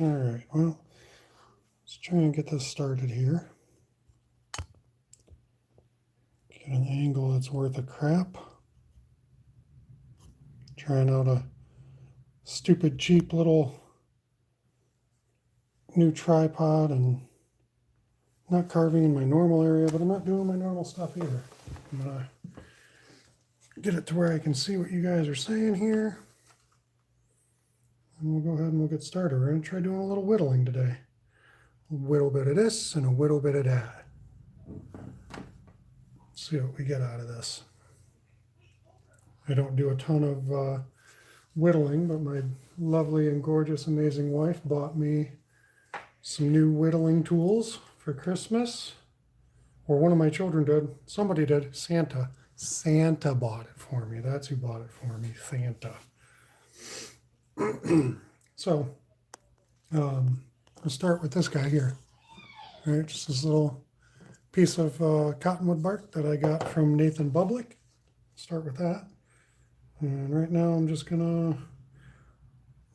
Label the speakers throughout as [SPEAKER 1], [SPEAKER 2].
[SPEAKER 1] All right, well, let's try and get this started here. Get an angle that's worth a crap. Trying out a stupid, cheap little new tripod and not carving in my normal area, but I'm not doing my normal stuff either. I'm gonna get it to where I can see what you guys are saying here. And we'll go ahead and we'll get started. We're gonna try doing a little whittling today. A whittle bit of this and a whittle bit of that. See what we get out of this. I don't do a ton of whittling, but my lovely and gorgeous, amazing wife bought me some new whittling tools for Christmas. Or one of my children did. Somebody did. Santa. Santa bought it for me. That's who bought it for me. Santa. So, I'll start with this guy here. All right, just this little piece of cottonwood bark that I got from Nathan Bublick. Start with that. And right now I'm just gonna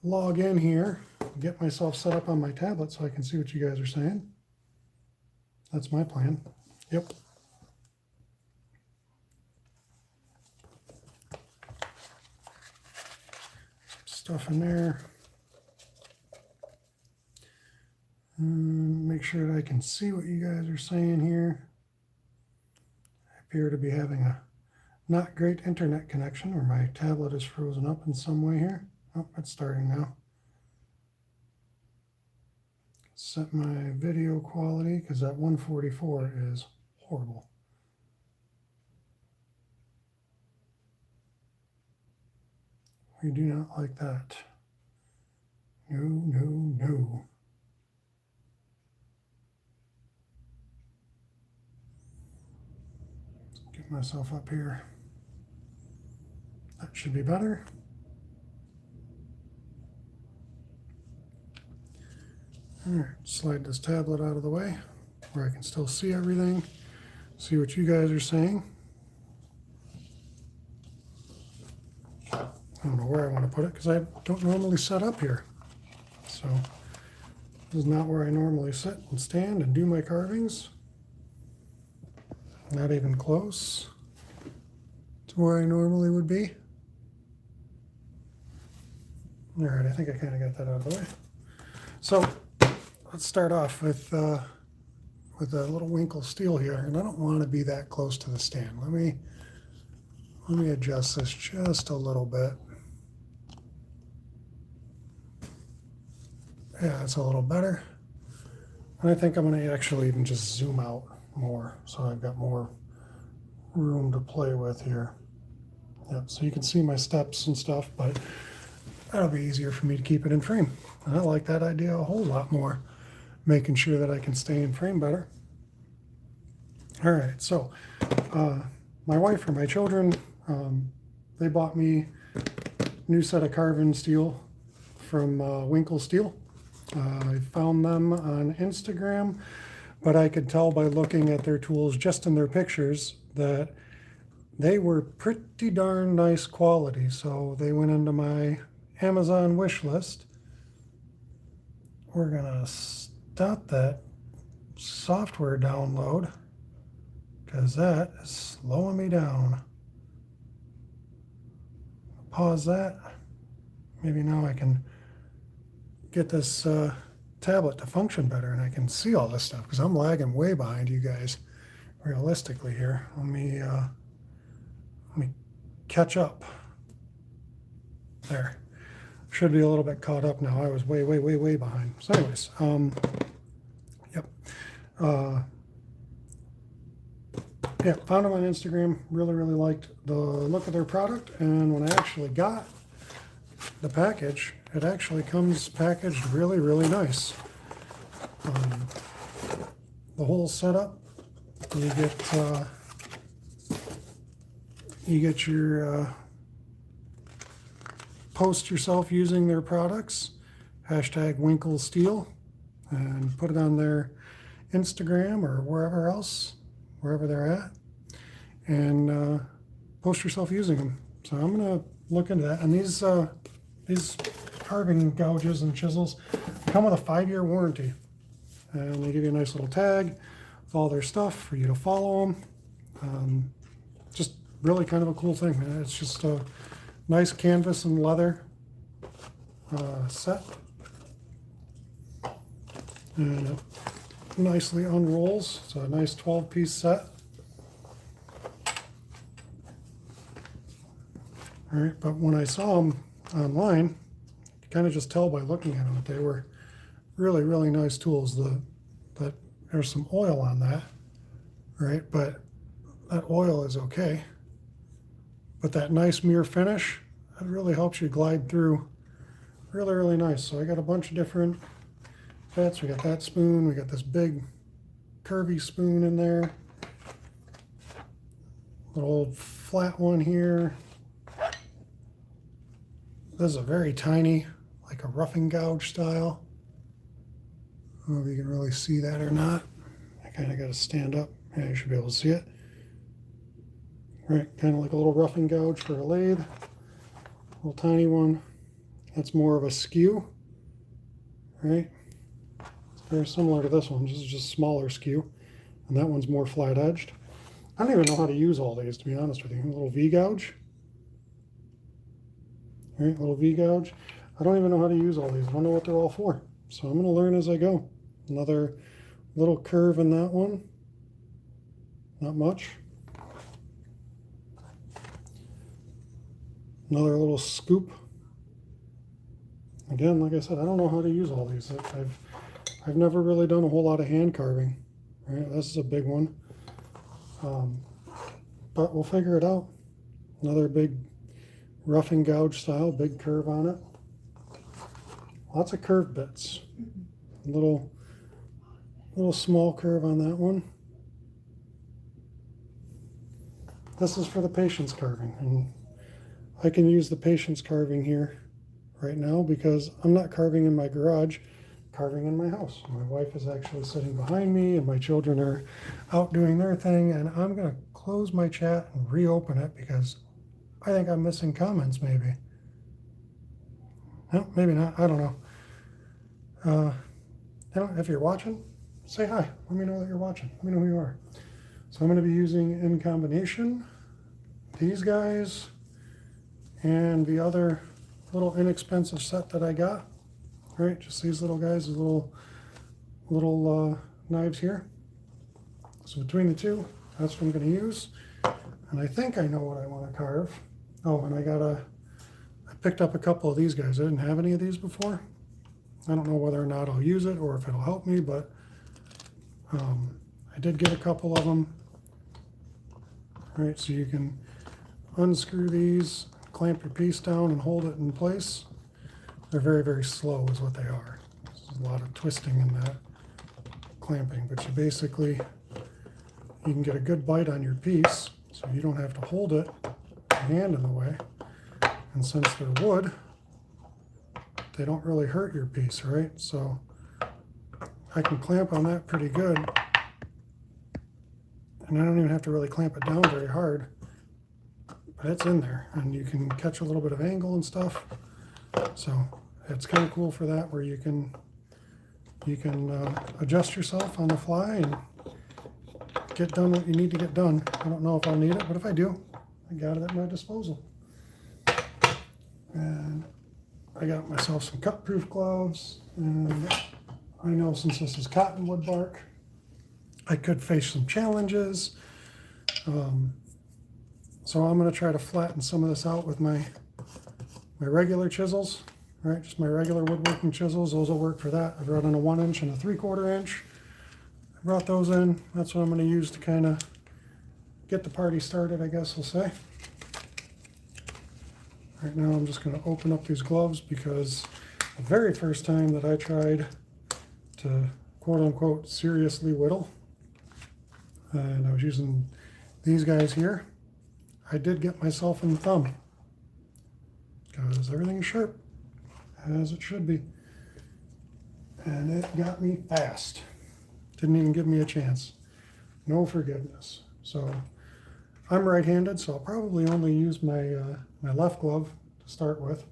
[SPEAKER 1] log in here, get myself set up on my tablet so I can see what you guys are saying. That's my plan. Yep. Stuff in there. Make sure that I can see what you guys are saying here. I appear to be having a not great internet connection, or my tablet is frozen up in some way here. Oh, it's starting now. Set my video quality because that 144 is horrible. We do not like that. No, no, no. Get myself up here. That should be better. All right, slide this tablet out of the way where I can still see everything, see what you guys are saying. I don't know where I want to put it because I don't normally set up here. So this is not where I normally sit and stand and do my carvings. Not even close to where I normally would be. All right, I think I kind of got that out of the way. So let's start off with a little winkle steel here, and I don't want to be that close to the stand. Let me adjust this just a little bit. Yeah, that's a little better. And I think I'm going to actually even just zoom out more, so I've got more room to play with here. Yep, so you can see my steps and stuff, but that'll be easier for me to keep it in frame. And I like that idea a whole lot more, making sure that I can stay in frame better. All right, so my wife or my children, they bought me a new set of carving steel from Winkle Steel. I found them on Instagram, but I could tell by looking at their tools just in their pictures that they were pretty darn nice quality. So they went into my Amazon wish list. We're gonna stop that software download because that is slowing me down. Pause that. Maybe now I can get this tablet to function better and I can see all this stuff because I'm lagging way behind you guys realistically here. Let me catch up. There. Should be a little bit caught up now. I was way behind. So anyways, yep. Yeah, found them on Instagram. Really liked the look of their product. And when I actually got the package, it actually comes packaged really nice. The whole setup, you get your post yourself using their products, hashtag Winkle Steel, and put it on their Instagram or wherever they're at, and post yourself using them. So I'm gonna look into that. And these carving gouges and chisels, come with a 5-year warranty, and they give you a nice little tag with all their stuff for you to follow them. Just really kind of a cool thing. It's just a nice canvas and leather set, and it nicely unrolls. It's a nice 12-piece set. All right, but when I saw them online, you kind of just tell by looking at them that they were really, really nice tools. That there's some oil on that, right? But that oil is okay. But that nice mirror finish, that really helps you glide through. Really, really nice. So I got a bunch of different bits. We got that spoon. We got this big curvy spoon in there. Little old flat one here. This is a very tiny, like a roughing gouge style. I don't know if you can really see that or not. I kind of got to stand up. Yeah, you should be able to see it. Right, kind of like a little roughing gouge for a lathe. Little tiny one. That's more of a skew. Right? It's very similar to this one. This is just smaller skew. And that one's more flat edged. I don't even know how to use all these, to be honest with you. A little V gouge. Right, little V gouge. I don't even know how to use all these. I don't know what they're all for. So I'm going to learn as I go. Another little curve in that one. Not much. Another little scoop. Again, like I said, I don't know how to use all these. I've never really done a whole lot of hand carving. Right, this is a big one. But we'll figure it out. Another big roughing gouge style, big curve on it. Lots of curved bits. Little small curve on that one. This is for the patience carving, and I can use the patience carving here right now because I'm not carving in my garage, carving in my house. My wife is actually sitting behind me, and my children are out doing their thing, and I'm going to close my chat and reopen it because I think I'm missing comments, maybe. No, maybe not. I don't know. If you're watching, say hi. Let me know that you're watching. Let me know who you are. So I'm going to be using in combination these guys and the other little inexpensive set that I got. All right, just these little guys, these little knives here. So between the two, that's what I'm going to use. And I think I know what I want to carve. Oh, and I picked up a couple of these guys. I didn't have any of these before. I don't know whether or not I'll use it or if it'll help me, but I did get a couple of them. All right, so you can unscrew these, clamp your piece down and hold it in place. They're very, very slow is what they are. There's a lot of twisting in that clamping, but you can get a good bite on your piece, so you don't have to hold it, hand in the way. And since they're wood, they don't really hurt your piece, right? So I can clamp on that pretty good. And I don't even have to really clamp it down very hard, but it's in there and you can catch a little bit of angle and stuff. So it's kind of cool for that, where you can adjust yourself on the fly and get done what you need to get done. I don't know if I'll need it, but if I do, I got it at my disposal. And I got myself some cut-proof gloves, and I know since this is cottonwood bark, I could face some challenges. So I'm going to try to flatten some of this out with my regular chisels, right? Just my regular woodworking chisels. Those will work for that. I've brought in a 1 inch and a 3/4 inch. I brought those in. That's what I'm going to use to kind of get the party started, I guess we'll say. Right now I'm just going to open up these gloves because the very first time that I tried to quote-unquote seriously whittle, and I was using these guys here, I did get myself in the thumb because everything is sharp, as it should be. And it got me fast. Didn't even give me a chance. No forgiveness. So I'm right-handed, so I'll probably only use my left glove to start with,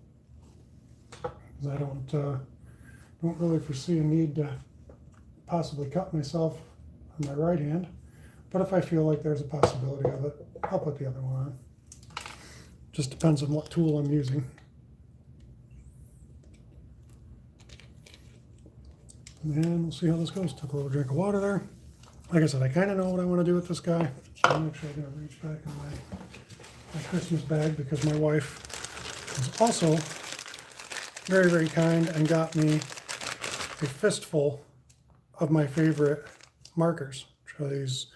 [SPEAKER 1] because I don't Don't really foresee a need to possibly cut myself on my right hand, but if I feel like there's a possibility of it, I'll put the other one on. Just depends on what tool I'm using. And we'll see how this goes. Took a little drink of water there. Like I said, I kind of know what I want to do with this guy. I'm actually going to reach back in my Christmas bag because my wife was also very, very kind and got me a fistful of my favorite markers, which are these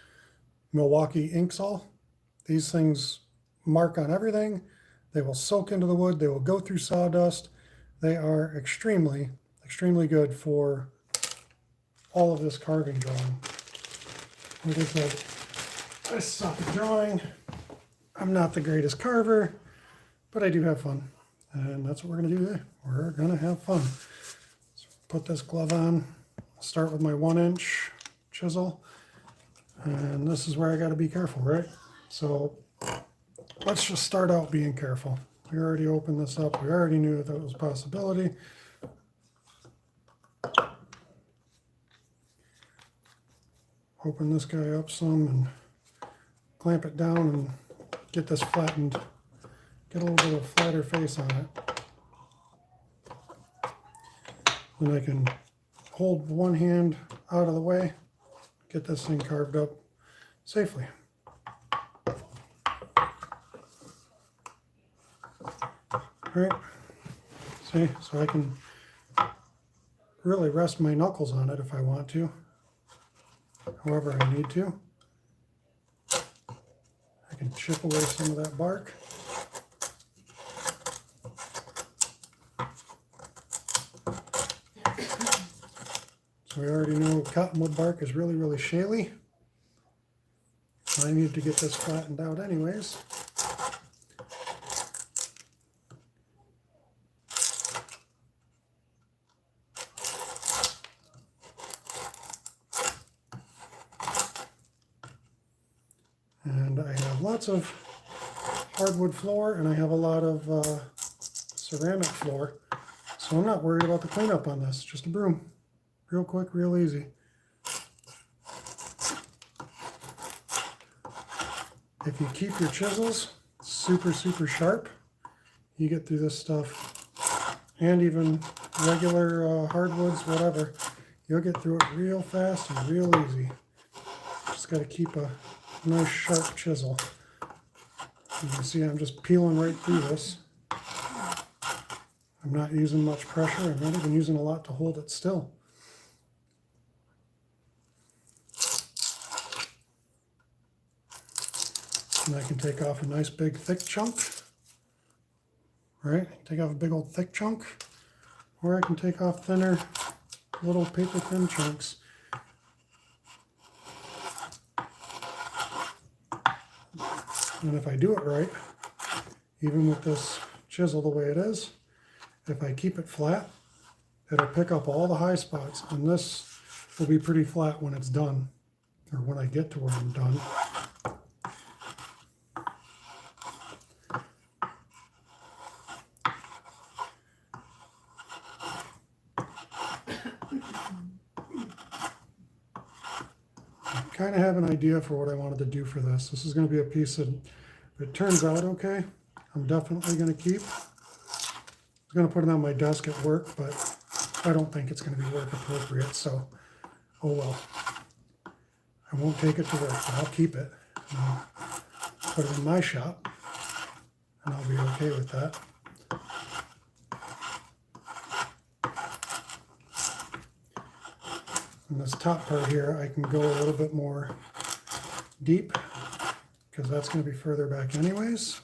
[SPEAKER 1] Milwaukee Inksol. These things mark on everything. They will soak into the wood. They will go through sawdust. They are extremely, extremely good for all of this carving drawing. Like I said, I suck at drawing. I'm not the greatest carver, but I do have fun. And that's what we're going to do today. We're going to have fun. So put this glove on. I'll start with my 1-inch chisel. And this is where I got to be careful, right? So let's just start out being careful. We already opened this up. We already knew that was a possibility. Open this guy up some and clamp it down and get this flattened. Get a little bit of flatter face on it. Then I can hold one hand out of the way, get this thing carved up safely. All right, see, so I can really rest my knuckles on it if I want to, however I need to. I can chip away some of that bark. So we already know cottonwood bark is really, really shaly. I need to get this flattened out anyways. And I have lots of hardwood floor and I have a lot of ceramic floor. So I'm not worried about the cleanup on this, just a broom. Real quick, real easy. If you keep your chisels super, super sharp, you get through this stuff, and even regular hardwoods, whatever, you'll get through it real fast and real easy. Just got to keep a nice sharp chisel. You can see I'm just peeling right through this. I'm not using much pressure. I'm not even using a lot to hold it still. And I can take off a nice big thick chunk, right? Take off a big old thick chunk, or I can take off thinner, little paper thin chunks. And if I do it right, even with this chisel the way it is, if I keep it flat, it'll pick up all the high spots, and this will be pretty flat when it's done, or when I get to where I'm done. I kind of have an idea for what I wanted to do for this. This is going to be a piece that, if it turns out okay, I'm definitely going to keep. I'm going to put it on my desk at work, but I don't think it's going to be work appropriate, so oh well. I won't take it to work, but I'll keep it. I'll put it in my shop, and I'll be okay with that. And this top part here, I can go a little bit more deep, because that's going to be further back anyways.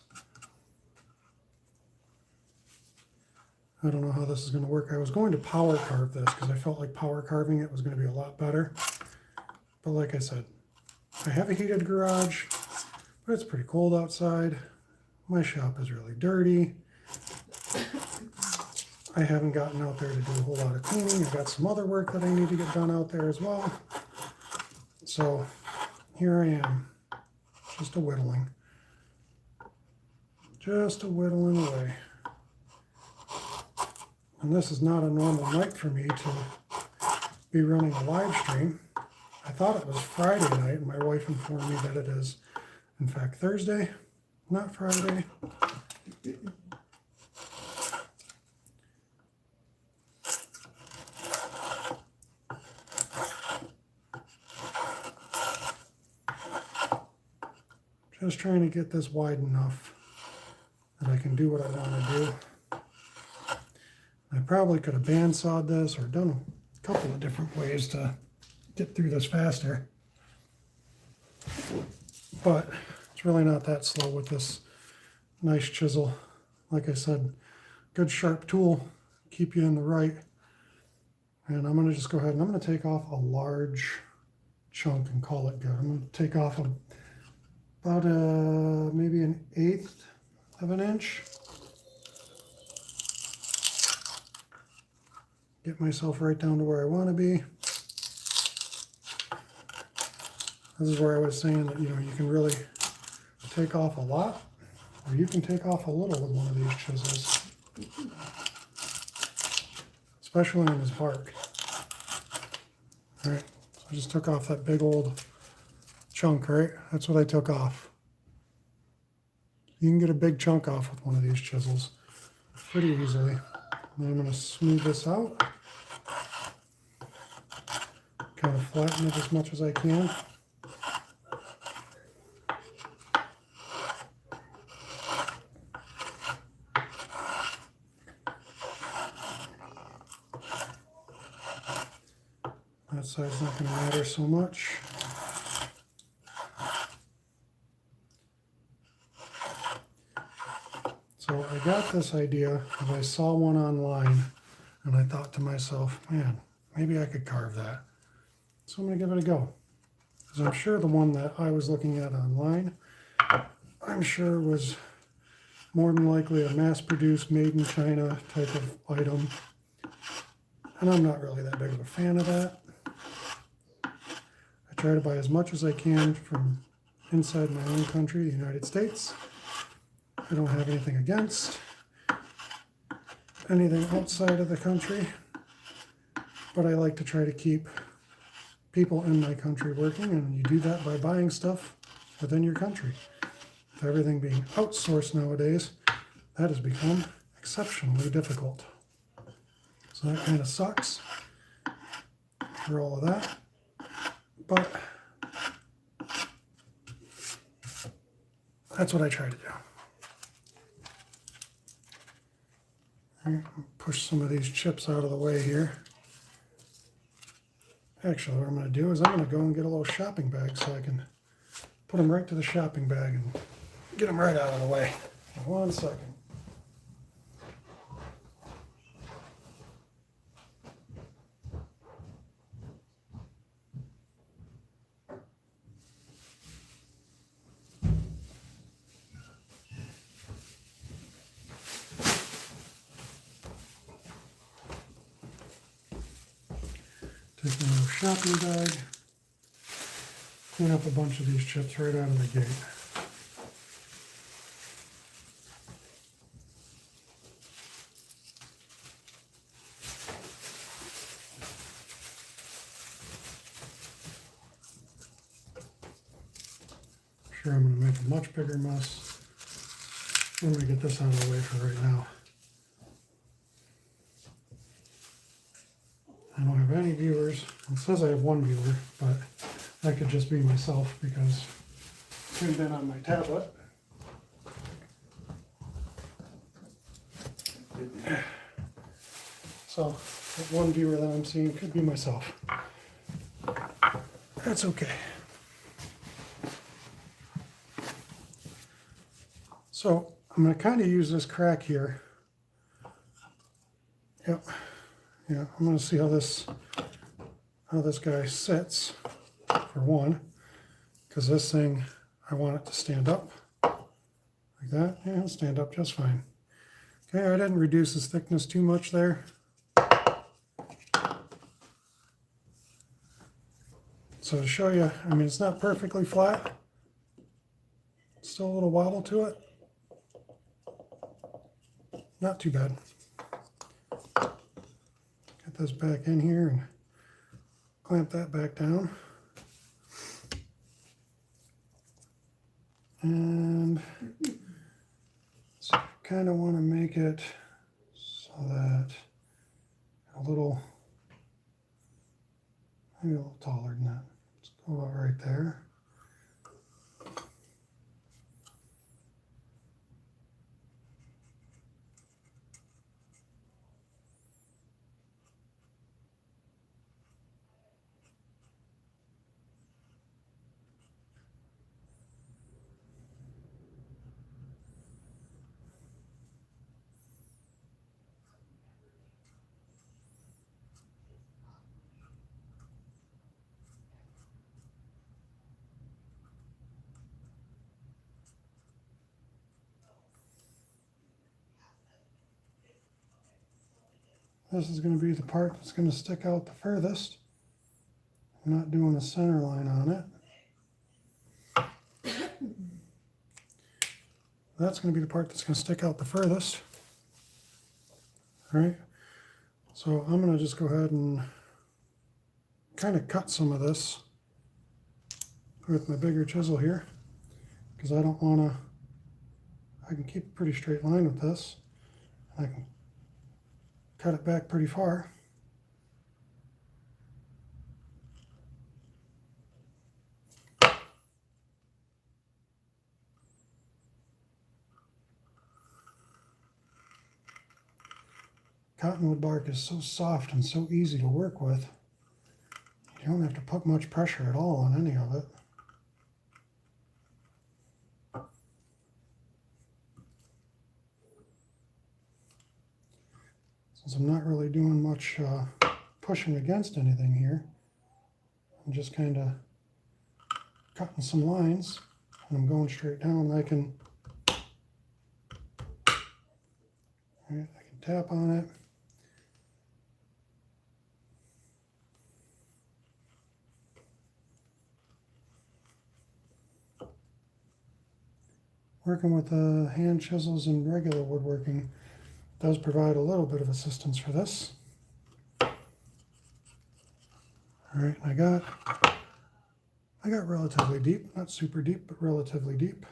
[SPEAKER 1] I don't know how this is going to work. I was going to power carve this because I felt like power carving it was going to be a lot better. But like I said, I have a heated garage, but it's pretty cold outside. My shop is really dirty. I haven't gotten out there to do a whole lot of cleaning. I've got some other work that I need to get done out there as well. So here I am, just a whittling. Just a whittling away. And this is not a normal night for me to be running a live stream. I thought it was Friday night, and my wife informed me that it is, in fact, Thursday, not Friday. Just trying to get this wide enough that I can do what I want to do. I probably could have bandsawed this or done a couple of different ways to get through this faster. But it's really not that slow with this nice chisel. Like I said, good sharp tool, keep you in the right. And I'm going to just go ahead and I'm going to take off a large chunk and call it good. I'm going to take off about maybe 1/8 of an inch. Get myself right down to where I want to be. This is where I was saying that, you know, you can really take off a lot, or you can take off a little with one of these chisels, especially on this bark. All right, so I just took off that big old chunk, right? That's what I took off. You can get a big chunk off with one of these chisels pretty easily. And I'm going to smooth this out. Kind of flatten it as much as I can. That side's not going to matter so much. So I got this idea because I saw one online and I thought to myself, man, maybe I could carve that. So I'm going to give it a go. Because I'm sure the one that I was looking at online, I'm sure was more than likely a mass-produced, made in China type of item. And I'm not really that big of a fan of that. I try to buy as much as I can from inside my own country, the United States. I don't have anything against anything outside of the country, but I like to try to keep people in my country working, and you do that by buying stuff within your country. With everything being outsourced nowadays, that has become exceptionally difficult. So that kind of sucks for all of that, but that's what I try to do. Push some of these chips out of the way here. Actually, what I'm going to do is I'm going to go and get a little shopping bag so I can put them right to the shopping bag and get them right out of the way. 1 second. Take a little shopping bag, clean up a bunch of these chips right out of the gate. Sure, I'm going to make a much bigger mess. I'm going to get this out of the way for right now. I don't have any viewers. It says I have one viewer, but that could just be myself because it's tuned in on my tablet. So that one viewer that I'm seeing could be myself. That's okay. So I'm going to kind of use this crack here. Yep. Yeah, I'm going to see how this guy sits, for one, because this thing, I want it to stand up like that. Yeah, it'll stand up just fine. Okay, I didn't reduce its thickness too much there. So to show you, I mean, it's not perfectly flat. Still a little wobble to it. Not too bad. this back in here and clamp that back down. And so kind of want to make it so that a little, maybe a little taller than that. Let's go about right there. This is going to be the part that's going to stick out the furthest. I'm not doing a center line on it. That's going to be the part that's going to stick out the furthest. All right, so I'm going to just go ahead and kind of cut some of this with my bigger chisel here, because I don't want to, I can keep a pretty straight line with this. I can cut it back pretty far. Cottonwood bark is so soft and so easy to work with. You don't have to put much pressure at all on any of it. Since I'm not really doing much pushing against anything here, I'm just kind of cutting some lines, and I'm going straight down. I can tap on it. Working with hand chisels and regular woodworking does provide a little bit of assistance for this. All right, I got relatively deep, not super deep, but relatively deep.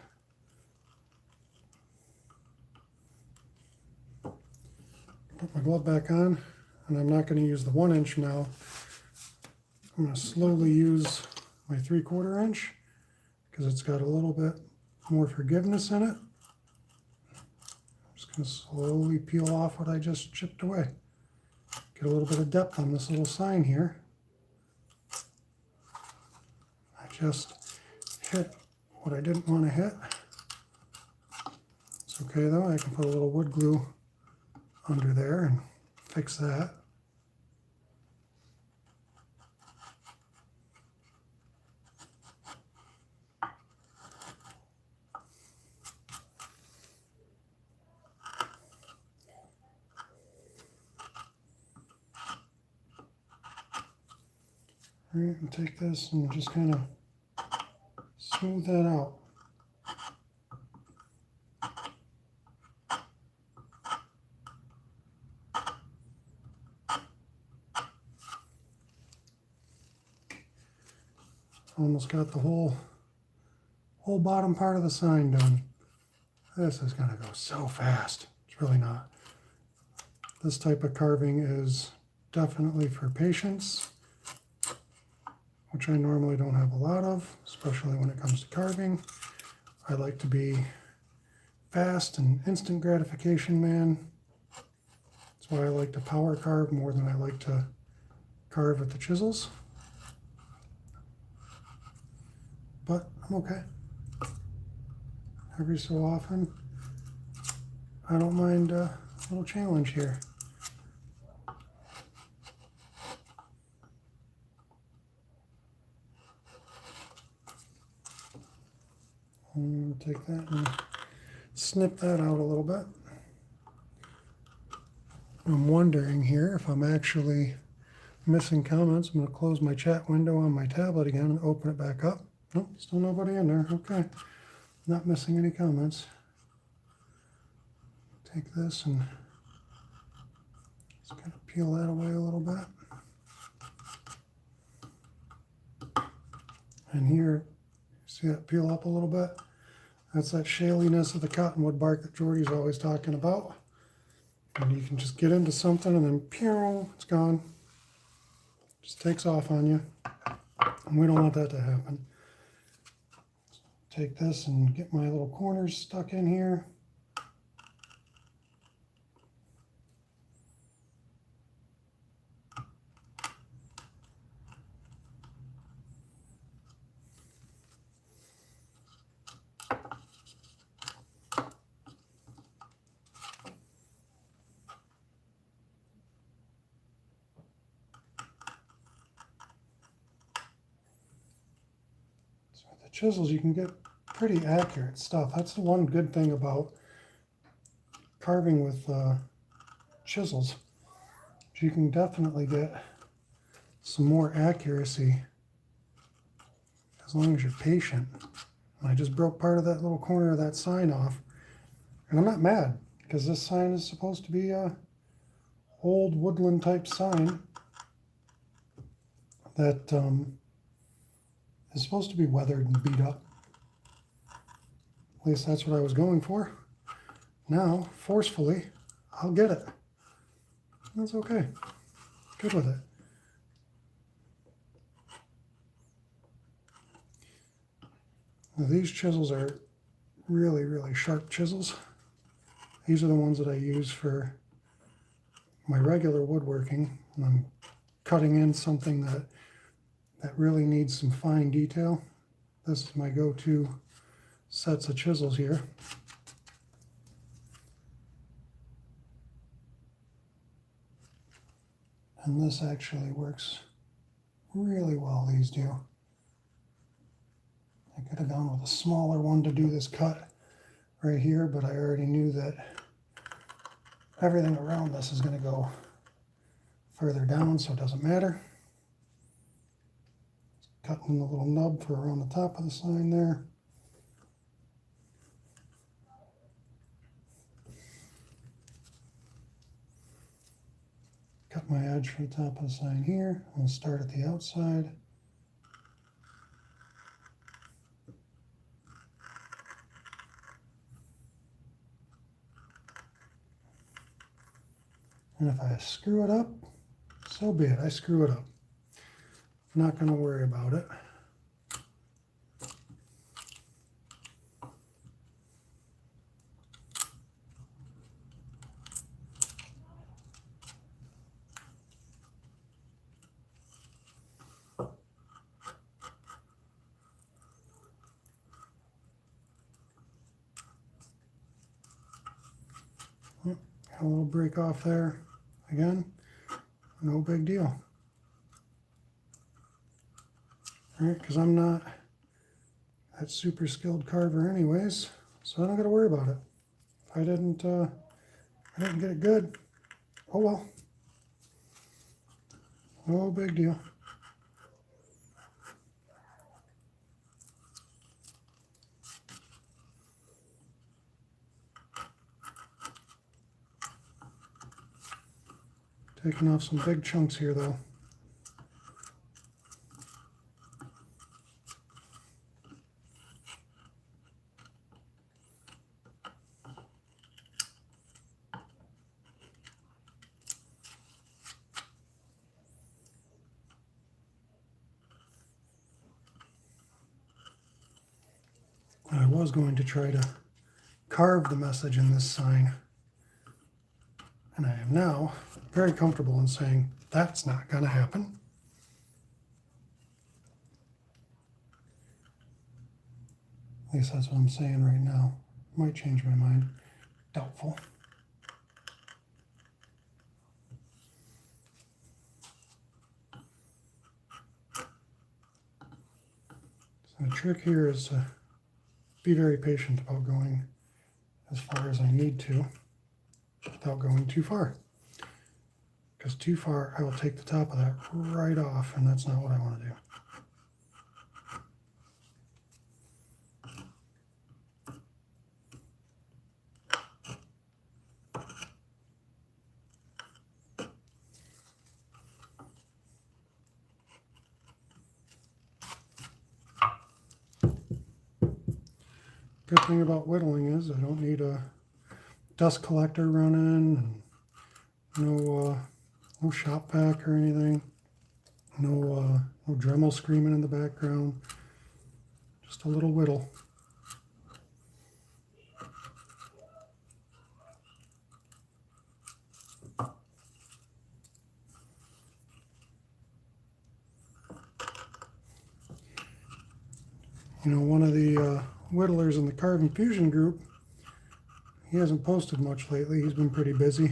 [SPEAKER 1] Put my glove back on, and I'm not going to use the 1 inch now. I'm going to slowly use my 3/4 inch because it's got a little bit more forgiveness in it. I'm just going to slowly peel off what I just chipped away. Get a little bit of depth on this little sign here. I just hit what I didn't want to hit. It's okay though, I can put a little wood glue under there and fix that. All right, and take this and just kind of smooth that out. Almost got the whole bottom part of the sign done. This is going to go so fast. It's really not. This type of carving is definitely for patience, which I normally don't have a lot of, especially when it comes to carving. I like to be fast and instant gratification man. That's why I like to power carve more than I like to carve with the chisels. But I'm okay. Every so often, I don't mind a little challenge here. I'm going to take that and snip that out a little bit. I'm wondering here if I'm actually missing comments. I'm going to close my chat window on my tablet again and open it back up. Nope, still nobody in there. Okay, not missing any comments. Take this and just kind of peel that away a little bit. And here, see that peel up a little bit? That's that shaliness of the cottonwood bark that Jordy's always talking about. And you can just get into something and then pew, it's gone. Just takes off on you. And we don't want that to happen. Take this and get my little corners stuck in here. Chisels, you can get pretty accurate stuff. That's the one good thing about carving with chisels. You can definitely get some more accuracy as long as you're patient. And I just broke part of that little corner of that sign off. And I'm not mad, because this sign is supposed to be a old woodland type sign that is supposed to be weathered and beat up. At least that's what I was going for. Now, forcefully, I'll get it. That's okay. Good with it. Now, these chisels are really, really sharp chisels. These are the ones that I use for my regular woodworking when I'm cutting in something that really needs some fine detail. This is my go-to sets of chisels here. And this actually works really well, these do. I could have gone with a smaller one to do this cut right here, but I already knew that everything around this is going to go further down, so it doesn't matter. Cutting the little nub for around the top of the sign there. Cut my edge for the top of the sign here. I'll start at the outside. And if I screw it up, so be it. I screw it up. I'm not going to worry about it. Got a little break off there. Again, no big deal. Alright, because I'm not that super skilled carver anyways, so I don't got to worry about it. If I didn't get it good, oh well. No big deal. Taking off some big chunks here though. I was going to try to carve the message in this sign, and I am now very comfortable in saying that's not going to happen. At least that's what I'm saying right now. Might change my mind. Doubtful. So the trick here is to be very patient about going as far as I need to without going too far. Because too far, I will take the top of that right off, and that's not what I want to do. Good thing about whittling is I don't need a dust collector running, and no shop vac or anything, no Dremel screaming in the background, just a little whittle. You know, one of the whittlers in the Carving Fusion group, he hasn't posted much lately. He's been pretty busy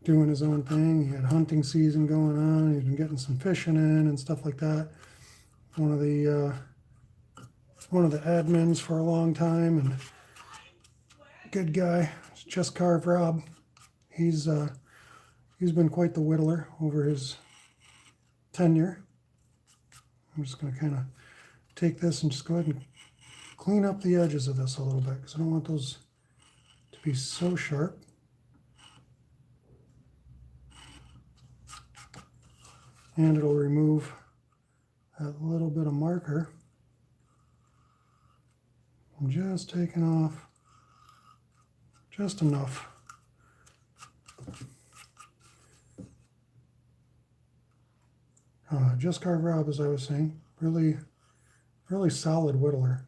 [SPEAKER 1] doing his own thing. He had hunting season going on. He's been getting some fishing in and stuff like that. One of the admins for a long time, and good guy. It's Just Carve Rob. He's been quite the whittler over his tenure. I'm just going to kind of take this and just go ahead and clean up the edges of this a little bit because I don't want those to be so sharp. And it'll remove that little bit of marker. I'm just taking off just enough. Just Carve Rob, as I was saying, really solid whittler.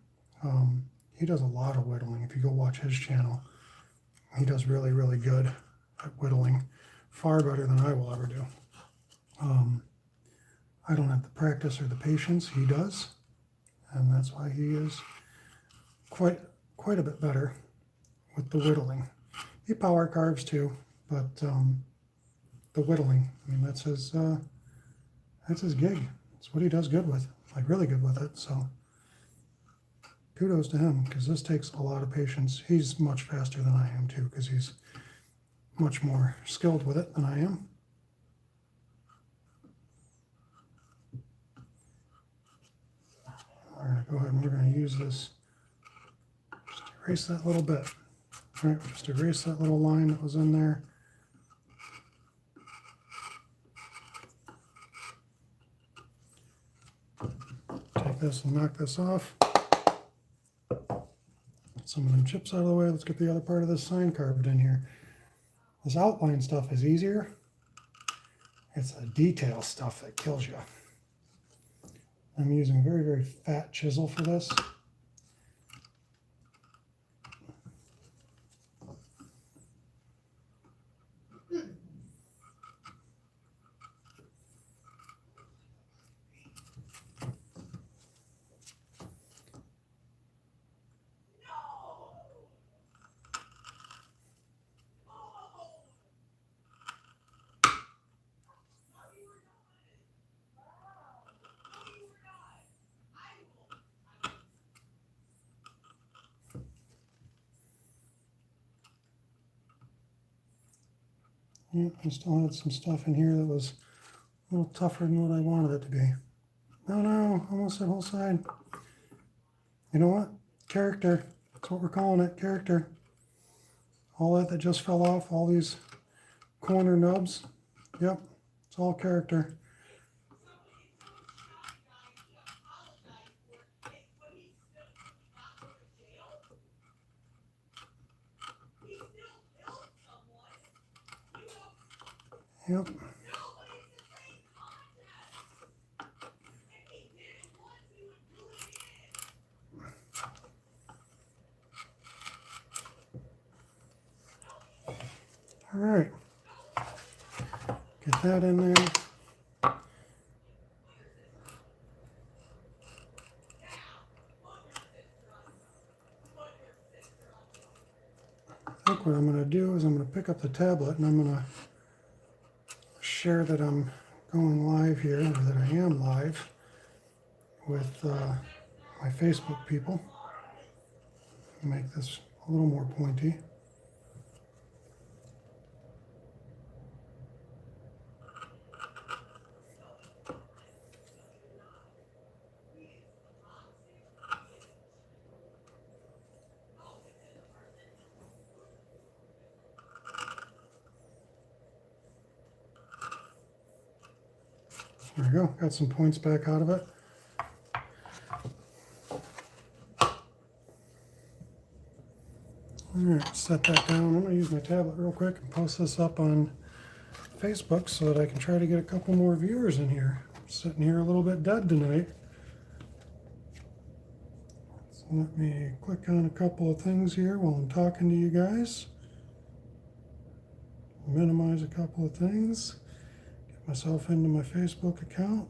[SPEAKER 1] He does a lot of whittling. If you go watch his channel, he does really good at whittling, far better than I will ever do. I don't have the practice or the patience. He does, and that's why he is quite a bit better with the whittling. He power carves too, but the whittling, I mean, that's his gig. It's what he does good with, like really good with it. So kudos to him, because this takes a lot of patience. He's much faster than I am too, because he's much more skilled with it than I am. All right, go ahead and we're going to use this. Just erase that little bit. All right, just erase that little line that was in there. Take this and knock this off. Get some of them chips out of the way. Let's get the other part of this sign carved in here. This outline stuff is easier. It's the detail stuff that kills you. I'm using a very fat chisel for this. Yeah, I still had some stuff in here that was a little tougher than what I wanted it to be. No, almost that whole side. You know what? Character. That's what we're calling it, character. All that just fell off, all these corner nubs. Yep, it's all character. Yep. All right. Get that in there. I think what I'm going to do is I'm going to pick up the tablet and I'm going to share that I'm going live here, or that I am live with my Facebook people. Make this a little more pointy. There we go, got some points back out of it. All right, set that down. I'm gonna use my tablet real quick and post this up on Facebook so that I can try to get a couple more viewers in here. I'm sitting here a little bit dead tonight. So let me click on a couple of things here while I'm talking to you guys. Minimize a couple of things. Get myself into my Facebook account.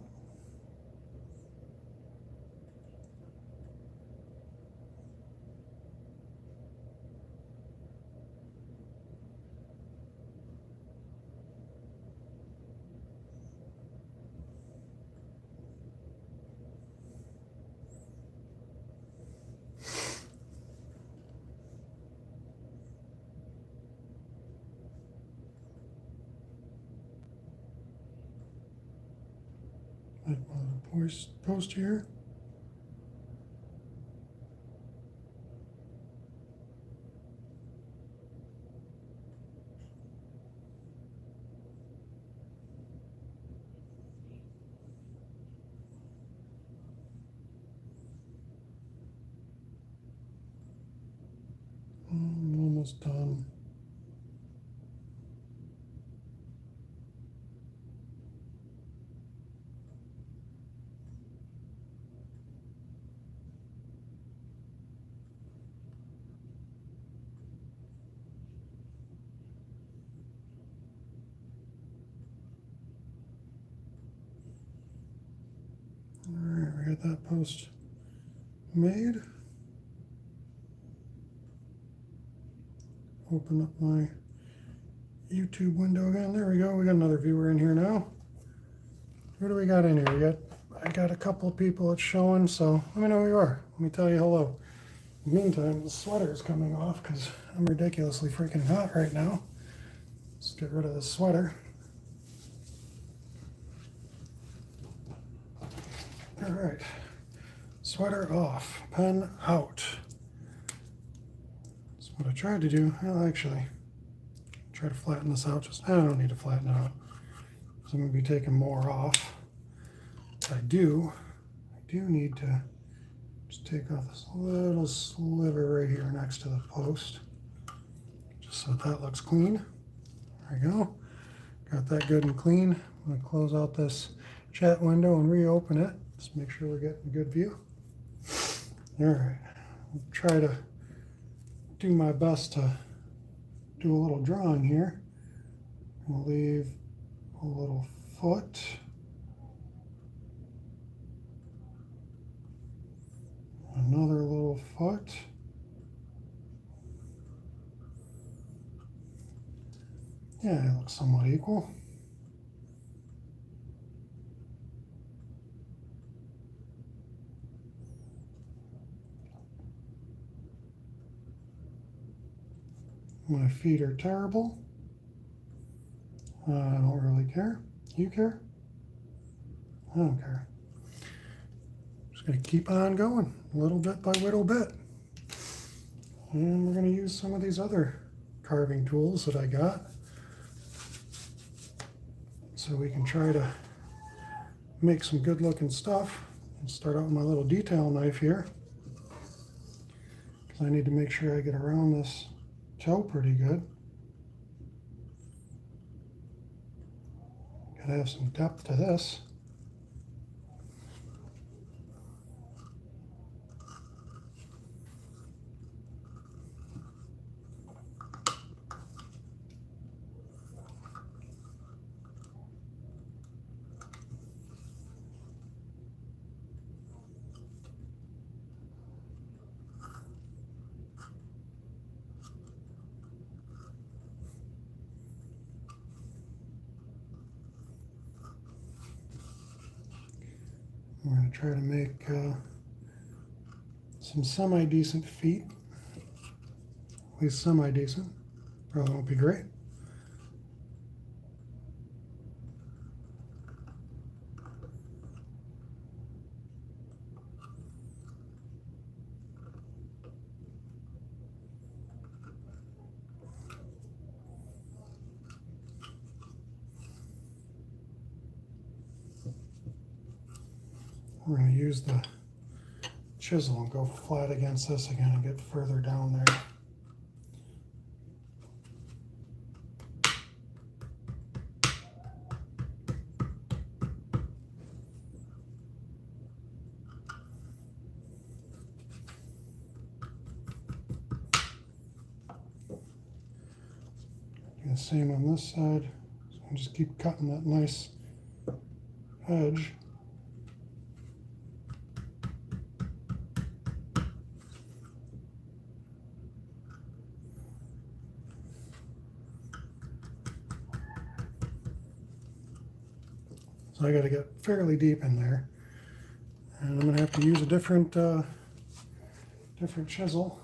[SPEAKER 1] Post here. I'm almost done. All right, we got that post made. Open up my YouTube window again. There we go. We got another viewer in here now. Who do we got in here? I got a couple of people it's showing, so let me know who you are. Let me tell you hello. In the meantime, the sweater is coming off because I'm ridiculously freaking hot right now. Let's get rid of this sweater. All right, sweater off, pen out. That's what I tried to do. I'll actually try to flatten this out. I don't need to flatten it out because I'm going to be taking more off. I do need to just take off this little sliver right here next to the post, just so that looks clean. There we go. Got that good and clean. I'm going to close out this chat window and reopen it. Just make sure we're getting a good view. All right, I'll try to do my best to do a little drawing here. We'll leave a little foot. Another little foot. Yeah, it looks somewhat equal. My feet are terrible. I don't really care. You care? I don't care. Just going to keep on going, little bit by little bit. And we're going to use some of these other carving tools that I got, so we can try to make some good looking stuff. I'll start out with my little detail knife here, because I need to make sure I get around this toe pretty good. Gotta have some depth to this. We're going to try to make some semi-decent feet. At least semi-decent. Probably won't be great. We're going to use the chisel and go flat against this again and get further down there. the same on this side. So I just keep cutting that nice edge. So I got to get fairly deep in there, and I'm going to have to use a different chisel,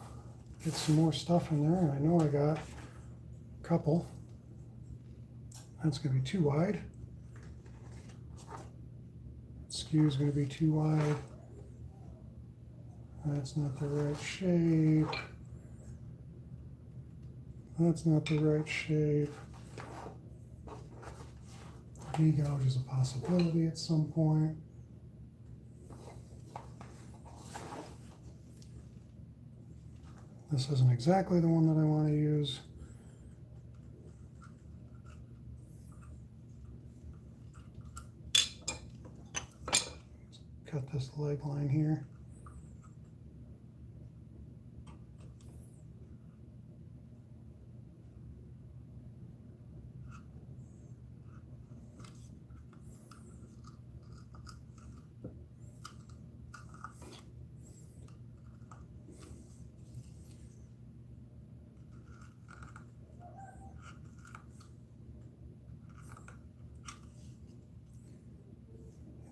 [SPEAKER 1] get some more stuff in there. And I know I got a couple. That's going to be too wide. Skew is going to be too wide. That's not the right shape. That's not the right shape. V-gouge is a possibility at some point. This isn't exactly the one that I want to use. Cut this leg line here.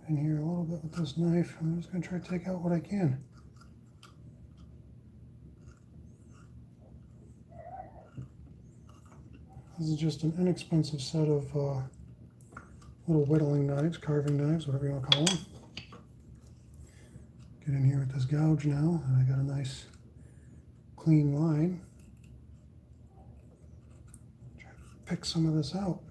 [SPEAKER 1] In here a little bit with this knife. I'm just going to try to take out what I can. This is just an inexpensive set of little whittling knives, carving knives, whatever you want to call them. Get in here with this gouge now, and I got a nice clean line. Try to pick some of this out.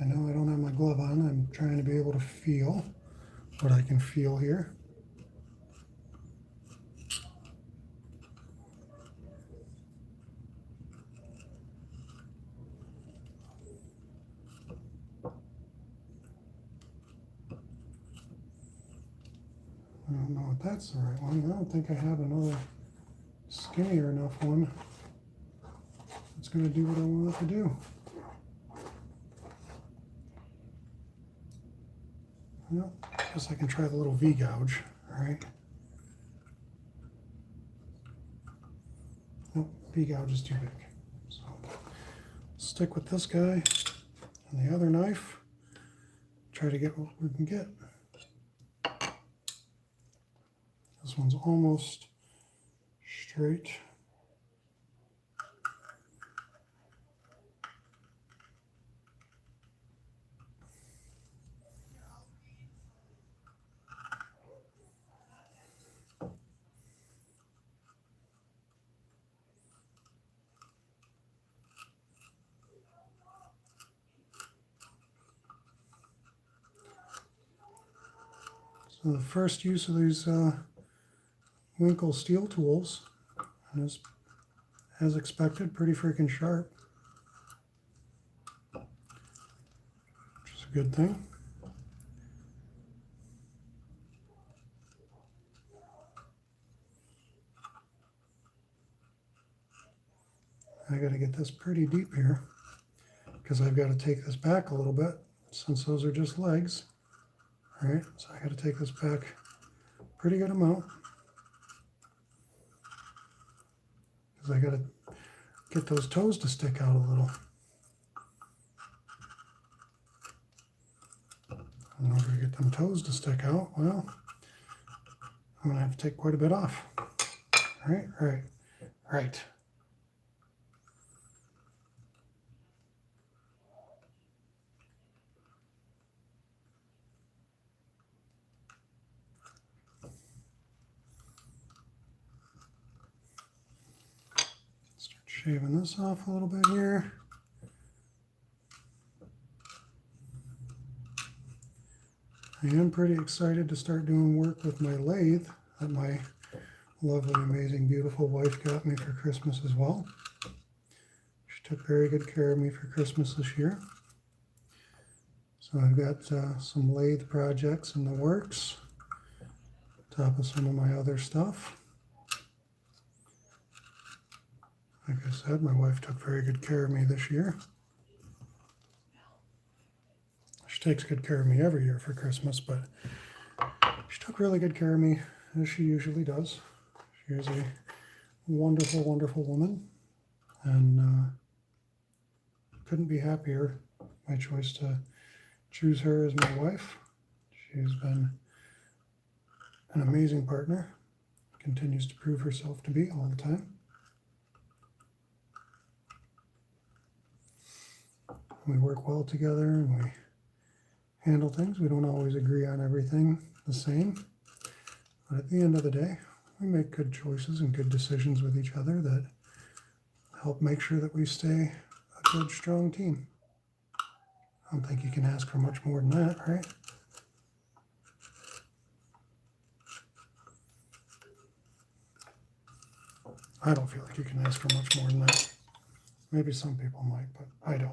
[SPEAKER 1] I know I don't have my glove on. I'm trying to be able to feel what I can feel here. I don't know if that's the right one. I don't think I have another skinnier enough one that's going to do what I want it to do. Well, I guess I can try the little V-gouge, all right? Nope, V-gouge is too big. So stick with this guy and the other knife. Try to get what we can get. This one's almost straight. So the first use of these Whittle steel tools, and as expected, pretty freaking sharp, which is a good thing. I got to get this pretty deep here because I've got to take this back a little bit since those are just legs. All right, so I got to take this back a pretty good amount because I got to get those toes to stick out a little. In order to get them toes to stick out, well, I'm going to have to take quite a bit off. Right. Start shaving this off a little bit here. I am pretty excited to start doing work with my lathe that my lovely, amazing, beautiful wife got me for Christmas as well. She She took very good care of me for Christmas this year. So I've got some lathe projects in the works, on top of some of my other stuff. Like I said, my wife took very good care of me this year. She takes good care of me every year for Christmas, but she took really good care of me, as she usually does. She is a wonderful, wonderful woman, and couldn't be happier. My choice to choose her as my wife. She's been an amazing partner, continues to prove herself to be all the time. We work well together and we handle things. We don't always agree on everything the same, but at the end of the day, we make good choices and good decisions with each other that help make sure that we stay a good, strong team. I don't think you can ask for much more than that, right? I don't feel like you can ask for much more than that. Maybe some people might, but I don't.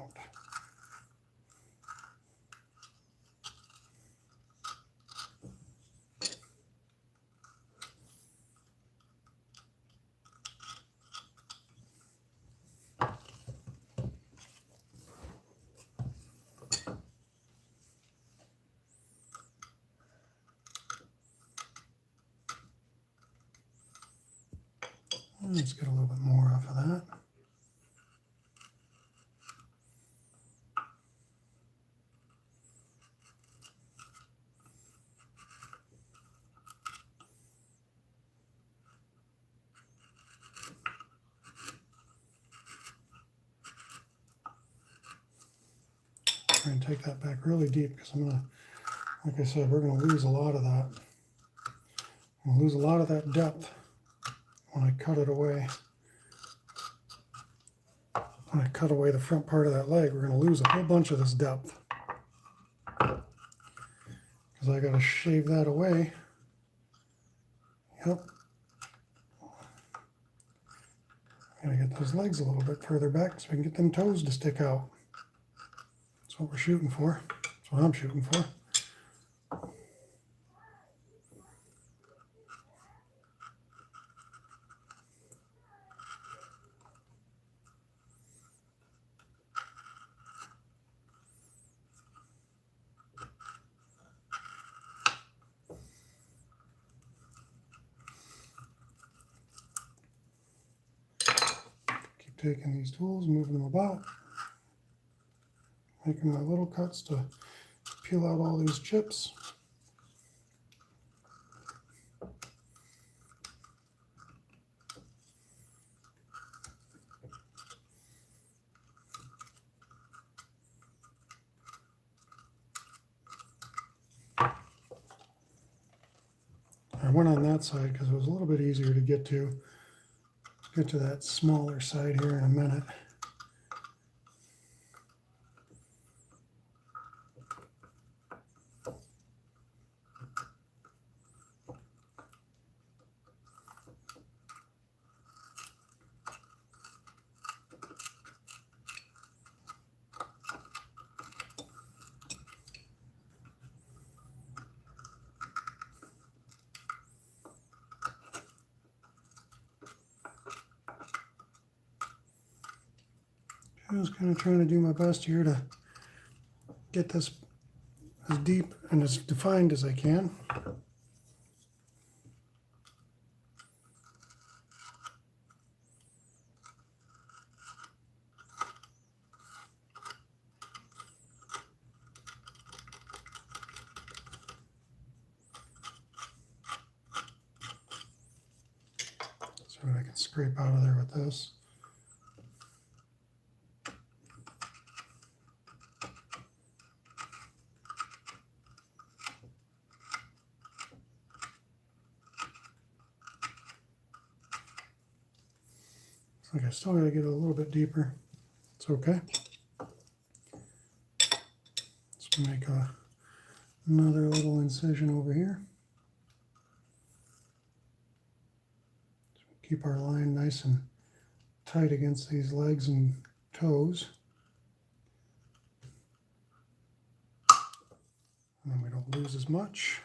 [SPEAKER 1] Let's get a little bit more off of that. Try and take that back really deep because I'm gonna, like I said, we're gonna lose a lot of that. I'm gonna lose a lot of that depth when I cut it away. When I cut away the front part of that leg, we're gonna lose a whole bunch of this depth because I gotta shave that away. Yep. I gotta get those legs a little bit further back so I can get them toes to stick out. That's what we're shooting for. That's what I'm shooting for. Keep taking these tools, moving them about, making my little cuts to peel out all these chips. I went on that side because it was a little bit easier to get to that smaller side here in a minute. Just kind of trying to do my best here to get this as deep and as defined as I can. See what I can scrape out of there with this. Like I still got to get a little bit deeper. It's okay. Let's make another little incision over here. Keep our line nice and tight against these legs and toes. And then we don't lose as much.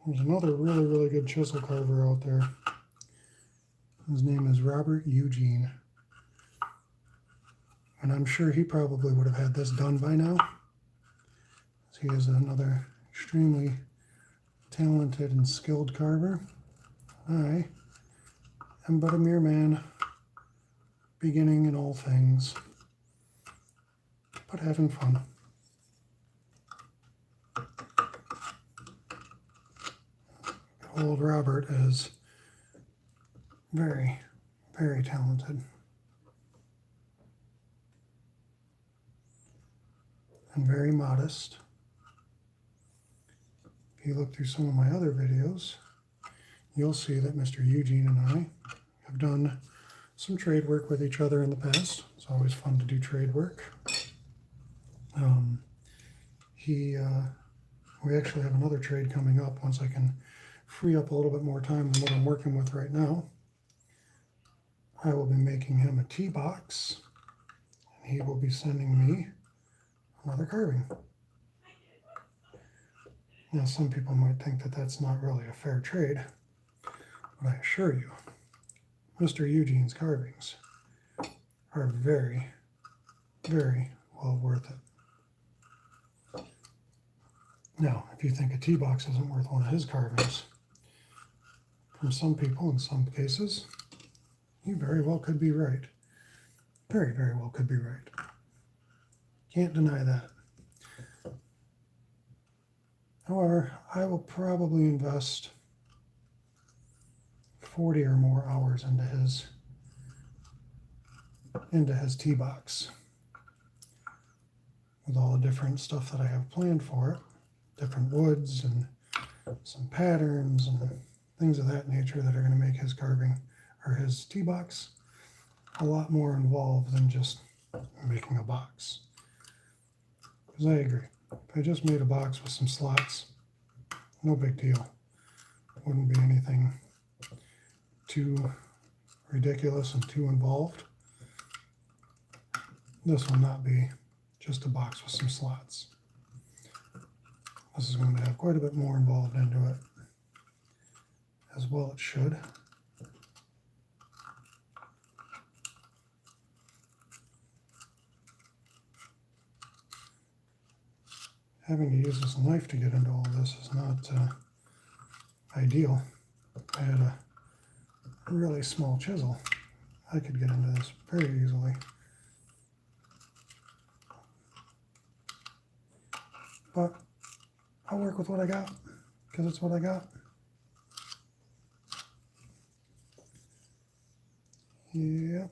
[SPEAKER 1] There's another really good chisel carver out there. His name is Robert Eugene. And I'm sure he probably would have had this done by now. He is another extremely talented and skilled carver. I am but a mere man, beginning in all things, but having fun. Old Robert is very talented. And very modest. If you look through some of my other videos, you'll see that Mr. Eugene and I have done some trade work with each other in the past. It's always fun to do trade work. We actually have another trade coming up once I can free up a little bit more time than what I'm working with right now. I will be making him a tea box, and he will be sending me another carving. Now, some people might think that that's not really a fair trade, but I assure you, Mr. Eugene's carvings are very well worth it. Now, if you think a tea box isn't worth one of his carvings, from some people in some cases, you very well could be right. Very well could be right. Can't deny that. However, I will probably invest 40 or more hours into his tea box with all the different stuff that I have planned for it, different woods and some patterns and things of that nature that are going to make his carving or his tea box a lot more involved than just making a box. Because I agree. If I just made a box with some slots, no big deal. Wouldn't be anything too ridiculous and too involved. This will not be just a box with some slots. This is going to have quite a bit more involved into it. As well it should. Having to use this knife to get into all this is not ideal. If I had a really small chisel, I could get into this very easily. But I'll work with what I got, because it's what I got. Yep.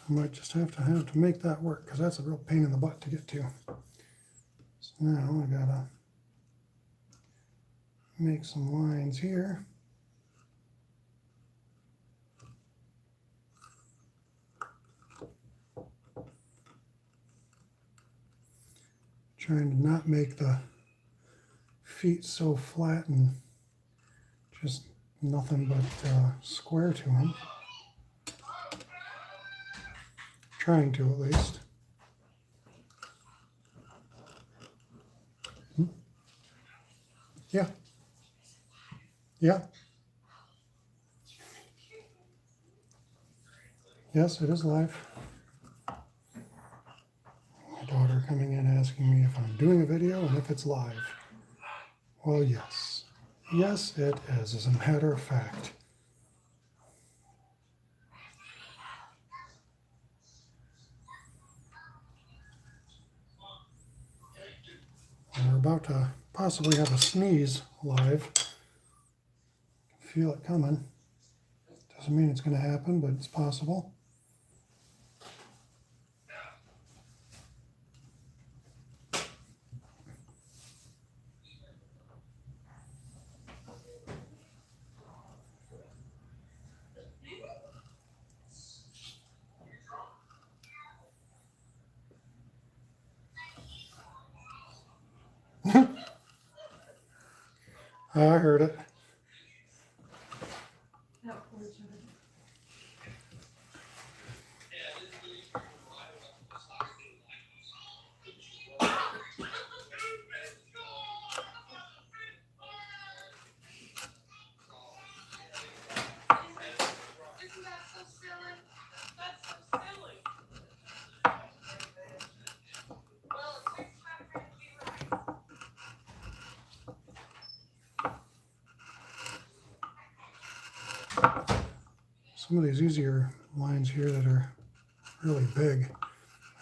[SPEAKER 1] I might just have to make that work, because that's a real pain in the butt to get to. So now I gotta make some lines here. Trying to not make the feet so flat and just nothing but square to them. Trying to, at least. Yeah. Yeah. Yes, it is live. My daughter coming in asking me if I'm doing a video and if it's live. Well, yes. Yes, it is, as a matter of fact. And we're about to possibly have a sneeze live. Feel it coming. Doesn't mean it's going to happen, but it's possible. I heard it. Some of these easier lines here that are really big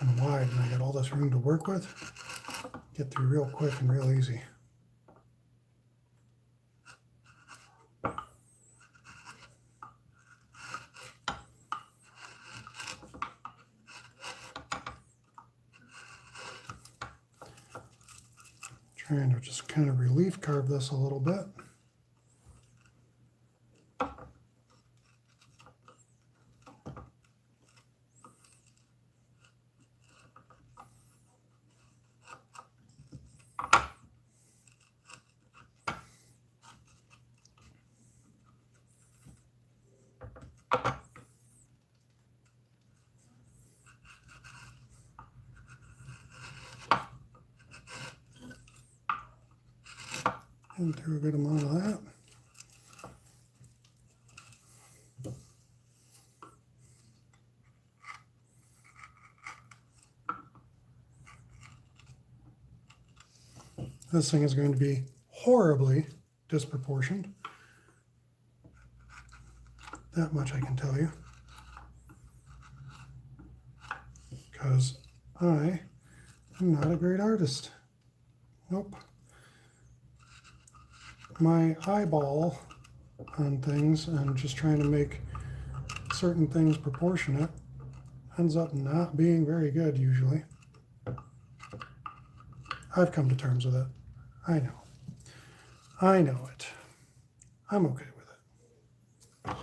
[SPEAKER 1] and wide, and I got all this room to work with, get through real quick and real easy. Trying to just kind of relief carve this a little bit. And through a good amount of that. This thing is going to be horribly disproportioned. That much I can tell you. Because I am not a great artist. Nope. My eyeball on things and just trying to make certain things proportionate ends up not being very good usually. I've come to terms with it. I know. I know it. I'm okay with it.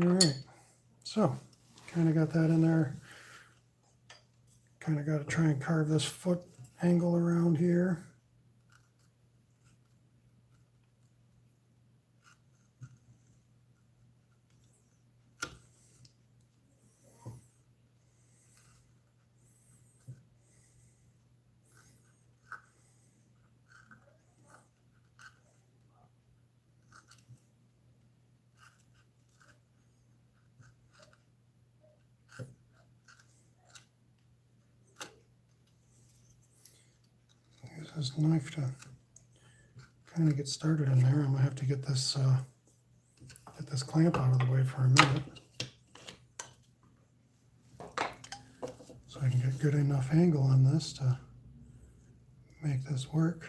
[SPEAKER 1] All right. So, kind of got that in there. Kind of got to try and carve this foot angle around here. Use this knife to kind of get started in there. I'm gonna have to get this clamp out of the way for a minute, so I can get good enough angle on this to make this work.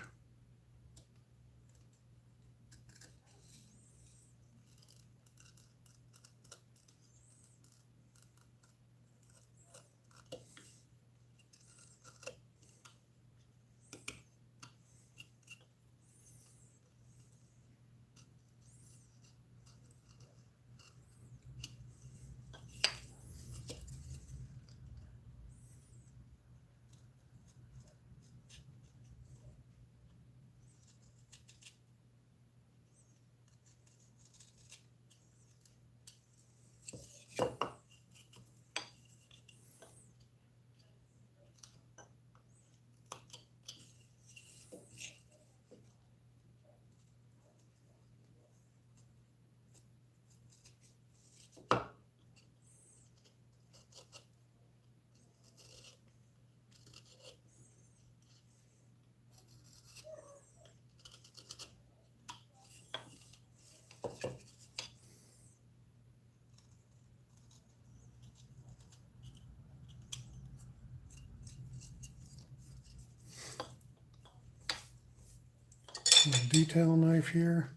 [SPEAKER 1] Little detail knife here.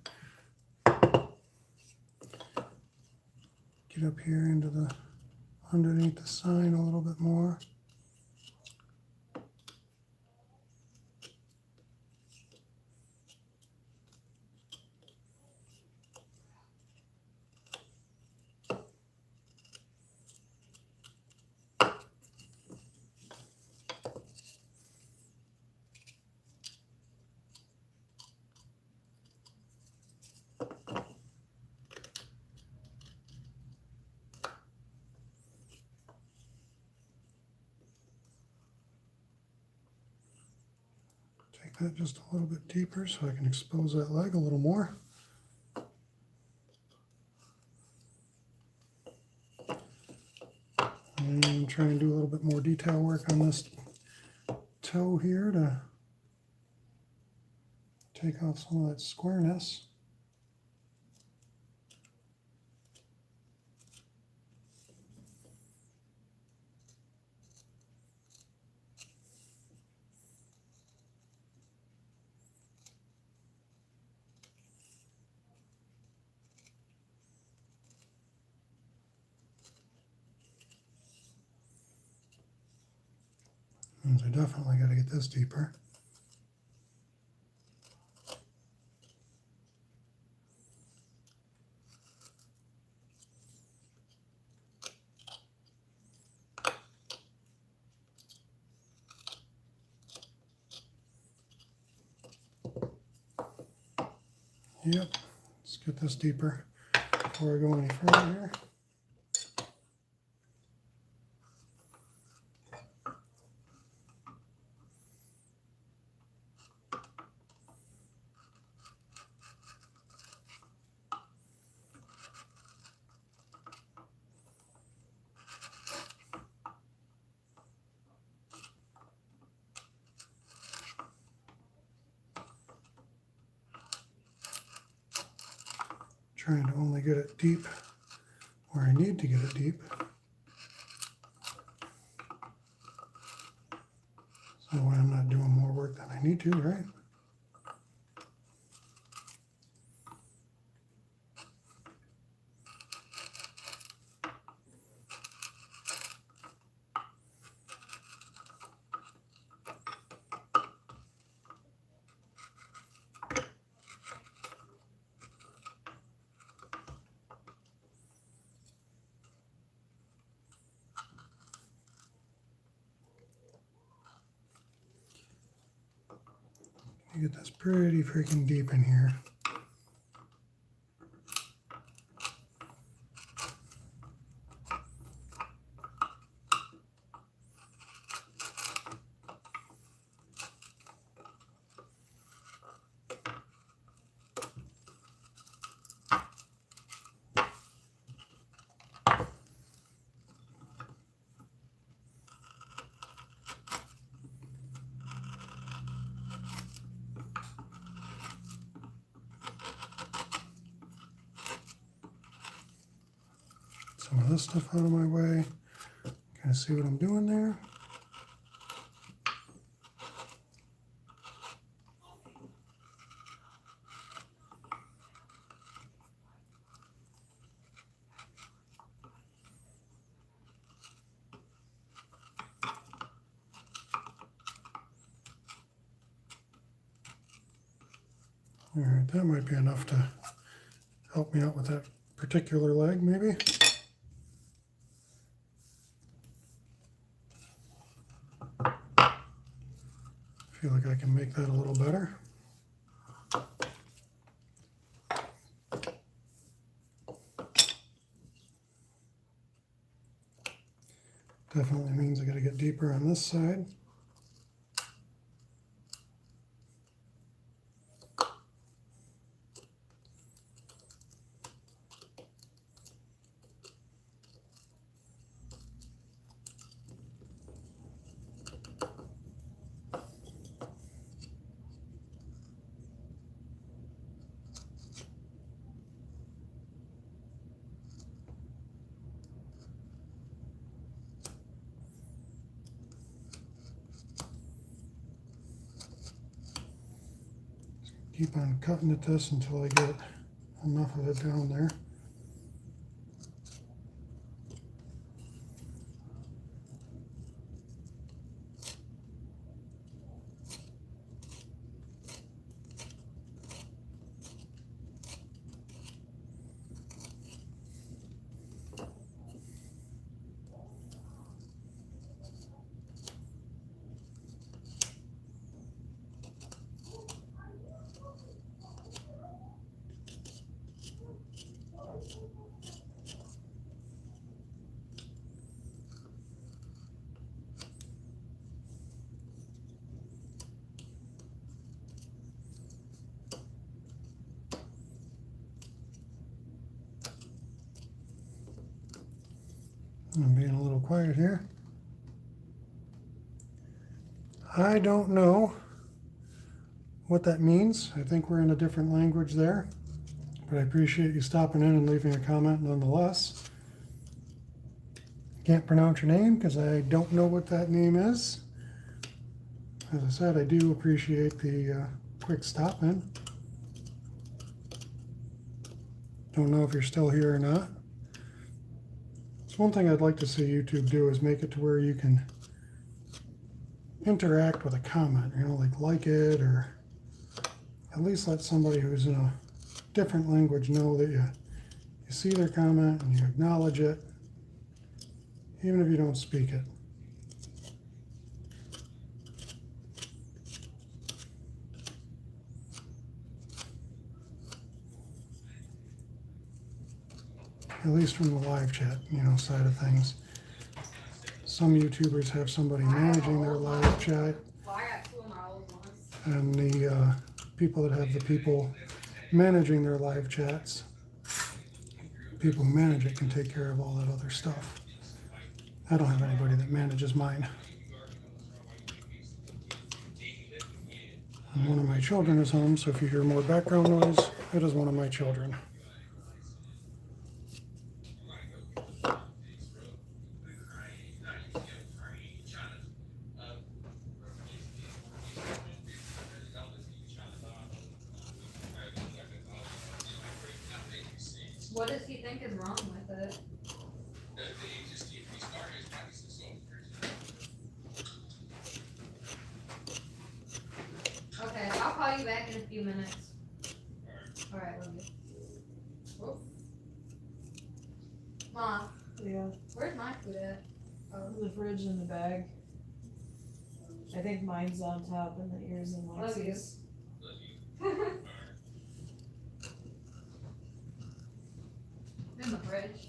[SPEAKER 1] Get up here into the underneath the sign a little bit more. Take that just a little bit deeper so I can expose that leg a little more. And try and do a little bit more detail work on this toe here to take off some of that squareness. And I definitely got to get this deeper. Yep, let's get this deeper before I go any further here. Trying to only get it deep where I need to get it deep. So when I'm not doing more work than I need to, right? You get this pretty freaking deep in here. Some of this stuff out of my way. Kind of see what I'm doing there. All right, that might be enough to help me out with that particular leg, maybe. Feel like I can make that a little better. Definitely means I got to get deeper on this side. keep on cutting at this until I get enough of it down there. I'm being a little quiet here. I don't know what that means. I think we're in a different language there, but I appreciate you stopping in and leaving a comment nonetheless. Can't pronounce your name because I don't know what that name is. As I said, I do appreciate the quick stop in. Don't know if you're still here or not. It's one thing I'd like to see YouTube do is make it to where you can interact with a comment, you know, like it, or at least let somebody who's in a different language know that you see their comment and you acknowledge it, even if you don't speak it. At least from the live chat, you know, side of things. Some YouTubers have somebody managing their live chat, and the people that have the people managing their live chats, people who manage it can take care of all that other stuff. I don't have anybody that manages mine. And one of my children is home, so if you hear more background noise, it is one of my children.
[SPEAKER 2] What does he think is wrong with it? Okay, I'll call you back in a few minutes. Alright, love you. Whoa. Mom,
[SPEAKER 3] Yeah,
[SPEAKER 2] where's my food at?
[SPEAKER 3] the fridge in the bag. I think mine's on top and the ears and
[SPEAKER 2] Love you.
[SPEAKER 3] Lexi's.
[SPEAKER 2] In the fridge.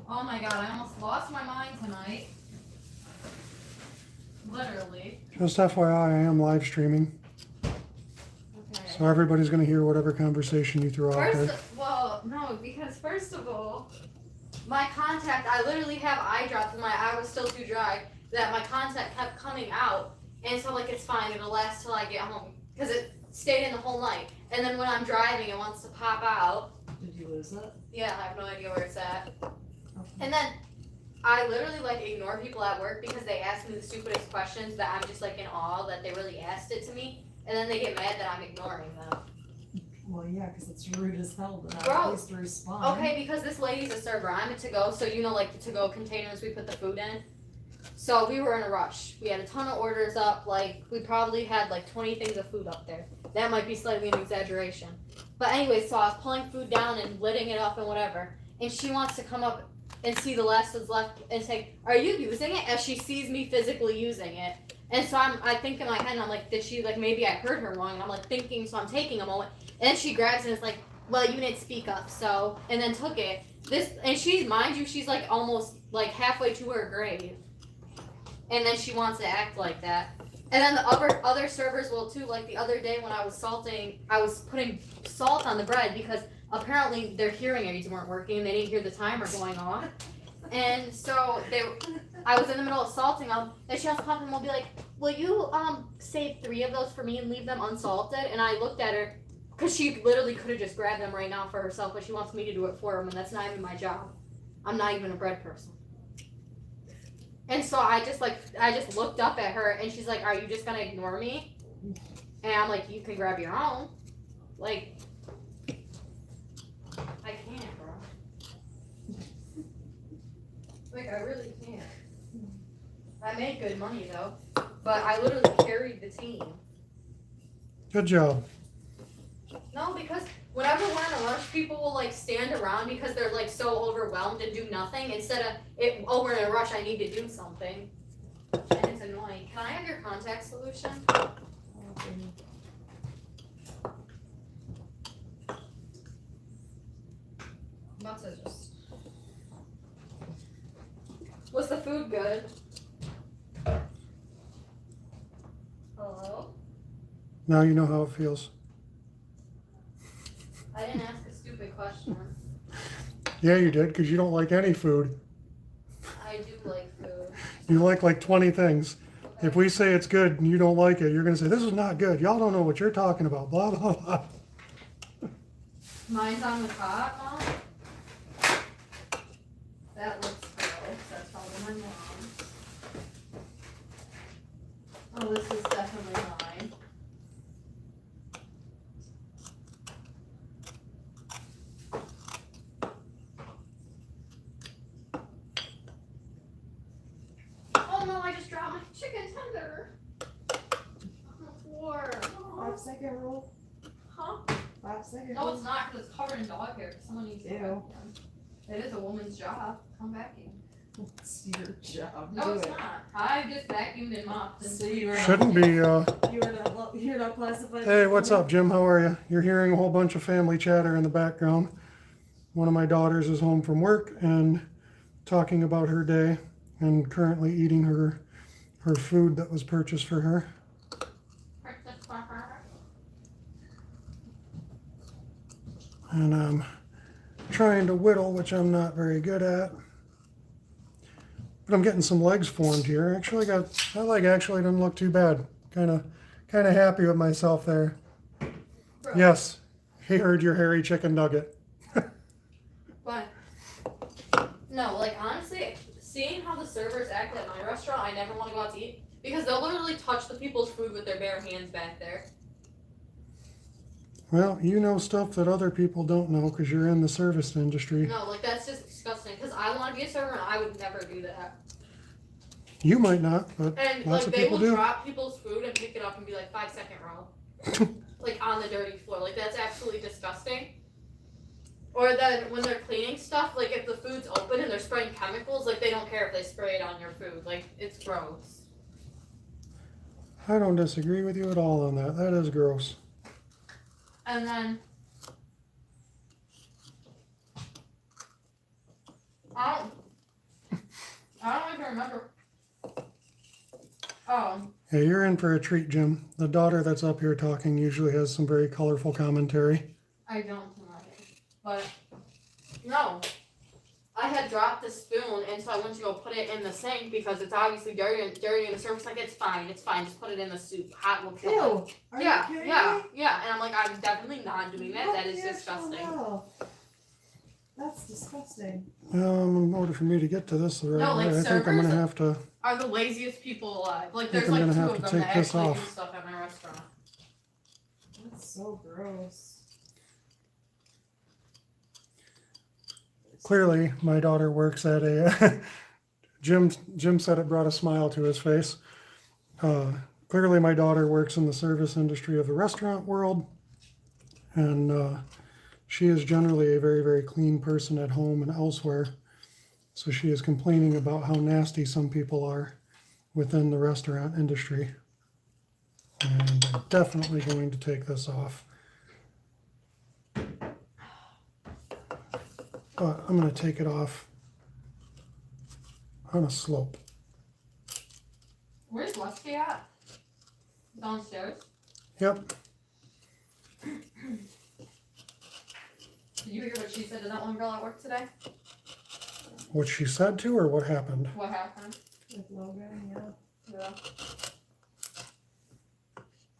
[SPEAKER 2] Oh my god, I almost lost my mind tonight. Literally.
[SPEAKER 1] Just FYI, I am live streaming,
[SPEAKER 2] Okay.
[SPEAKER 1] so everybody's going to hear whatever conversation you throw out there.
[SPEAKER 2] Well, no, because first of all, my contact, I literally have eye drops and my eye was still too dry that my contact kept coming out. And so, like, it's fine, it'll last till I get home. Because it stayed in the whole night. And then when I'm driving, it wants to pop out.
[SPEAKER 3] Did you lose it?
[SPEAKER 2] Yeah, I have no idea where it's at.
[SPEAKER 3] Okay.
[SPEAKER 2] And then I literally, like, ignore people at work because they ask me the stupidest questions that I'm just, like, in awe that they really asked it to me. And then they get mad that I'm ignoring them.
[SPEAKER 3] Well, yeah, because it's rude as hell to not
[SPEAKER 2] Bro,
[SPEAKER 3] at least respond.
[SPEAKER 2] Okay, because this lady's a server. I'm a to-go, so you know, like, the to-go containers we put the food in. So we were in a rush. We had a ton of orders up. Like, we probably had, like, 20 things of food up there. That might be slightly an exaggeration. But anyway, so I was pulling food down and lidding it up and whatever. And she wants to come up and see the last that's left and say, "Are you using it?" As she sees me physically using it. And so I think in my head, and I'm like, did she, like, maybe I heard her wrong. And I'm, like, thinking, so I'm taking a moment. And then she grabs it and is like, "Well, you didn't speak up, so," and then took it. And she's, mind you, she's, like, almost, like, halfway to her grave. And then she wants to act like that. And then the other servers will too. Like the other day when I was salting, I was putting salt on the bread because apparently their hearing aids weren't working and they didn't hear the timer going on. And so I was in the middle of salting them, and she also come and will be like, "Will you save 3 of those for me and leave them unsalted?" And I looked at her because she literally could have just grabbed them right now for herself, but she wants me to do it for her, and that's not even my job. I'm not even a bread person. And so I just looked up at her, and she's like, "Are you just gonna ignore me?" And I'm like, "You can grab your own." Like, I can't, bro. Like, I really can't. I made good money though, but I literally carried the team.
[SPEAKER 1] Good job.
[SPEAKER 2] No, because whenever we're in a rush, people will like stand around because they're like so overwhelmed and do nothing instead of oh, we're in a rush, I need to do something. And it's annoying. Can I have your contact solution? I'm about to just. Was the food good? Hello?
[SPEAKER 1] Now you know how it feels.
[SPEAKER 2] I didn't ask a stupid question.
[SPEAKER 1] Yeah, you did, because you don't like any food.
[SPEAKER 2] I do like food.
[SPEAKER 1] You like 20 things.
[SPEAKER 2] Okay.
[SPEAKER 1] If we say it's good and you don't like it, you're going to say, this is not good. Y'all don't know what you're talking about. Blah, blah, blah.
[SPEAKER 2] Mine's on the top, Mom. That looks gross. That's probably my mom's. Oh, this is definitely mine. Oh no, I just dropped my chicken tender on the floor.
[SPEAKER 3] 5-second rule.
[SPEAKER 2] Huh?
[SPEAKER 3] 5-second
[SPEAKER 2] No,
[SPEAKER 3] rule.
[SPEAKER 2] it's not, because it's covered in dog hair. Someone needs to
[SPEAKER 3] Ew.
[SPEAKER 2] vacuum. It is a woman's job. Come vacuum.
[SPEAKER 3] It's your job.
[SPEAKER 2] No,
[SPEAKER 3] Do
[SPEAKER 2] it's
[SPEAKER 3] it.
[SPEAKER 2] not. I just vacuumed and mopped. And
[SPEAKER 3] So you were
[SPEAKER 1] Shouldn't be.
[SPEAKER 3] You're not classified.
[SPEAKER 1] Hey,
[SPEAKER 3] as a
[SPEAKER 1] what's
[SPEAKER 3] woman?
[SPEAKER 1] up, Jim? How are you? You're hearing a whole bunch of family chatter in the background. One of my daughters is home from work and talking about her day and currently eating her food that was purchased for her. And I'm trying to whittle, which I'm not very good at. But I'm getting some legs formed here. Actually, that leg actually doesn't look too bad. Kind of happy with myself there.
[SPEAKER 2] Bro.
[SPEAKER 1] Yes, he heard your hairy chicken nugget.
[SPEAKER 2] But no, like honestly, seeing how the servers act at my restaurant, I never want to go out to eat because they'll literally touch the people's food with their bare hands back there.
[SPEAKER 1] Well, you know stuff that other people don't know because you're in the service industry.
[SPEAKER 2] No, like that's just disgusting. Because I want to be a server and I would never do that.
[SPEAKER 1] You might not, but
[SPEAKER 2] And
[SPEAKER 1] lots
[SPEAKER 2] like
[SPEAKER 1] of
[SPEAKER 2] they
[SPEAKER 1] people
[SPEAKER 2] will
[SPEAKER 1] do.
[SPEAKER 2] drop people's food and pick it up and be like 5-second row, like on the dirty floor. Like that's absolutely disgusting. Or then when they're cleaning stuff, like if the food's open and they're spraying chemicals, like they don't care if they spray it on your food. Like it's gross.
[SPEAKER 1] I don't disagree with you at all on that. That is gross.
[SPEAKER 2] And then I don't even remember. Oh,
[SPEAKER 1] Yeah, you're in for a treat, Jim. The daughter that's up here talking usually has some very colorful commentary.
[SPEAKER 2] I don't tonight. But no. I had dropped the spoon and so I went to go put it in the sink because it's obviously dirty and the server's like, it's fine, just put it in the soup. Hot will kill it.
[SPEAKER 3] Ew. Are
[SPEAKER 2] Yeah,
[SPEAKER 3] you kidding
[SPEAKER 2] yeah,
[SPEAKER 3] me?
[SPEAKER 2] yeah. And I'm like, I'm definitely not doing that.
[SPEAKER 3] What
[SPEAKER 2] That is
[SPEAKER 3] the actual
[SPEAKER 2] disgusting.
[SPEAKER 3] hell? That's disgusting.
[SPEAKER 1] In order for me to get to this the right
[SPEAKER 2] No,
[SPEAKER 1] way,
[SPEAKER 2] like
[SPEAKER 1] I think I'm going to
[SPEAKER 2] servers
[SPEAKER 1] have to.
[SPEAKER 2] Are the laziest people alive. Like
[SPEAKER 1] I
[SPEAKER 2] there's
[SPEAKER 1] think I'm
[SPEAKER 2] like
[SPEAKER 1] gonna
[SPEAKER 2] two
[SPEAKER 1] have
[SPEAKER 2] of
[SPEAKER 1] to
[SPEAKER 2] them that
[SPEAKER 1] take this
[SPEAKER 2] actually
[SPEAKER 1] off.
[SPEAKER 2] do stuff at my restaurant.
[SPEAKER 3] That's so gross.
[SPEAKER 1] Clearly, my daughter works at a. Jim said it brought a smile to his face. Clearly, my daughter works in the service industry of the restaurant world, and she is generally a very, very clean person at home and elsewhere. So she is complaining about how nasty some people are within the restaurant industry. And I'm definitely going to take this off. But I'm going to take it off on a slope.
[SPEAKER 2] Where's Lexi at? Downstairs?
[SPEAKER 1] Yep.
[SPEAKER 2] Did you hear what she said to that one girl at work today?
[SPEAKER 1] What she said to or what happened?
[SPEAKER 2] What happened?
[SPEAKER 3] With Logan, yeah.
[SPEAKER 2] Yeah.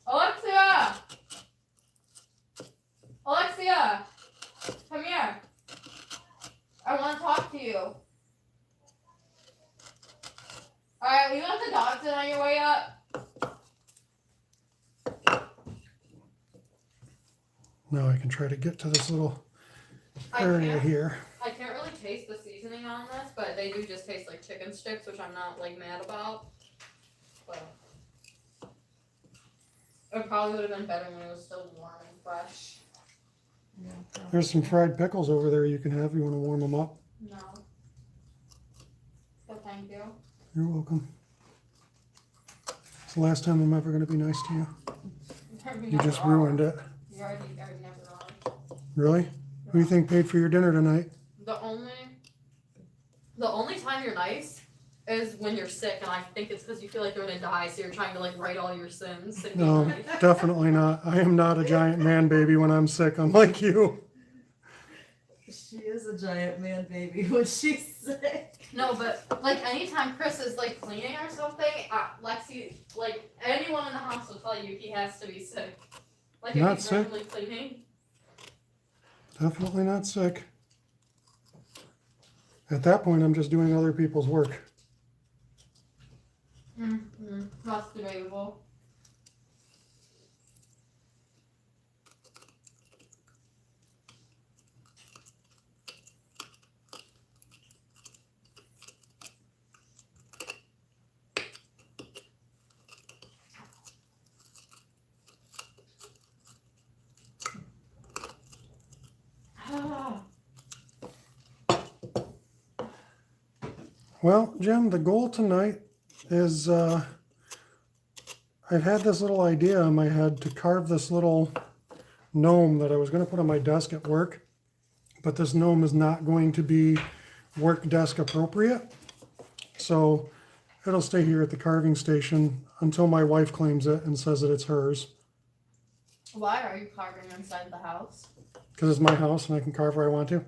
[SPEAKER 2] Alexia! Alexia! Come here. I want to talk to you. Alright, you want the dogs in on your way up?
[SPEAKER 1] Now I can try to get to this little
[SPEAKER 2] I
[SPEAKER 1] area
[SPEAKER 2] can't,
[SPEAKER 1] here.
[SPEAKER 2] I can't really taste the seasoning on this, but they do just taste like chicken strips, which I'm not like mad about. But it probably would have been better when it was still warm and fresh.
[SPEAKER 3] Yeah,
[SPEAKER 1] There's some fried pickles over there you can have. You want to warm them up?
[SPEAKER 2] No. So thank you.
[SPEAKER 1] You're welcome. It's the last time I'm ever going to be nice to you. You just ruined it.
[SPEAKER 2] You already never are.
[SPEAKER 1] Really? Who do you think paid for your dinner tonight?
[SPEAKER 2] The only time you're nice is when you're sick, and I think it's because you feel like you're gonna die, so you're trying to like right all your sins. And be
[SPEAKER 1] No,
[SPEAKER 2] nice.
[SPEAKER 1] definitely not. I am not a giant man baby when I'm sick, unlike you.
[SPEAKER 3] She is a giant man baby when she's sick.
[SPEAKER 2] No, but like anytime Chris is like cleaning or something, Lexi, like anyone in the house will tell you he has to be sick. Like if
[SPEAKER 1] Not
[SPEAKER 2] he's
[SPEAKER 1] sick.
[SPEAKER 2] randomly cleaning.
[SPEAKER 1] Definitely not sick. At that point, I'm just doing other people's work.
[SPEAKER 2] Mm-hmm. That's debatable.
[SPEAKER 1] Well, Jim, the goal tonight is I've had this little idea in my head to carve this little gnome that I was going to put on my desk at work, but this gnome is not going to be work desk appropriate. So it'll stay here at the carving station until my wife claims it and says that it's hers.
[SPEAKER 2] Why are you carving inside the house?
[SPEAKER 1] Because it's my house and I can carve where I want to.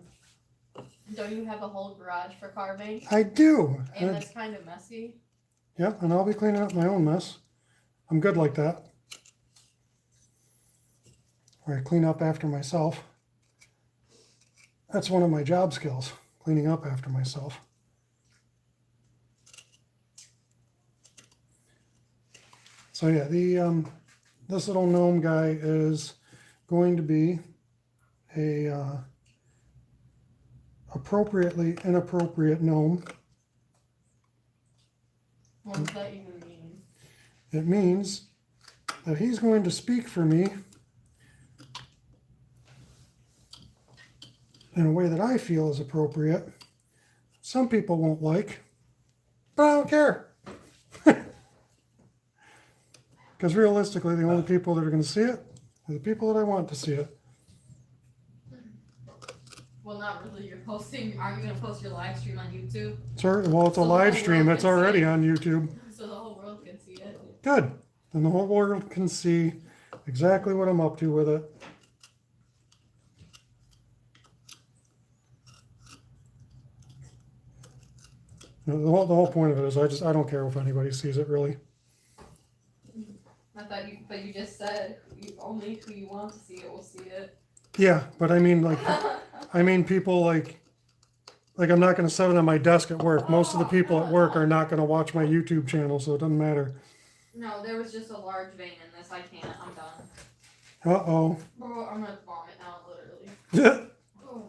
[SPEAKER 2] Don't you have a whole garage for carving?
[SPEAKER 1] I do.
[SPEAKER 2] And that's kind of messy.
[SPEAKER 1] Yep, and I'll be cleaning up my own mess. I'm good like that. Or I clean up after myself. That's one of my job skills, cleaning up after myself. So yeah, the this little gnome guy is going to be a appropriately inappropriate gnome.
[SPEAKER 2] What does that even mean?
[SPEAKER 1] It means that he's going to speak for me in a way that I feel is appropriate. Some people won't like, but I don't care. Because realistically, the only people that are going to see it are the people that I want to see it.
[SPEAKER 2] Well, not really. You're posting. Are you going to post your live stream on YouTube?
[SPEAKER 1] Well, it's a
[SPEAKER 2] So the
[SPEAKER 1] live
[SPEAKER 2] whole
[SPEAKER 1] stream.
[SPEAKER 2] world
[SPEAKER 1] It's
[SPEAKER 2] can see
[SPEAKER 1] already
[SPEAKER 2] it.
[SPEAKER 1] on YouTube.
[SPEAKER 2] So the whole world can see it.
[SPEAKER 1] Good. Then the whole world can see exactly what I'm up to with it. The whole point of it is I don't care if anybody sees it really.
[SPEAKER 2] I thought but you just said only who you want to see it will see it.
[SPEAKER 1] Yeah, but I mean people like I'm not going to set it on my desk at work. Most of the people at work are not going to watch my YouTube channel, so it doesn't matter.
[SPEAKER 2] No, there was just a large vein in this. I can't. I'm done.
[SPEAKER 1] Uh-oh.
[SPEAKER 2] Oh, I'm going to vomit now, literally. Oh,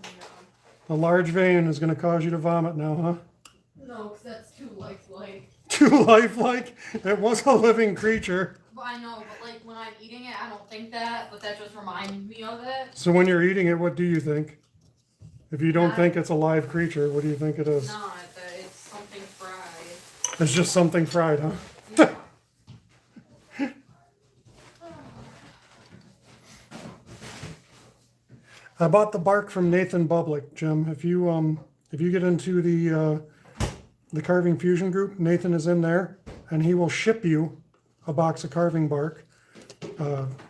[SPEAKER 2] no.
[SPEAKER 1] A large vein is going to cause you to vomit now, huh?
[SPEAKER 2] No, because that's too lifelike.
[SPEAKER 1] Too lifelike? It was a living creature.
[SPEAKER 2] But I know, but like when I'm eating it, I don't think that, but that just reminded me of it.
[SPEAKER 1] So when you're eating it, what do you think? If you don't think it's a live creature, what do you think it is?
[SPEAKER 2] Not that it's something fried.
[SPEAKER 1] It's just something fried, huh?
[SPEAKER 2] Yeah.
[SPEAKER 1] I bought the bark from Nathan Bublick, Jim. If you get into the Carving Fusion group, Nathan is in there, and he will ship you a box of carving bark.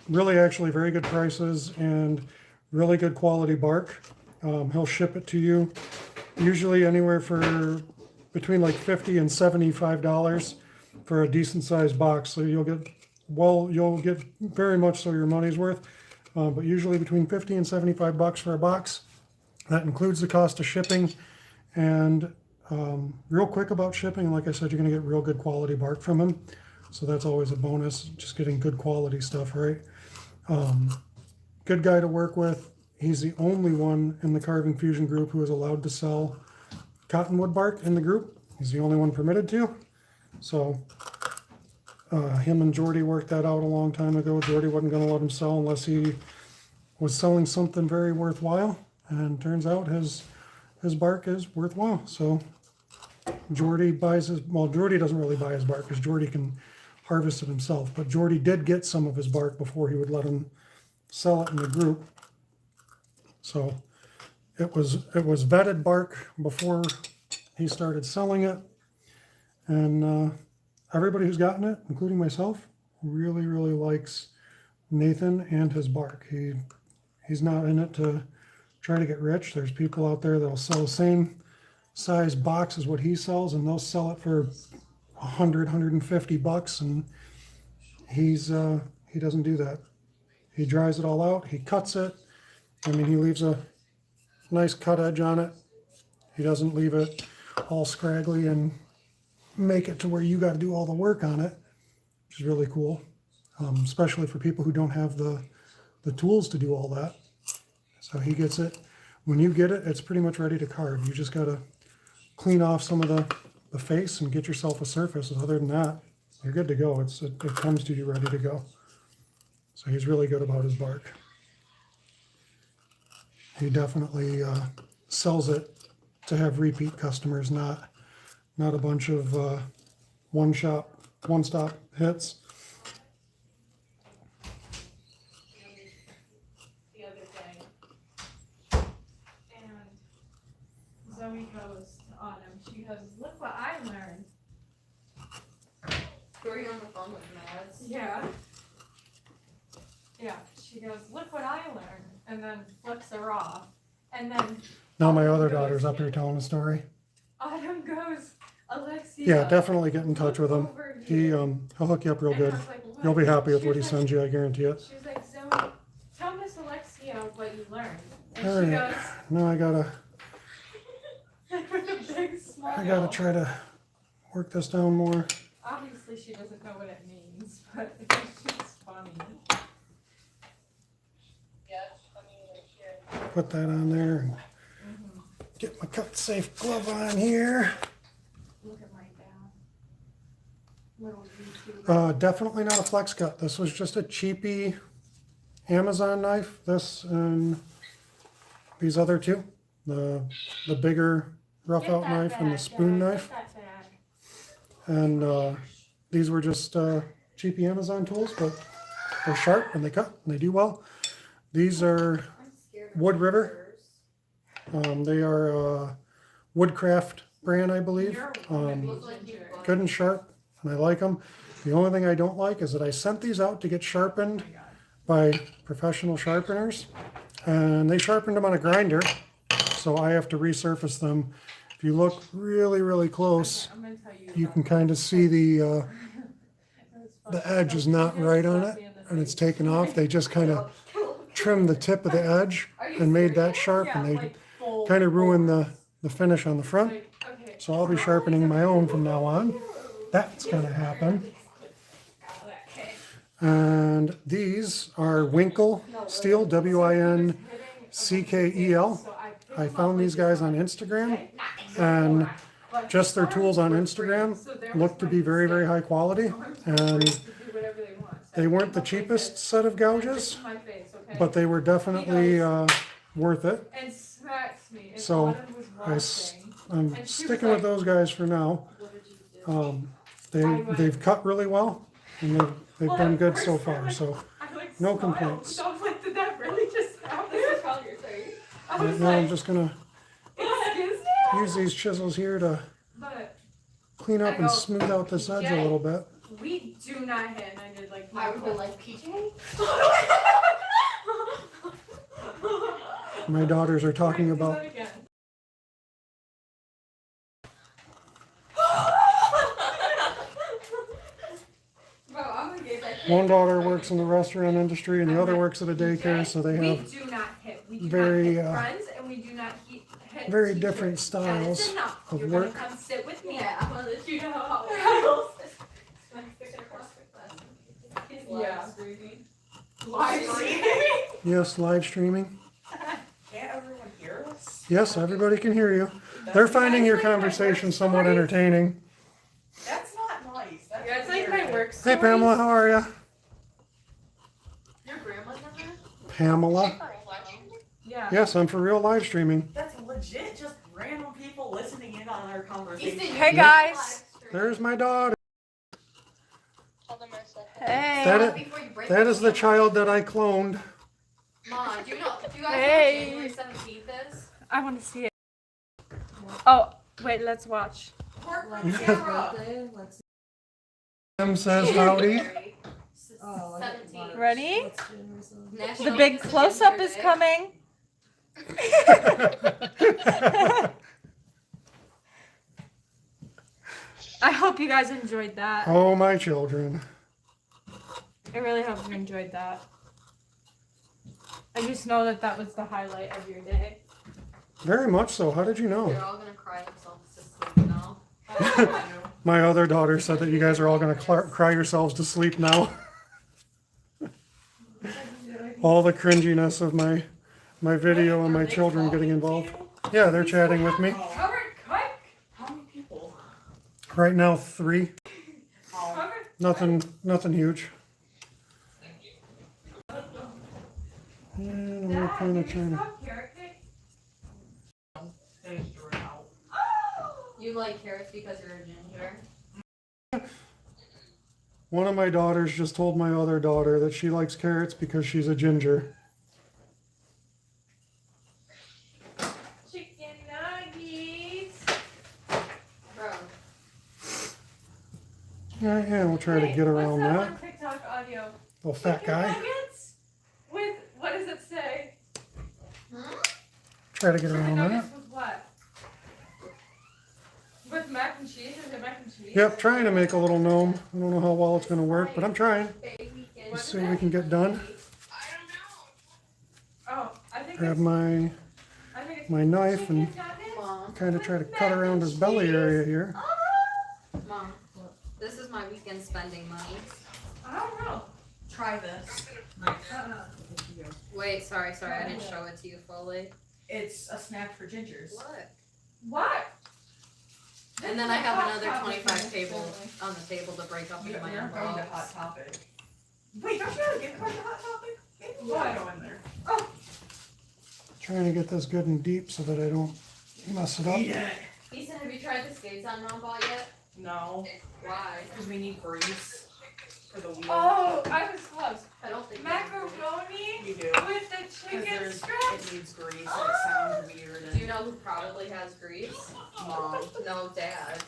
[SPEAKER 1] Really, actually, very good prices and really good quality bark. He'll ship it to you, usually anywhere for between like $50 and $75 for a decent sized box. So you'll get very much so your money's worth. But usually between $50 and $75 for a box. That includes the cost of shipping. And real quick about shipping, like I said, you're going to get real good quality bark from him. So that's always a bonus, just getting good quality stuff, right? good guy to work with. He's the only one in the Carving Fusion group who is allowed to sell cottonwood bark in the group. He's the only one permitted to. So him and Jordy worked that out a long time ago. Jordy wasn't going to let him sell unless he was selling something very worthwhile. And turns out his bark is worthwhile. So Jordy buys his, well, Jordy doesn't really buy his bark because Jordy can harvest it himself. But Jordy did get some of his bark before he would let him sell it in the group. So it was vetted bark before he started selling it. And everybody who's gotten it, including myself, really, really likes Nathan and his bark. He's not in it to try to get rich. There's people out there that'll sell the same size box as what he sells, and they'll sell it for $150, and he doesn't do that. He dries it all out. He cuts it. I mean, he leaves a nice cut edge on it. He doesn't leave it all scraggly and make it to where you got to do all the work on it, which is really cool, especially for people who don't have the tools to do all that. So he gets it. When you get it, it's pretty much ready to carve. You just got to clean off some of the face and get yourself a surface. Other than that, you're good to go. It comes to you ready to go. So he's really good about his bark. He definitely sells it to have repeat customers, not a bunch of one-stop hits.
[SPEAKER 3] The other day, and Zoe goes to Autumn. She goes, "Look what I learned."
[SPEAKER 2] Were you on the phone with Mads?
[SPEAKER 3] Yeah. Yeah. She goes, "Look what I learned," and then flips her off. And then
[SPEAKER 1] Now my other daughter's up here telling a story.
[SPEAKER 3] Autumn goes, "Alexia."
[SPEAKER 1] Yeah, definitely get in touch with him. He'll hook you up real
[SPEAKER 3] And I
[SPEAKER 1] good.
[SPEAKER 3] was like, "What?"
[SPEAKER 1] You'll be happy with
[SPEAKER 3] She
[SPEAKER 1] what he
[SPEAKER 3] was like-
[SPEAKER 1] sends you, I guarantee it.
[SPEAKER 3] She was like, "Zoe, tell Miss Alexia what you learned." And
[SPEAKER 1] All
[SPEAKER 3] she
[SPEAKER 1] right. Now I gotta
[SPEAKER 3] goes, with a big smile.
[SPEAKER 1] I gotta try to work this down more.
[SPEAKER 3] Obviously, she doesn't know what it means, but it's just funny.
[SPEAKER 1] Put that on there and get my cut safe glove on here.
[SPEAKER 3] Look at my dad. Little YouTuber.
[SPEAKER 1] Definitely not a flex cut. This was just a cheapy Amazon knife. This and these other two, the bigger rough out knife and the spoon knife. And these were just cheapy Amazon tools, but they're sharp and they cut and they do well. These are Wood River. They are Woodcraft brand, I believe. Good and sharp, and I like them. The only thing I don't like is that I sent these out to get sharpened by professional sharpeners, and they sharpened them on a grinder, so I have to resurface them. If you look really, really close,
[SPEAKER 3] I'm gonna tell
[SPEAKER 1] you can kind of see the edge is not right on it, and it's taken off. They just kind of trimmed the tip of the edge and made that sharp, and they kind of ruined the finish on the front. So I'll be sharpening my own from now on. That's going to happen. And these are Winkle Steel, Winckkel. I found these guys on Instagram, and just their tools on Instagram look to be very, very high quality. And they weren't the cheapest set of gouges, but they were definitely worth it. So I'm sticking with those guys for now. They've cut really well, and they've done good so far. So no complaints.
[SPEAKER 3] So I was like, did that really just happen?
[SPEAKER 1] Right now I'm just gonna
[SPEAKER 3] Excuse me?
[SPEAKER 1] use these chisels here to
[SPEAKER 3] But
[SPEAKER 1] clean up and smooth out this edge a little bit.
[SPEAKER 3] we do not hit, and I did like.
[SPEAKER 2] I would have been like, PJ?
[SPEAKER 1] My daughters are talking about one daughter works in the restaurant industry and the other works at a daycare, so they have
[SPEAKER 3] We do not hit. We do
[SPEAKER 1] very,
[SPEAKER 3] not hit friends, and we do not hit.
[SPEAKER 1] very
[SPEAKER 3] teachers.
[SPEAKER 1] different styles
[SPEAKER 3] That's enough.
[SPEAKER 1] of
[SPEAKER 3] You're
[SPEAKER 1] work.
[SPEAKER 3] gonna come sit with me.
[SPEAKER 2] Yeah, I'm gonna let you know how
[SPEAKER 3] Yeah. Live streaming.
[SPEAKER 1] Yes, live streaming.
[SPEAKER 4] Can't everyone hear us?
[SPEAKER 1] Yes, everybody can hear you.
[SPEAKER 4] That's-
[SPEAKER 1] They're finding
[SPEAKER 4] you
[SPEAKER 1] your
[SPEAKER 4] guys like my
[SPEAKER 1] conversation
[SPEAKER 4] work
[SPEAKER 1] somewhat
[SPEAKER 4] stories?
[SPEAKER 1] entertaining.
[SPEAKER 4] That's not nice. That's
[SPEAKER 3] Yeah, it's like
[SPEAKER 4] weird.
[SPEAKER 3] my work
[SPEAKER 1] Hey
[SPEAKER 3] stories.
[SPEAKER 1] Pamela, how are you?
[SPEAKER 2] Your grandma's in there?
[SPEAKER 1] Pamela?
[SPEAKER 3] Yeah.
[SPEAKER 1] Yes, I'm for real live streaming.
[SPEAKER 4] That's legit just random people listening in on our conversation.
[SPEAKER 2] Ethan,
[SPEAKER 5] Hey,
[SPEAKER 2] you
[SPEAKER 5] guys.
[SPEAKER 2] live stream.
[SPEAKER 1] There's my daughter.
[SPEAKER 5] Hey.
[SPEAKER 1] That is-
[SPEAKER 2] Before you break
[SPEAKER 1] That
[SPEAKER 2] the
[SPEAKER 1] is the
[SPEAKER 2] seal.
[SPEAKER 1] child that I cloned.
[SPEAKER 2] Mom, do you guys
[SPEAKER 5] Hey.
[SPEAKER 2] know what January 17th is?
[SPEAKER 5] I want to see it. Oh, wait, let's watch.
[SPEAKER 4] Work
[SPEAKER 3] Like,
[SPEAKER 4] on
[SPEAKER 3] his
[SPEAKER 4] camera.
[SPEAKER 3] birthday, let's see.
[SPEAKER 1] Em says howdy.
[SPEAKER 2] January
[SPEAKER 3] Oh, I get
[SPEAKER 2] 17th.
[SPEAKER 5] Ready?
[SPEAKER 3] What's January 7th?
[SPEAKER 2] National
[SPEAKER 5] The big
[SPEAKER 2] Kiss the
[SPEAKER 5] close-up
[SPEAKER 2] Ginger
[SPEAKER 5] is
[SPEAKER 2] Day.
[SPEAKER 5] coming. I hope you guys enjoyed that.
[SPEAKER 1] Oh, my children.
[SPEAKER 5] I really hope you enjoyed that. I just know that that was the highlight of your day.
[SPEAKER 1] Very much so. How did you
[SPEAKER 2] They're
[SPEAKER 1] know?
[SPEAKER 2] all gonna cry themselves to sleep now.
[SPEAKER 1] My other daughter said that you guys are all going to cry yourselves to sleep now. All the cringiness of my video and my children getting involved. Yeah, they're chatting with me.
[SPEAKER 4] Robert, cut. How many people?
[SPEAKER 1] Right now, 3.
[SPEAKER 4] Oh,
[SPEAKER 1] Nothing huge. And I'm kind of trying to.
[SPEAKER 4] they threw it out.
[SPEAKER 2] You like carrots because you're a ginger.
[SPEAKER 1] One of my daughters just told my other daughter that she likes carrots because she's a ginger.
[SPEAKER 5] Chicken nuggets.
[SPEAKER 2] Bro,
[SPEAKER 1] Yeah, we'll try to get around
[SPEAKER 5] What's
[SPEAKER 1] that.
[SPEAKER 5] on TikTok audio?
[SPEAKER 1] Little fat
[SPEAKER 5] Chicken
[SPEAKER 1] guy.
[SPEAKER 5] nuggets? With, what does it say?
[SPEAKER 1] Try to get
[SPEAKER 5] Chicken
[SPEAKER 1] around
[SPEAKER 5] nuggets
[SPEAKER 1] that.
[SPEAKER 5] with what? With mac and cheese? Is it mac and cheese?
[SPEAKER 1] Yep, trying to make a little gnome. I don't know how well it's going to work, but I'm trying. Let's see what we can get done.
[SPEAKER 5] Oh, I think
[SPEAKER 1] Grab
[SPEAKER 5] it's,
[SPEAKER 1] my
[SPEAKER 5] I think it's
[SPEAKER 1] my knife
[SPEAKER 5] chicken
[SPEAKER 1] and
[SPEAKER 5] nuggets.
[SPEAKER 2] Mom,
[SPEAKER 1] kind of try to cut around his belly area here.
[SPEAKER 2] Mom, this is my weekend spending money.
[SPEAKER 5] I don't know.
[SPEAKER 4] Try this.
[SPEAKER 2] Wait, sorry, I didn't show it to you fully.
[SPEAKER 4] It's a snack for gingers.
[SPEAKER 2] What?
[SPEAKER 5] What?
[SPEAKER 2] And then I have another 25 tables on the table to break up
[SPEAKER 4] You're
[SPEAKER 2] into my
[SPEAKER 4] going to Hot
[SPEAKER 2] envelopes.
[SPEAKER 4] Topic. Wait, don't you have a gift card to Hot Topic? Maybe we'll
[SPEAKER 5] What?
[SPEAKER 4] go in there.
[SPEAKER 1] Trying to get this good and deep so that I don't mess it up.
[SPEAKER 4] it.
[SPEAKER 2] Ethan, have you tried the skates on Mom bought yet?
[SPEAKER 4] No,
[SPEAKER 2] Why?
[SPEAKER 4] because we need grease for the wheel.
[SPEAKER 5] Oh, I was close.
[SPEAKER 2] I don't think
[SPEAKER 5] Macaroni
[SPEAKER 4] You do.
[SPEAKER 5] with the
[SPEAKER 4] Because
[SPEAKER 5] chicken
[SPEAKER 4] it
[SPEAKER 5] strips.
[SPEAKER 4] needs grease and it sounds weird.
[SPEAKER 2] Do you know who probably has grease?
[SPEAKER 4] Mom.
[SPEAKER 2] No, Dad.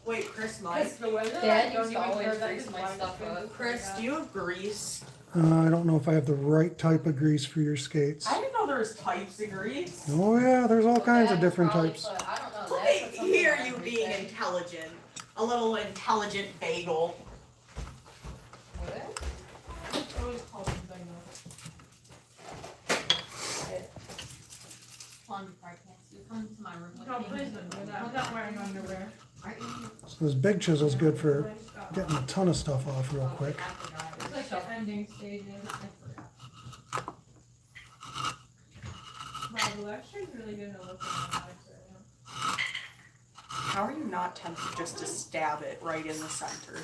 [SPEAKER 4] Wait, Chris might.
[SPEAKER 2] Dad used to always grease my stuff up.
[SPEAKER 4] Chris, do you have grease?
[SPEAKER 1] I don't know if I have the right type of grease for your skates.
[SPEAKER 4] I didn't know there was types of grease.
[SPEAKER 1] Oh yeah, there's all kinds of
[SPEAKER 2] Dad
[SPEAKER 1] different
[SPEAKER 2] probably
[SPEAKER 1] types.
[SPEAKER 2] put- I don't know. Dad
[SPEAKER 4] Look
[SPEAKER 2] put
[SPEAKER 4] at
[SPEAKER 2] something
[SPEAKER 4] here,
[SPEAKER 2] on
[SPEAKER 4] you being
[SPEAKER 2] everything.
[SPEAKER 4] intelligent. A little intelligent bagel.
[SPEAKER 2] What?
[SPEAKER 3] Always call something
[SPEAKER 2] Come on, before I can't see you. Come to my room with
[SPEAKER 5] No,
[SPEAKER 2] me.
[SPEAKER 5] please don't do that. I'm not wearing underwear.
[SPEAKER 2] Aren't you?
[SPEAKER 1] So this big chisel's good for getting a ton of stuff off real quick.
[SPEAKER 2] I forgot.
[SPEAKER 5] It's like the ending stages. Wow, the lecture's really gonna look at my eyes right now.
[SPEAKER 4] How are you not tempted just to stab it right in the center?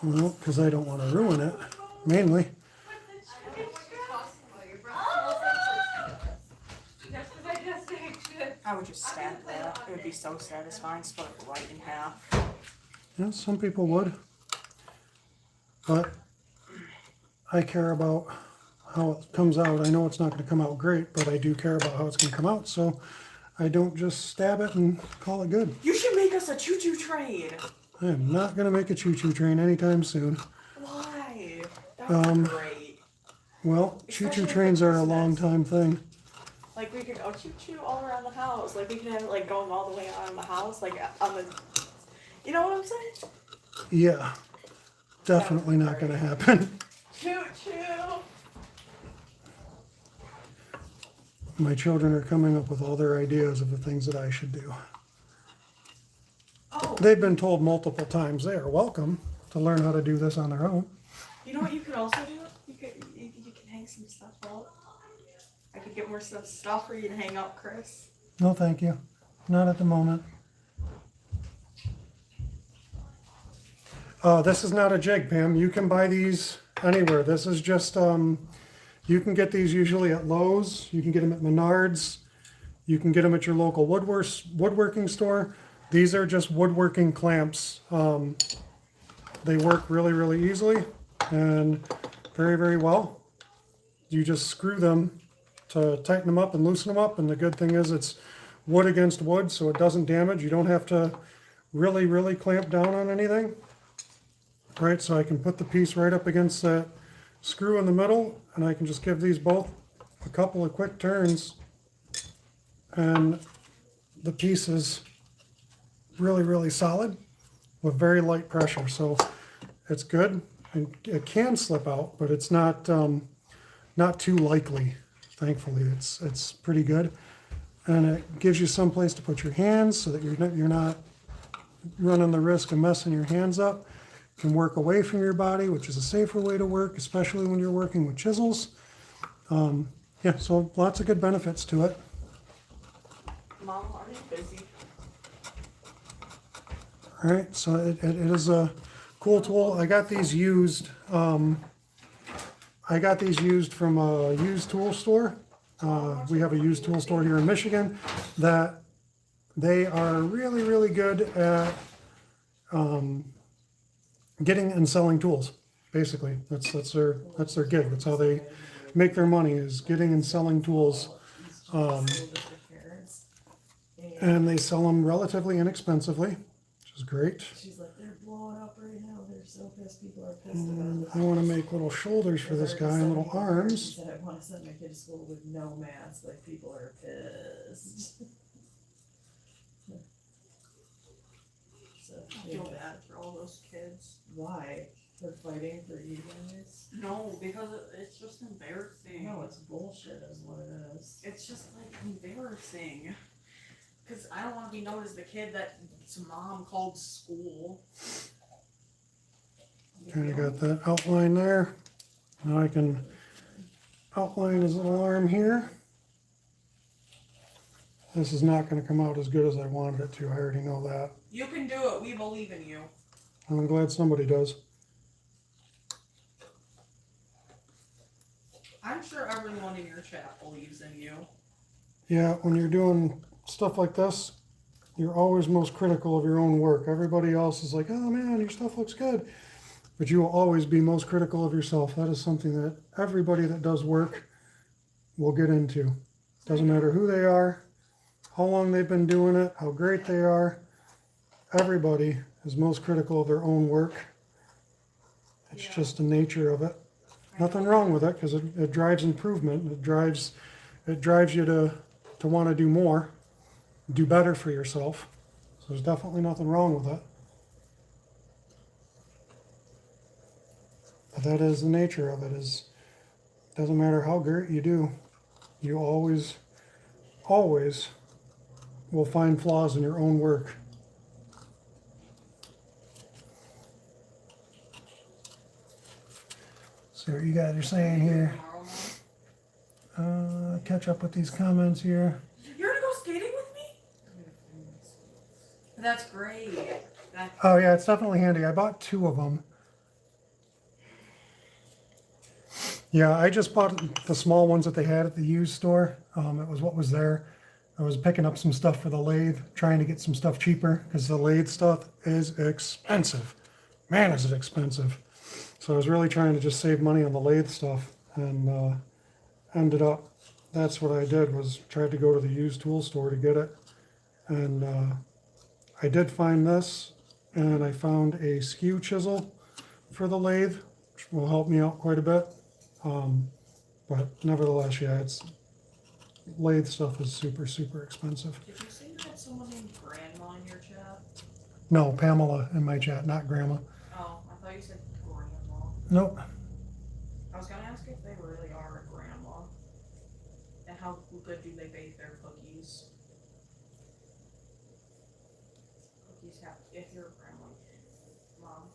[SPEAKER 1] Well, because I don't want to ruin it, mainly.
[SPEAKER 5] With the chicken strips. That's because I just ate shit.
[SPEAKER 4] I would just stab that. It would be so satisfying. Split it right in half.
[SPEAKER 1] Yeah, some people would. But I care about how it comes out. I know it's not going to come out great, but I do care about how it's going to come out. So I don't just stab it and call it good.
[SPEAKER 4] You should make us a choo-choo train.
[SPEAKER 1] I am not going to make a choo-choo train anytime soon.
[SPEAKER 4] Why? That would be great.
[SPEAKER 1] Well, choo-choo
[SPEAKER 4] Especially
[SPEAKER 1] trains
[SPEAKER 4] for
[SPEAKER 1] are a long
[SPEAKER 4] Christmas.
[SPEAKER 1] time thing.
[SPEAKER 4] Like we could go choo-choo all around the house. Like we could have it like going all the way around the house, like on the. You know what I'm saying?
[SPEAKER 1] Yeah, definitely not going to happen.
[SPEAKER 4] Choo-choo.
[SPEAKER 1] My children are coming up with all their ideas of the things that I should do.
[SPEAKER 4] Oh,
[SPEAKER 1] They've been told multiple times they are welcome to learn how to do this on their own.
[SPEAKER 4] you know what you could also do? You can hang some stuff up? I could get more stuff for you to hang up, Chris.
[SPEAKER 1] No, thank you. Not at the moment. This is not a jig, Pam. You can buy these anywhere. This is just, you can get these usually at Lowe's. You can get them at Menards. You can get them at your local woodworking store. These are just woodworking clamps. They work really, really easily and very, very well. You just screw them to tighten them up and loosen them up. And the good thing is it's wood against wood, so it doesn't damage. You don't have to really, really clamp down on anything. Right, so I can put the piece right up against that screw in the middle, and I can just give these both a couple of quick turns, and the piece is really, really solid with very light pressure. So it's good, and it can slip out, but it's not not too likely. Thankfully, it's pretty good, and it gives you some place to put your hands so that you're not running the risk of messing your hands up. Can work away from your body, which is a safer way to work, especially when you're working with chisels. Yeah, so lots of good benefits to it.
[SPEAKER 4] Mom, are you busy?
[SPEAKER 1] All right, so it is a cool tool. I got these used. I got these used from a used tool store. We have a used tool store here in Michigan that they are really, really good at getting and selling tools. Basically, that's their gig. That's how they make their money, is getting and selling tools. And they sell them relatively inexpensively, which is great.
[SPEAKER 3] She's like, they're blowing up right now. They're so pissed. People are pissed
[SPEAKER 1] And
[SPEAKER 3] about
[SPEAKER 1] I want to make little shoulders for this guy and little
[SPEAKER 3] She
[SPEAKER 1] arms.
[SPEAKER 3] said, I want to send my kid to school with no mask. Like, people are pissed. So,
[SPEAKER 4] I feel bad for all those kids.
[SPEAKER 3] why? They're fighting for you guys?
[SPEAKER 4] No, because it's just embarrassing.
[SPEAKER 3] No, it's bullshit is what it is.
[SPEAKER 4] It's just like embarrassing. Because I don't want to be known as the kid that his mom called school.
[SPEAKER 1] Kind of got that outline there. Now I can outline his little arm here. This is not going to come out as good as I wanted it to. I already know that.
[SPEAKER 4] You can do it. We believe in you.
[SPEAKER 1] I'm glad somebody does.
[SPEAKER 4] I'm sure everyone in your chat believes in you.
[SPEAKER 1] Yeah, when you're doing stuff like this, you're always most critical of your own work. Everybody else is like, oh man, your stuff looks good. But you will always be most critical of yourself. That is something that everybody that does work will get into. Doesn't matter who they are, how long they've been doing it, how great they are. Everybody is most critical of their own work. It's just the nature of it. Nothing wrong with it, because it drives improvement. It drives you to want to do more, do better for yourself. So there's definitely nothing wrong with it. But that is the nature of it. Doesn't matter how great you do, you always will find flaws in your own work. See what you guys are saying here. Catch up with these comments here.
[SPEAKER 4] You're gonna go skating with me? That's great.
[SPEAKER 1] Oh yeah, it's definitely handy. I bought 2 of them. Yeah, I just bought the small ones that they had at the used store. It was what was there. I was picking up some stuff for the lathe, trying to get some stuff cheaper, because the lathe stuff is expensive. Man, is it expensive. So I was really trying to just save money on the lathe stuff, and ended up, that's what I did, was tried to go to the used tool store to get it. And I did find this, and I found a skew chisel for the lathe, which will help me out quite a bit. But nevertheless, yeah, lathe stuff is super, super expensive.
[SPEAKER 4] Did you say you had someone named Grandma in your chat?
[SPEAKER 1] No, Pamela in my chat, not Grandma.
[SPEAKER 4] Oh, I thought you said Grandma.
[SPEAKER 1] Nope.
[SPEAKER 4] I was gonna ask if they really are a grandma. And how good do they bake their cookies? Cookies have, if you're a grandma, Mom,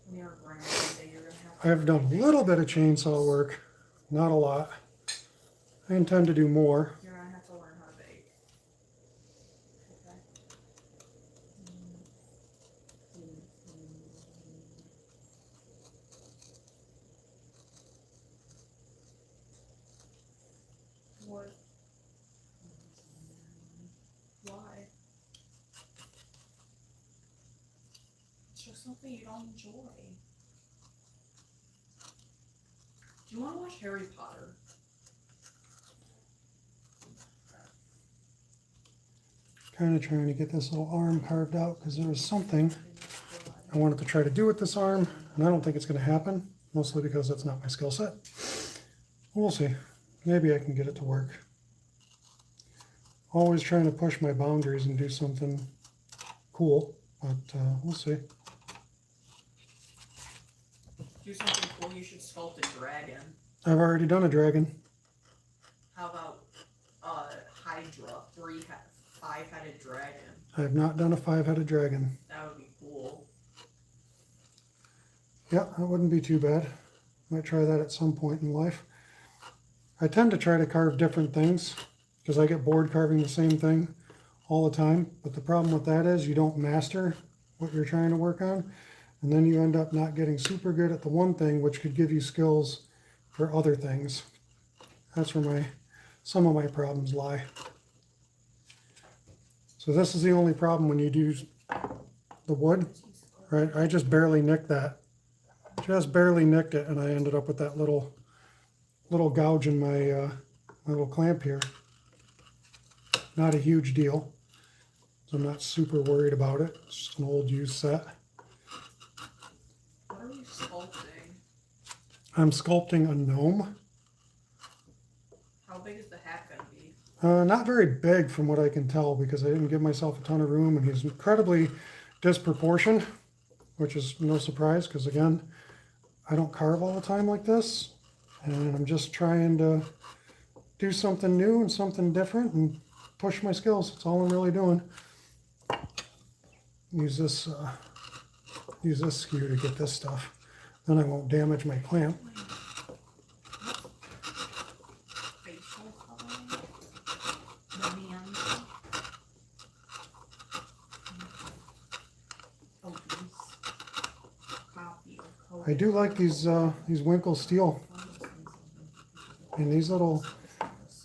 [SPEAKER 4] when you're a grandma, one day you're gonna have
[SPEAKER 1] I've done a little bit of chainsaw work. not a lot. I intend to do more.
[SPEAKER 4] You're gonna have to learn how to bake. Okay. What? Why? It's just something you don't enjoy. Do you want to watch Harry Potter?
[SPEAKER 1] Kind of trying to get this little arm carved out because there was something I wanted to try to do with this arm, and I don't think it's going to happen, mostly because that's not my skill set. We'll see. Maybe I can get it to work. Always trying to push my boundaries and do something cool, but we'll see.
[SPEAKER 4] Do something cool. You should sculpt a dragon.
[SPEAKER 1] I've already done a dragon.
[SPEAKER 4] How about Hydra, five-headed dragon?
[SPEAKER 1] I have not done a 5-headed dragon.
[SPEAKER 4] That would be cool.
[SPEAKER 1] Yeah, that wouldn't be too bad. Might try that at some point in life. I tend to try to carve different things because I get bored carving the same thing all the time. But the problem with that is you don't master what you're trying to work on. And then you end up not getting super good at the one thing, which could give you skills for other things. That's where some of my problems lie. So this is the only problem when you do the wood, right? I just barely nicked that. Just barely nicked it, and I ended up with that little gouge in my little clamp here. Not a huge deal, so I'm not super worried about it. It's just an old used set.
[SPEAKER 4] What are you sculpting?
[SPEAKER 1] I'm sculpting a gnome.
[SPEAKER 4] How big is the hat gonna be?
[SPEAKER 1] Not very big from what I can tell because I didn't give myself a ton of room, and he's incredibly disproportioned, which is no surprise because, again, I don't carve all the time like this, and I'm just trying to do something new and something different and push my skills. That's all I'm really doing. Use this skew to get this stuff. Then I won't damage my clamp.
[SPEAKER 4] Facial coloring? The hands? Oh, copy of code.
[SPEAKER 1] I do like these Winkle steel and these little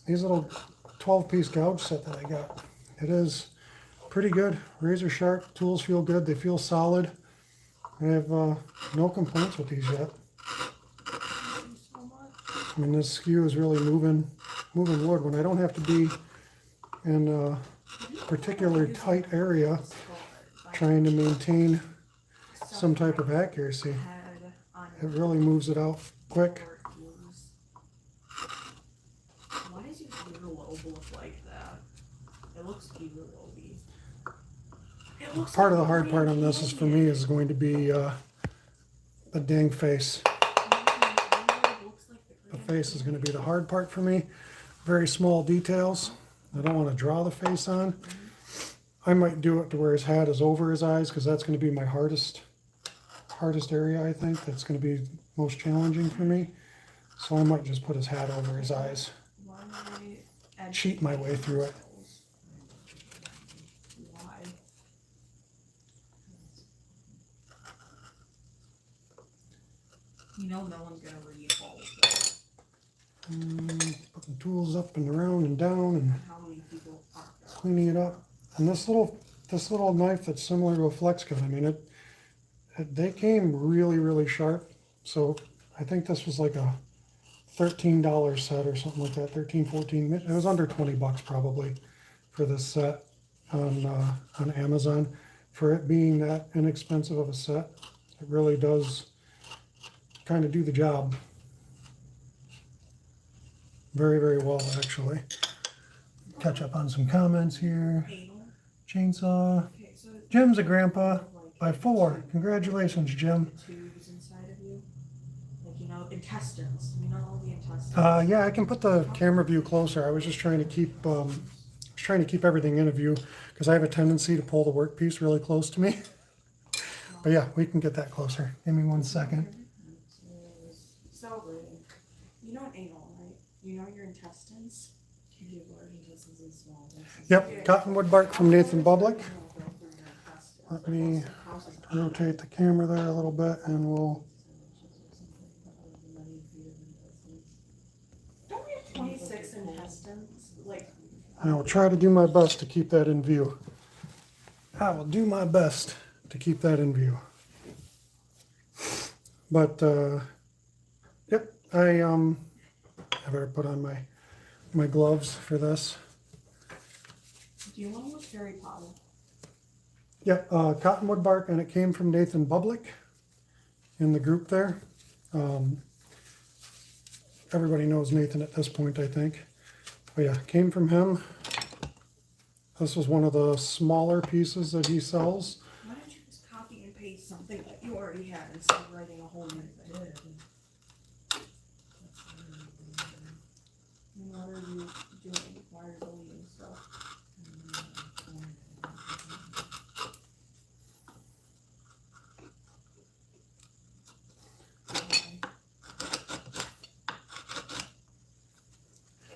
[SPEAKER 1] 12-piece gouge set that I got. It is pretty good, razor sharp. Tools feel good. They feel solid. I have no complaints with these yet. I mean, this skew is really moving wood when I don't have to be in a particular tight area trying to maintain some type of accuracy. It really moves it out quick.
[SPEAKER 4] Why does your ear lobe look like that? It looks ear lobe-y. It looks
[SPEAKER 1] Part of
[SPEAKER 4] like
[SPEAKER 1] the hard part on this is for me is going to be the dang face. The face is going to be the hard part for me. Very small details. I don't want to draw the face on. I might do it to where his hat is over his eyes because that's going to be my hardest area, I think. That's going to be most challenging for me. So I might just put his hat over his eyes. Cheat my way through it.
[SPEAKER 4] Why? You know no one's gonna read all of this.
[SPEAKER 1] Putting tools up and around and down and
[SPEAKER 4] How many people are there?
[SPEAKER 1] cleaning it up. And this little knife that's similar to a flex cut, I mean, they came really sharp. So I think this was like a $13 set or something like that, 13, 14. It was under 20 bucks probably for this set on Amazon. For it being that inexpensive of a set, it really does kind of do the job very well, actually. Catch up on some comments here.
[SPEAKER 4] Anal?
[SPEAKER 1] Chainsaw.
[SPEAKER 4] Okay, so
[SPEAKER 1] Jim's a grandpa
[SPEAKER 4] like
[SPEAKER 1] by 4. Congratulations, Jim.
[SPEAKER 4] tubes inside of you, like intestines. You know all the intestines.
[SPEAKER 1] Yeah, I can put the camera view closer. I was just trying to keep everything in a view because I have a tendency to pull the workpiece really close to me. But yeah, we can get that closer. Give me 1 second.
[SPEAKER 4] Celery. You know an anal, right? You know your intestines?
[SPEAKER 3] You give large intestines and small intestines.
[SPEAKER 1] Yep, cottonwood bark from Nathan Public. Let me rotate the camera there a little bit and we'll,
[SPEAKER 4] Don't we have 26 intestines? Like,
[SPEAKER 1] I will try to do my best to keep that in view. I will do my best to keep that in view. But, yep, I better put on my gloves for this.
[SPEAKER 4] do you want to look Harry Potter?
[SPEAKER 1] Yep, cottonwood bark, and it came from Nathan Public in the group there. Everybody knows Nathan at this point, I think. But yeah, came from him. This was one of the smaller pieces that he sells.
[SPEAKER 4] Why don't you just copy and paste something that you already had instead of writing a whole new thing? And what are you doing? Why are you deleting stuff?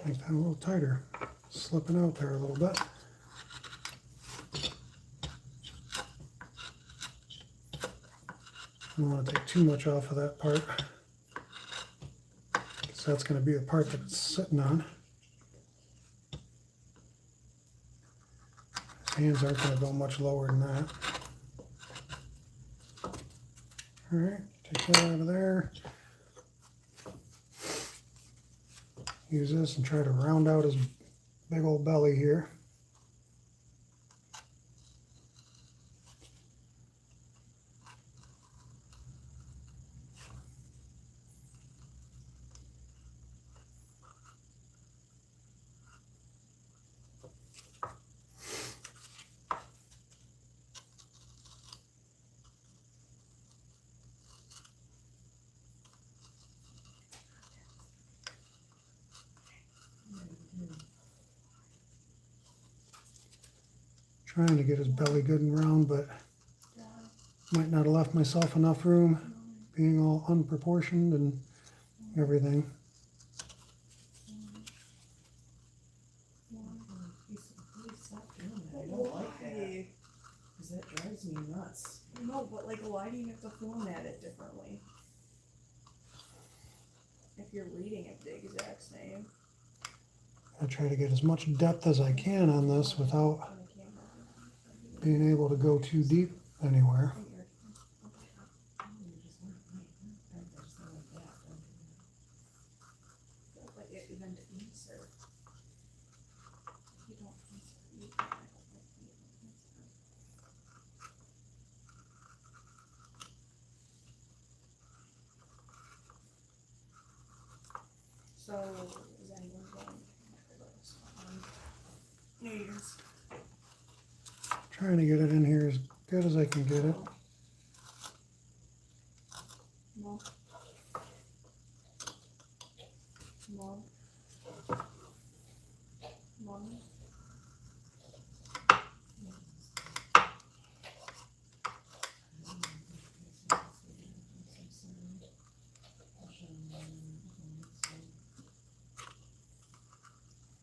[SPEAKER 1] Make that a little tighter. Slipping out there a little bit. I don't want to take too much off of that part, because that's going to be the part that it's sitting on. His hands aren't going to go much lower than that. Alright, take that out of there. Use this and try to round out his big old belly here. Trying to get his belly good and round, but might not have left myself enough room, being all unproportioned and everything.
[SPEAKER 3] Please stop doing that. I don't like that. Because that drives me nuts.
[SPEAKER 4] No, but like, why do you have to format it differently? If you're reading it the exact same.
[SPEAKER 1] I try to get as much depth as I can on this without being able to go too deep anywhere.
[SPEAKER 4] But even to insert, you don't insert, you can't insert. So, is anyone going for this? New Year's.
[SPEAKER 1] Trying to get it in here as good as I can get it.
[SPEAKER 4] No. No. No.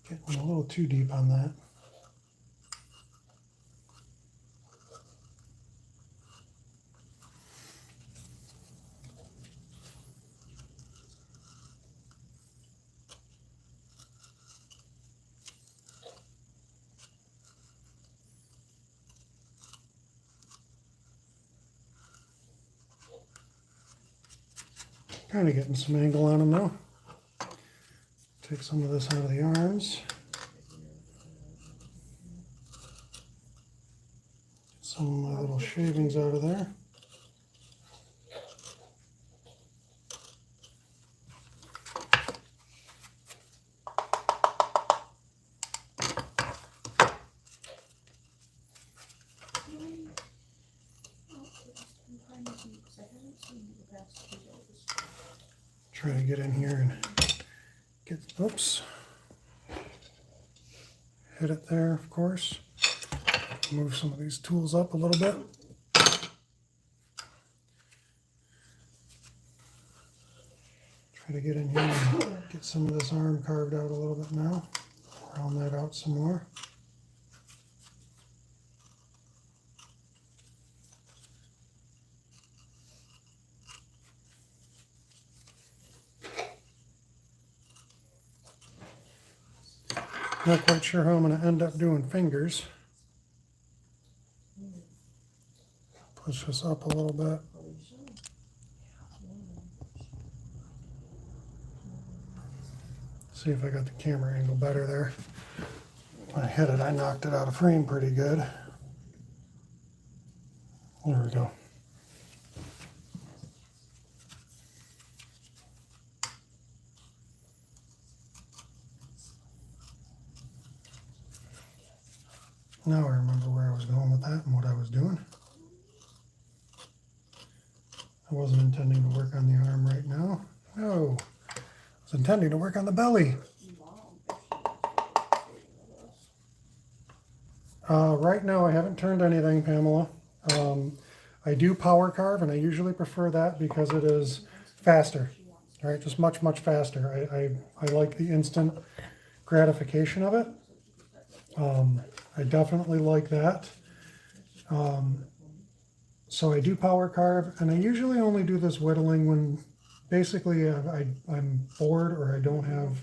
[SPEAKER 1] Getting a little too deep on that. Kind of getting some angle on them now. Take some of this out of the arms. Some of my little shavings out of there. Try to get in here and get, oops, hit it there, of course. Move some of these tools up a little bit. Try to get in here and get some of this arm carved out a little bit now. Round that out some more. Not quite sure how I'm going to end up doing fingers. Push this up a little bit. See if I got the camera angle better there. When I hit it, I knocked it out of frame pretty good. There we go. Now I remember where I was going with that and what I was doing. I wasn't intending to work on the arm right now. No, I was intending to work on the belly. Right now I haven't turned anything, Pamela. I do power carve, and I usually prefer that because it is faster. All right, just much, much faster. I like the instant gratification of it. I definitely like that. So I do power carve, and I usually only do this whittling when basically I'm bored or I don't have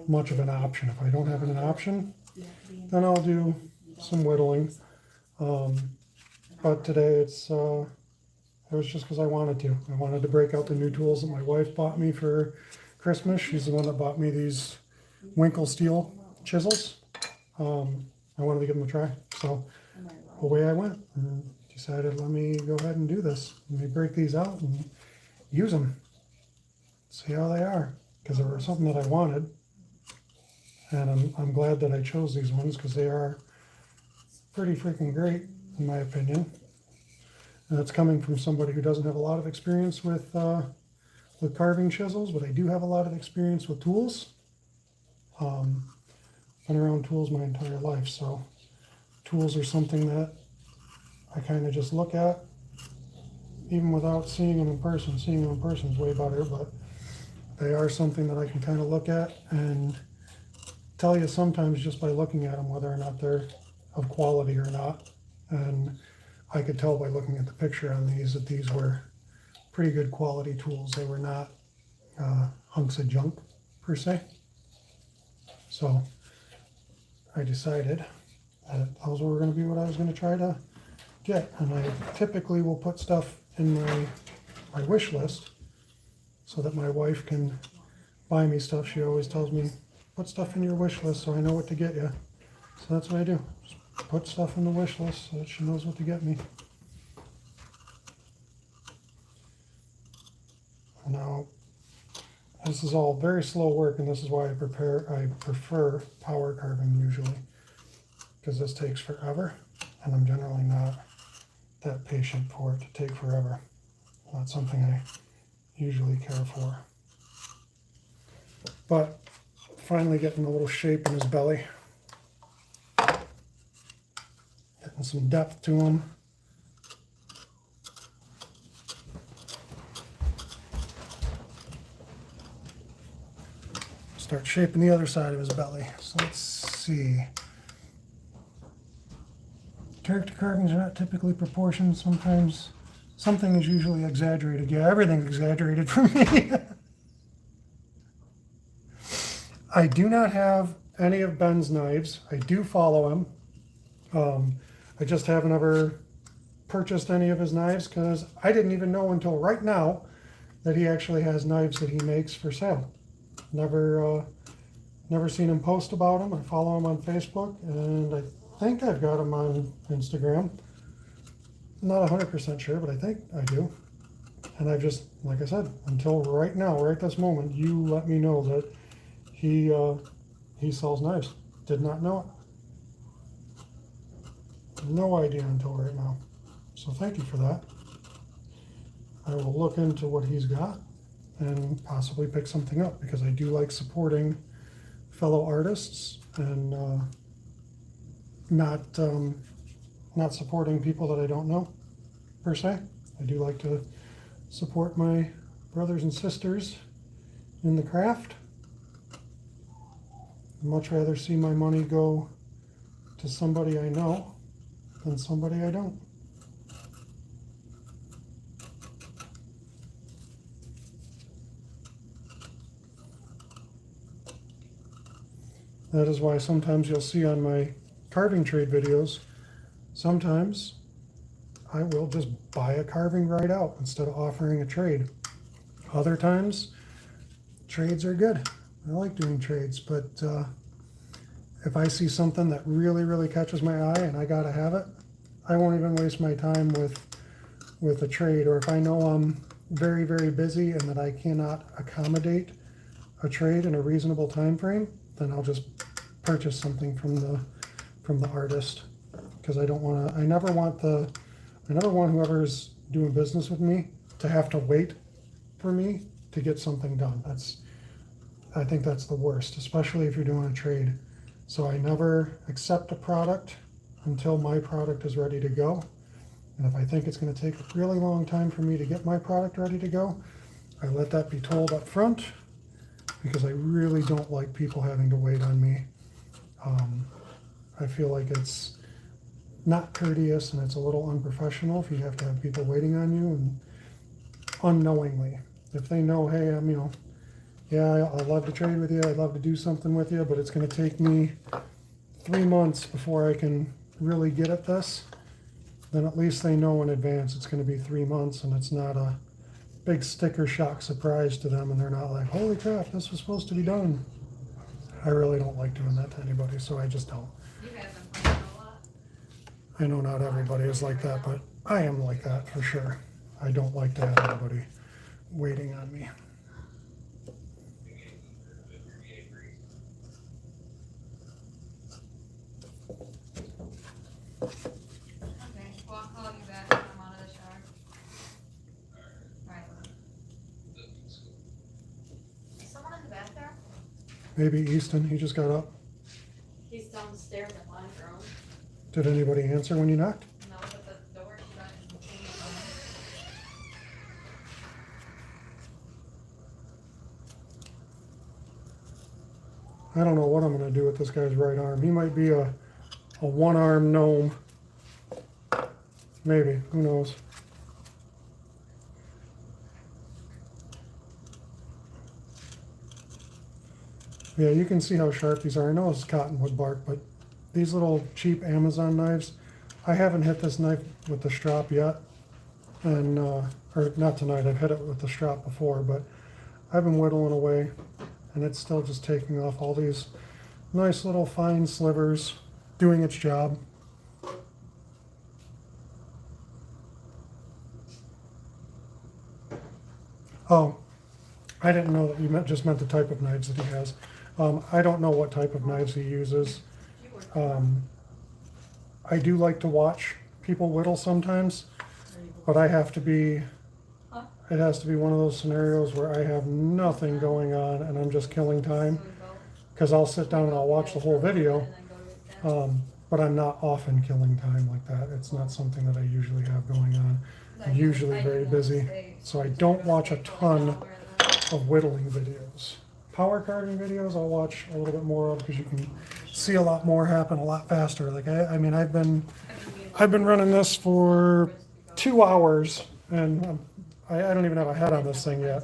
[SPEAKER 1] much of an option. If I don't have an option, then I'll do some whittling. But today it was just because I wanted to. I wanted to break out the new tools that my wife bought me for Christmas. She's the one that bought me these Winkle steel chisels. I wanted to give them a try. So away I went and decided, let me go ahead and do this. Let me break these out and use them. See how they are. Because they were something that I wanted. And I'm glad that I chose these ones because they are pretty freaking great, in my opinion. And that's coming from somebody who doesn't have a lot of experience with carving chisels, but I do have a lot of experience with tools. Been around tools my entire life, so tools are something that I kind of just look at, even without seeing them in person. Seeing them in person is way better, but they are something that I can kind of look at and tell you sometimes just by looking at them whether or not they're of quality or not. And I could tell by looking at the picture on these that these were pretty good quality tools. They were not hunks of junk per se. So I decided that those were going to be what I was going to try to get. And I typically will put stuff in my wish list so that my wife can buy me stuff. She always tells me, put stuff in your wish list so I know what to get you. So that's what I do. Just put stuff in the wish list so that she knows what to get me. Now, this is all very slow work, and this is why I prefer power carving usually, because this takes forever, and I'm generally not that patient for it to take forever. Not something I usually care for. But finally getting a little shape in his belly. Getting some depth to him. Start shaping the other side of his belly. So let's see. Character carvings are not typically proportioned. Sometimes something is usually exaggerated. Yeah, everything's exaggerated for me. I do not have any of Ben's knives. I do follow him. I just haven't ever purchased any of his knives because I didn't even know until right now that he actually has knives that he makes for sale. Never seen him post about them. I follow him on Facebook, and I think I've got him on Instagram. Not 100% sure, but I think I do. And I've just, like I said, until right now, right this moment, you let me know that he sells knives. Did not know it. No idea until right now. So thank you for that. I will look into what he's got and possibly pick something up because I do like supporting fellow artists and not supporting people that I don't know per se. I do like to support my brothers and sisters in the craft. I'd much rather see my money go to somebody I know than somebody I don't. That is why sometimes you'll see on my carving trade videos, sometimes I will just buy a carving right out instead of offering a trade. Other times, trades are good. I like doing trades, but if I see something that really, really catches my eye and I gotta have it, I won't even waste my time with a trade. Or if I know I'm very, very busy and that I cannot accommodate a trade in a reasonable time frame, then I'll just purchase something from the artist, because I never want whoever's doing business with me to have to wait for me to get something done. I think that's the worst, especially if you're doing a trade. So I never accept a product until my product is ready to go. And if I think it's going to take a really long time for me to get my product ready to go, I let that be told up front, because I really don't like people having to wait on me. I feel like it's not courteous and it's a little unprofessional if you have to have people waiting on you and unknowingly. If they know, hey, yeah, I'd love to trade with you, I'd love to do something with you, but it's going to take me 3 months before I can really get at this, then at least they know in advance it's going to be 3 months, and it's not a big sticker shock surprise to them, and they're not like, holy crap, this was supposed to be done. I really don't like doing that to anybody, so I just don't.
[SPEAKER 5] You guys have played a lot.
[SPEAKER 1] I know not everybody is like that, but I am like that for sure. I don't like to have anybody waiting on me.
[SPEAKER 5] Okay, well, I'll call you back when I'm out of the shower. Alright.
[SPEAKER 2] Is someone in the bathroom?
[SPEAKER 1] Maybe Easton, he just got up.
[SPEAKER 2] He's downstairs in my room.
[SPEAKER 1] Did anybody answer when you knocked?
[SPEAKER 5] No, but the door shut and changed.
[SPEAKER 1] I don't know what I'm going to do with this guy's right arm. He might be a one-arm gnome. Maybe, who knows? Yeah, you can see how sharp these are. I know it's cottonwood bark, but these little cheap Amazon knives, I haven't hit this knife with the strap yet. And, or not tonight, I've hit it with the strap before, but I've been whittling away and it's still just taking off all these nice little fine slivers, doing its job. Oh, I didn't know that you just meant the type of knives that he has. I don't know what type of knives he uses. I do like to watch people whittle sometimes, but it has to be one of those scenarios where I have nothing going on and I'm just killing time, because I'll sit down and I'll watch the whole video, but I'm not often killing time like that. It's not something that I usually have going on. I'm usually very busy, so I don't watch a ton of whittling videos. Power carving videos I'll watch a little bit more of, because you can see a lot more happen a lot faster. Like I mean, I've been running this for 2 hours and I don't even have a head on this thing yet.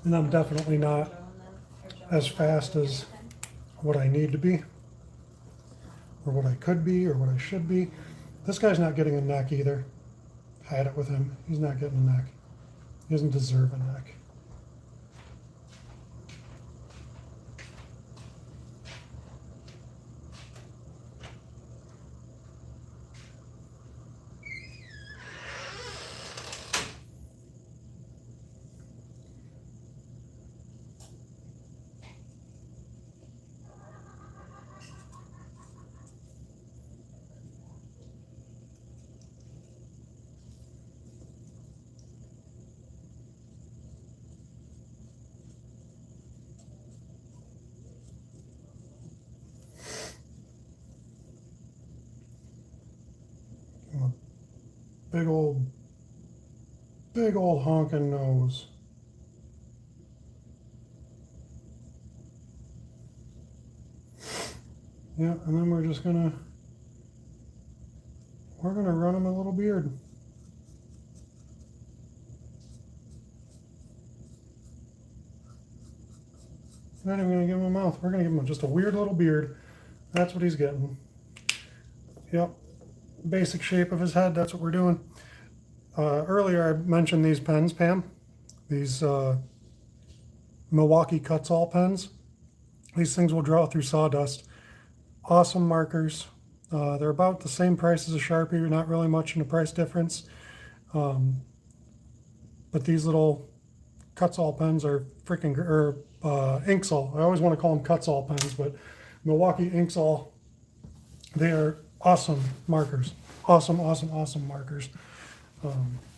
[SPEAKER 1] And I'm definitely not as fast as what I need to be, or what I could be, or what I should be. This guy's not getting a neck either. Had it with him. He's not getting a neck. He doesn't deserve a neck. big old honking nose. Yeah, and then we're gonna run him a little beard. We're not even gonna give him a mouth. We're gonna give him just a weird little beard. That's what he's getting. Yep, basic shape of his head. That's what we're doing. Earlier I mentioned these pens, Pam. These Milwaukee Cuts-All pens. These things will draw through sawdust. Awesome markers. They're about the same price as a Sharpie. Not really much in the price difference. But these little Cuts-All pens are freaking, or Inksall. I always want to call them Cuts-All pens, but Milwaukee Inksall, they are awesome markers. Awesome, awesome, awesome markers.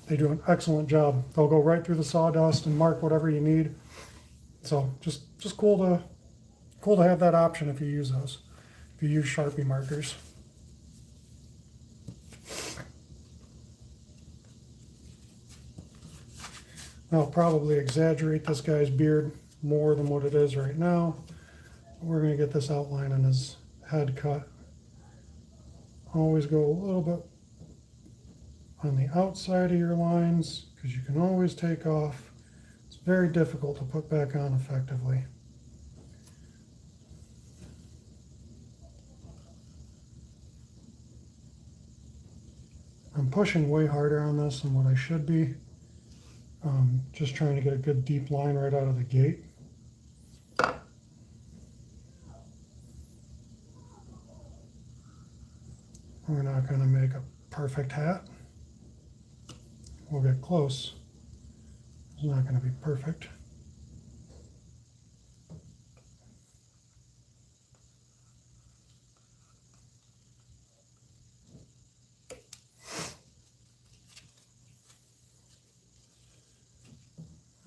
[SPEAKER 1] They do an excellent job. They'll go right through the sawdust and mark whatever you need. So just cool to have that option if you use those. If you use Sharpie markers. I'll probably exaggerate this guy's beard more than what it is right now. We're going to get this outline on his head cut. Always go a little bit on the outside of your lines because you can always take off. It's very difficult to put back on effectively. I'm pushing way harder on this than what I should be. Just trying to get a good deep line right out of the gate. We're not going to make a perfect hat. We'll get close. It's not going to be perfect.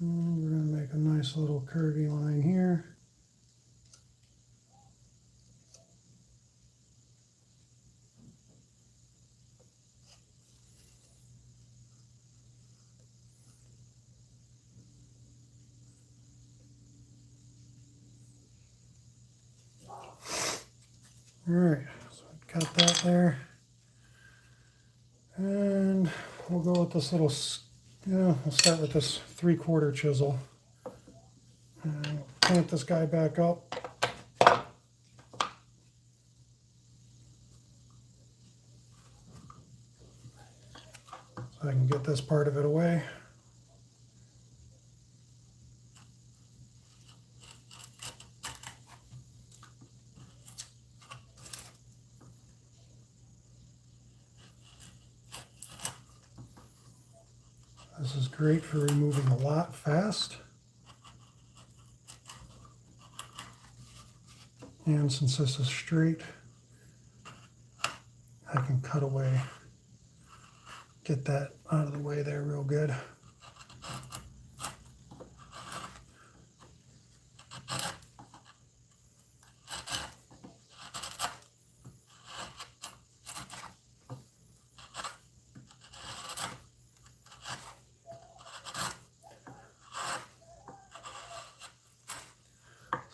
[SPEAKER 1] And we're going to make a nice little curvy line here. All right, so got that there. And we'll go with this little, we'll start with this 3/4 chisel. And we'll clamp this guy back up. So I can get this part of it away. This is great for removing a lot fast. And since this is straight, I can cut away, get that out of the way there real good.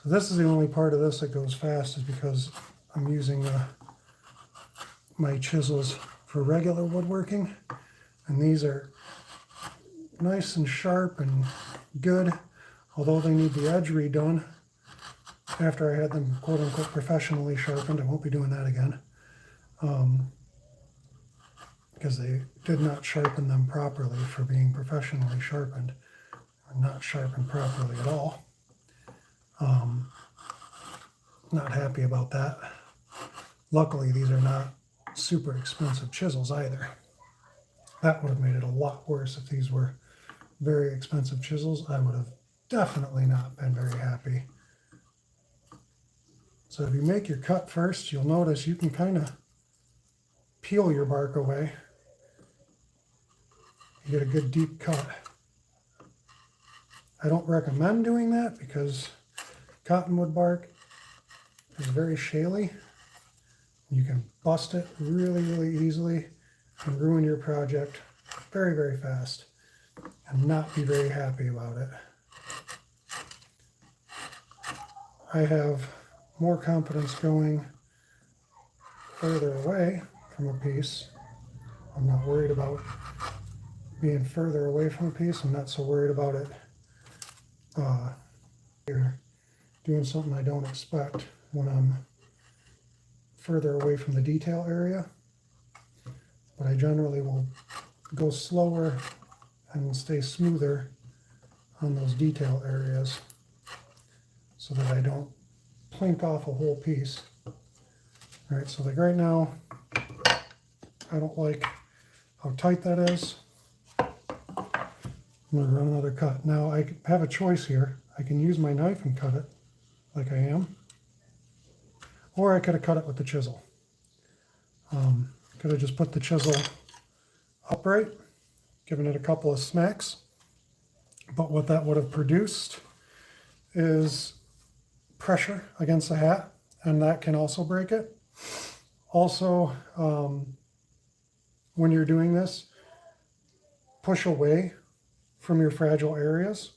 [SPEAKER 1] So this is the only part of this that goes fast is because I'm using my chisels for regular woodworking, and these are nice and sharp and good, although they need the edge redone after I had them quote-unquote professionally sharpened. I won't be doing that again because they did not sharpen them properly for being professionally sharpened. Not sharpened properly at all. Not happy about that. Luckily, these are not super expensive chisels either. That would have made it a lot worse if these were very expensive chisels. I would have definitely not been very happy. So if you make your cut first, you'll notice you can kind of peel your bark away. You get a good deep cut. I don't recommend doing that because cottonwood bark is very shaly. You can bust it really, really easily and ruin your project very, very fast. and not be very happy about it. I have more confidence going further away from a piece. I'm not worried about being further away from a piece. I'm not so worried about it here doing something I don't expect when I'm further away from the detail area. But I generally will go slower and stay smoother on those detail areas so that I don't plink off a whole piece. All right, so like right now, I don't like how tight that is. I'm gonna run another cut. Now I have a choice here. I can use my knife and cut it like I am, or I could have cut it with the chisel. Could have just put the chisel upright, given it a couple of smacks, but what that would have produced is pressure against the hat, and that can also break it. Also, when you're doing this, push away from your fragile areas.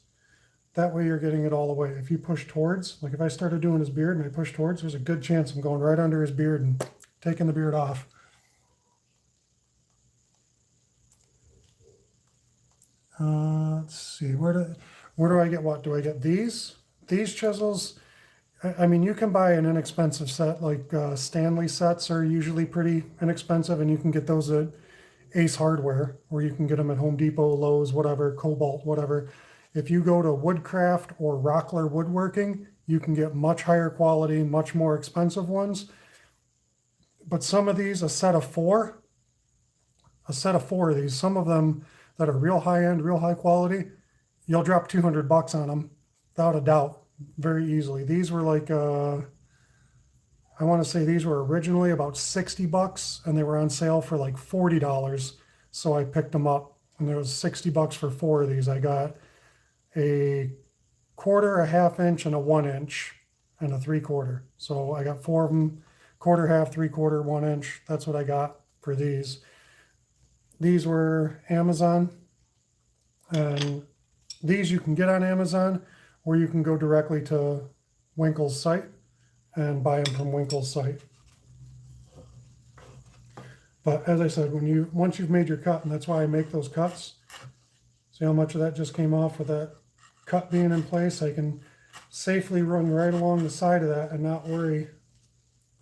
[SPEAKER 1] That way you're getting it all the way. If you push towards, like if I started doing his beard and I push towards, there's a good chance I'm going right under his beard and taking the beard off. Let's see, where do I get what? Do I get these chisels? I mean, you can buy an inexpensive set, like Stanley sets are usually pretty inexpensive, and you can get those at Ace Hardware, or you can get them at Home Depot, Lowe's, whatever, Cobalt, whatever. If you go to Woodcraft or Rockler Woodworking, you can get much higher quality, much more expensive ones. But some of these, a set of four of these, some of them that are real high end, real high quality, you'll drop $200 on them without a doubt, very easily. These were like, I want to say these were originally about $60 and they were on sale for like $40. So I picked them up and there was $60 for four of these. I got a quarter, a half inch, and a 1 inch, and a 3/4. So I got four of them, quarter, half, 3/4, 1 inch. That's what I got for these. These were Amazon, and these you can get on Amazon, or you can go directly to Winkle's site and buy them from Winkle's site. But as I said, once you've made your cut, and that's why I make those cuts, see how much of that just came off with that cut being in place? I can safely run right along the side of that and not worry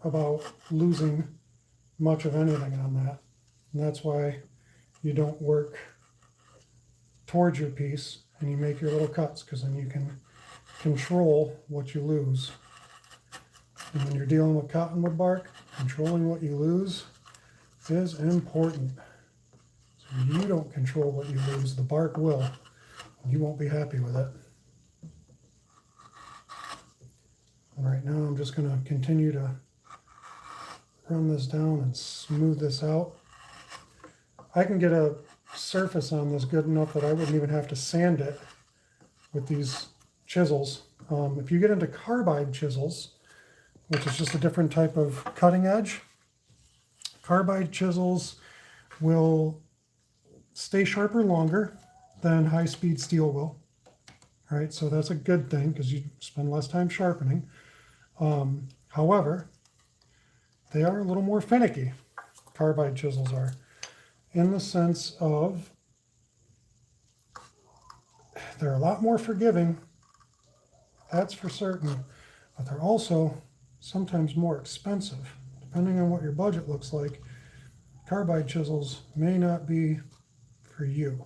[SPEAKER 1] about losing much of anything on that. And that's why you don't work towards your piece and you make your little cuts, because then you can control what you lose. And when you're dealing with cottonwood bark, controlling what you lose is important. So you don't control what you lose, the bark will. You won't be happy with it. And right now I'm just going to continue to run this down and smooth this out. I can get a surface on this good enough that I wouldn't even have to sand it with these chisels. If you get into carbide chisels, which is just a different type of cutting edge, carbide chisels will stay sharper longer than high-speed steel will. All right, so that's a good thing because you spend less time sharpening. However, they are a little more finicky, carbide chisels are, in the sense of they're a lot more forgiving, that's for certain, but they're also sometimes more expensive. Depending on what your budget looks like, carbide chisels may not be for you.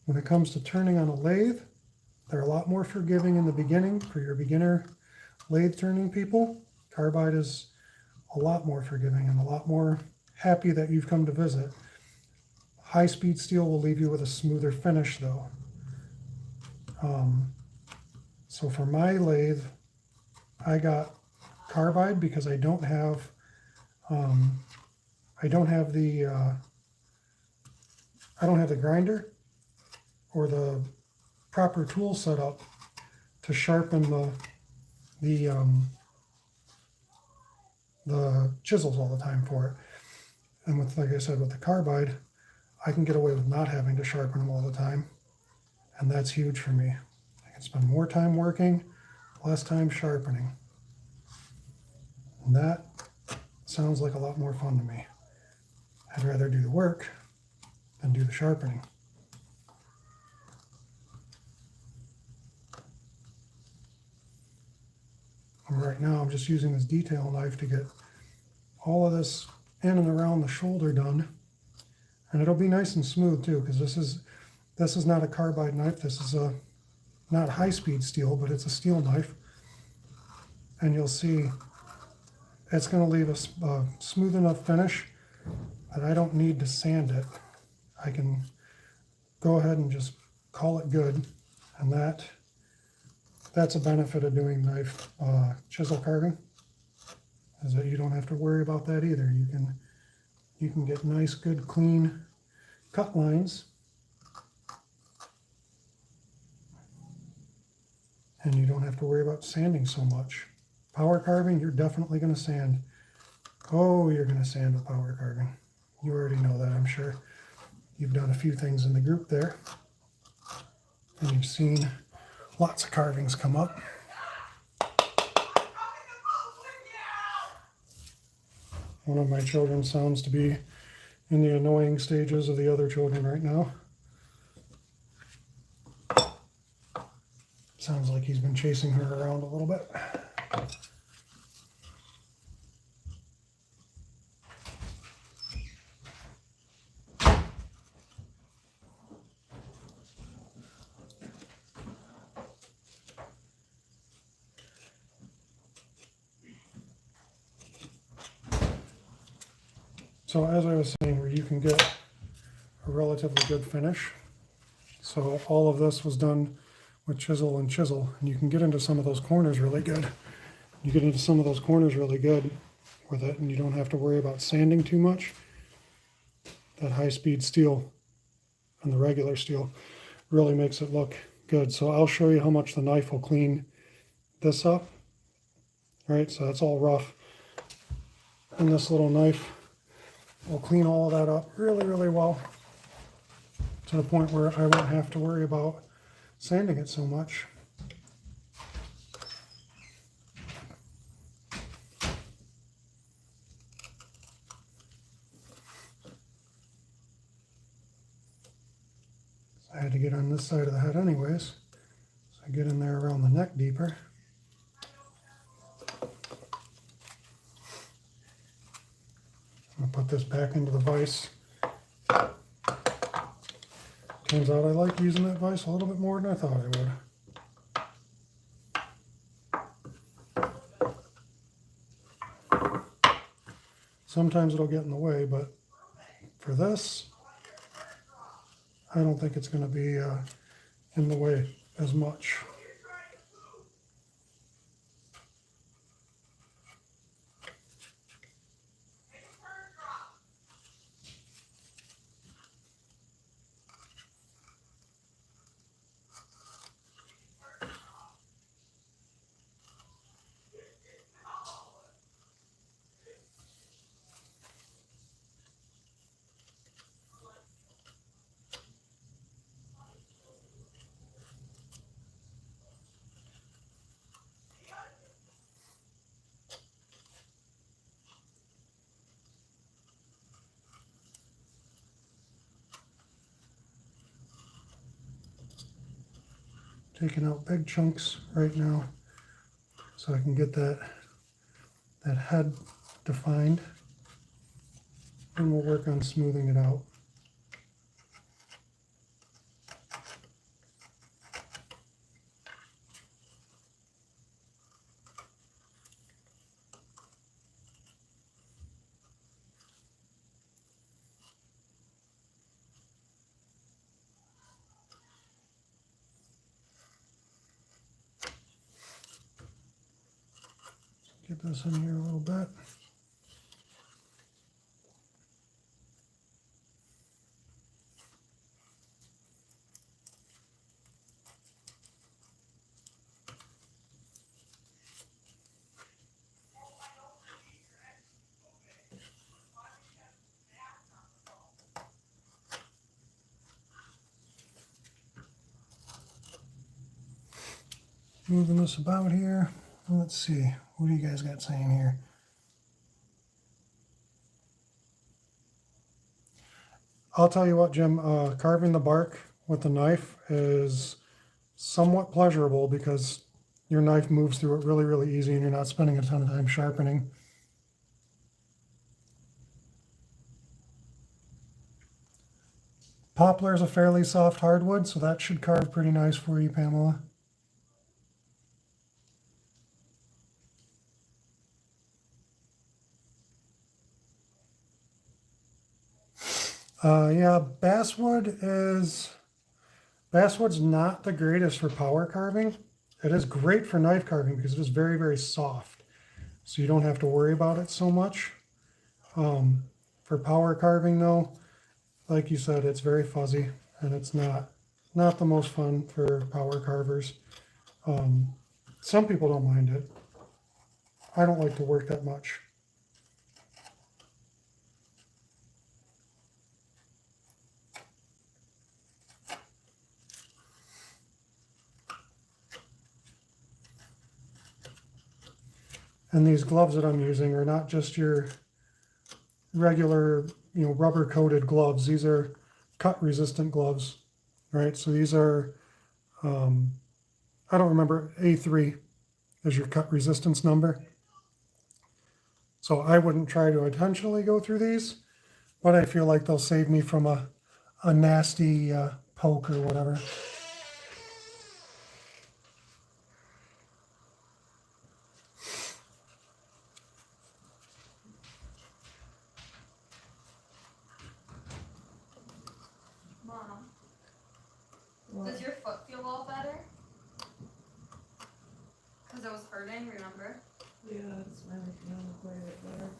[SPEAKER 1] When it comes to turning on a lathe, they're a lot more forgiving in the beginning for your beginner lathe turning people. Carbide is a lot more forgiving and a lot more happy that you've come to visit. High-speed steel will leave you with a smoother finish though. So for my lathe, I got carbide because I don't have the grinder or the proper tool set up to sharpen the chisels all the time for it. And with, like I said, with the carbide, I can get away with not having to sharpen them all the time. And that's huge for me. I can spend more time working, less time sharpening. And that sounds like a lot more fun to me. I'd rather do the work than do the sharpening. And right now I'm just using this detail knife to get all of this in and around the shoulder done. And it'll be nice and smooth too, because this is not a carbide knife. This is a not high-speed steel, but it's a steel knife. And you'll see it's going to leave a smooth enough finish that I don't need to sand it. I can go ahead and just call it good. And that's a benefit of doing knife chisel carving, is that you don't have to worry about that either. You can get nice, good, clean cut lines. And you don't have to worry about sanding so much. Power carving, you're definitely going to sand. Oh, you're going to sand with power carving. You already know that, I'm sure. You've done a few things in the group there. And you've seen lots of carvings come up. One of my children sounds to be in the annoying stages of the other children right now. Sounds like he's been chasing her around a little bit. So as I was saying, where you can get a relatively good finish. So all of this was done with chisel and chisel, and you can get into some of those corners really good. You get into some of those corners really good with it, and you don't have to worry about sanding too much. That high-speed steel and the regular steel really makes it look good. So I'll show you how much the knife will clean this up. All right, so that's all rough. And this little knife will clean all of that up really, really well, to the point where I won't have to worry about sanding it so much. So I had to get on this side of the head anyways. So I get in there around the neck deeper. I'm gonna put this back into the vise. Turns out I like using that vise a little bit more than I thought I would. Sometimes it'll get in the way, but for this, I don't think it's going to be in the way as much. Taking out big chunks right now so I can get that head defined, and we'll work on smoothing it out. Get this in here a little bit. moving this about here. Let's see, what do you guys got saying here? I'll tell you what, Jim, carving the bark with a knife is somewhat pleasurable because your knife moves through it really, really easy and you're not spending a ton of time sharpening. Poplar is a fairly soft hardwood, so that should carve pretty nice for you, Pamela. Yeah, basswood's not the greatest for power carving. It is great for knife carving because it is very, very soft. So you don't have to worry about it so much. For power carving though, like you said, it's very fuzzy and it's not the most fun for power carvers. Some people don't mind it. I don't like to work that much. And these gloves that I'm using are not just your regular, rubber coated gloves. These are cut resistant gloves, right? So these are, I don't remember, A3 is your cut resistance number. So I wouldn't try to intentionally go through these, but I feel like they'll save me from a nasty poke or whatever.
[SPEAKER 2] Mom,
[SPEAKER 3] What?
[SPEAKER 2] does your foot feel all better? Because it was hurting, remember?
[SPEAKER 3] Yeah, it's finally feeling quite a bit better.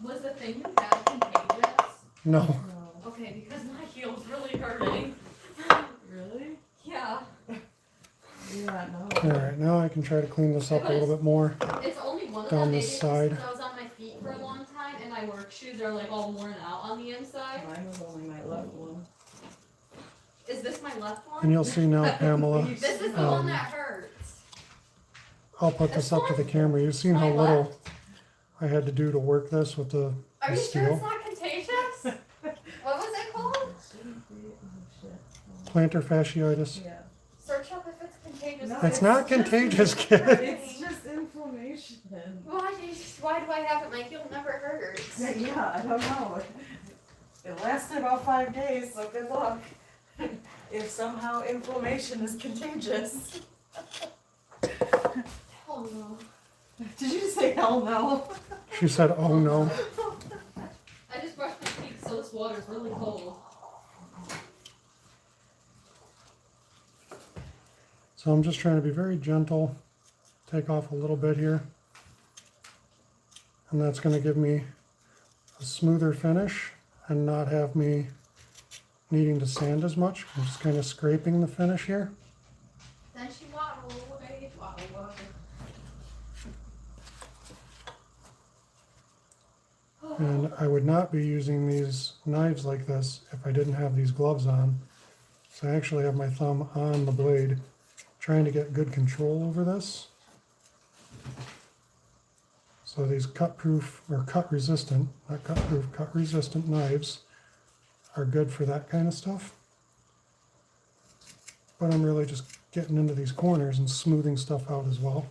[SPEAKER 2] Was the thing you had contagious?
[SPEAKER 1] No.
[SPEAKER 3] No.
[SPEAKER 2] Okay, because my heel's really hurting.
[SPEAKER 3] Really?
[SPEAKER 2] Yeah.
[SPEAKER 3] Yeah, no.
[SPEAKER 1] All right, now I can try to clean this up a little bit more.
[SPEAKER 2] It's only one of
[SPEAKER 1] Down
[SPEAKER 2] them. Maybe
[SPEAKER 1] this
[SPEAKER 2] it's
[SPEAKER 1] side.
[SPEAKER 2] just 'cause I was on my feet for a long time and my work shoes are like all worn out on the inside.
[SPEAKER 3] Mine was only my left one.
[SPEAKER 2] Is this my left one?
[SPEAKER 1] And you'll see now, Pamela,
[SPEAKER 2] This is the one that hurts.
[SPEAKER 1] I'll put this up to the camera. You've seen how
[SPEAKER 2] My
[SPEAKER 1] little
[SPEAKER 2] left?
[SPEAKER 1] I had to do to work this with the
[SPEAKER 2] Are you sure
[SPEAKER 1] steel.
[SPEAKER 2] it's not contagious? What was it called?
[SPEAKER 3] It shouldn't be. Oh shit.
[SPEAKER 1] Plantar fasciitis.
[SPEAKER 3] Yeah.
[SPEAKER 2] Search up if it's contagious.
[SPEAKER 3] No,
[SPEAKER 1] It's not contagious, kid.
[SPEAKER 3] It's just inflammation.
[SPEAKER 2] Why do I have it? My heel never hurts.
[SPEAKER 3] Yeah, I don't know. It lasted about 5 days, so good luck. If somehow inflammation is contagious.
[SPEAKER 2] Oh no.
[SPEAKER 3] Did you say hell no?
[SPEAKER 1] She said, oh no.
[SPEAKER 2] I just brushed my teeth, so this water's really cold.
[SPEAKER 1] So I'm just trying to be very gentle, take off a little bit here. And that's going to give me a smoother finish and not have me needing to sand as much. I'm just kind of scraping the finish here.
[SPEAKER 2] Then she waddled away, waddle, waddle.
[SPEAKER 1] And I would not be using these knives like this if I didn't have these gloves on. So I actually have my thumb on the blade, trying to get good control over this. So these cut-proof, or cut-resistant, not cut-proof, cut-resistant knives are good for that kind of stuff. But I'm really just getting into these corners and smoothing stuff out as well.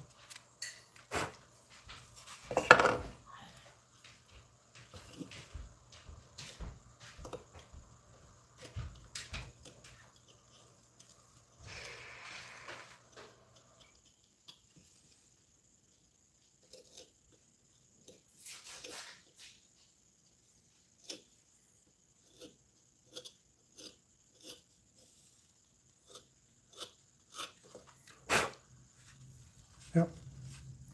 [SPEAKER 1] Yep.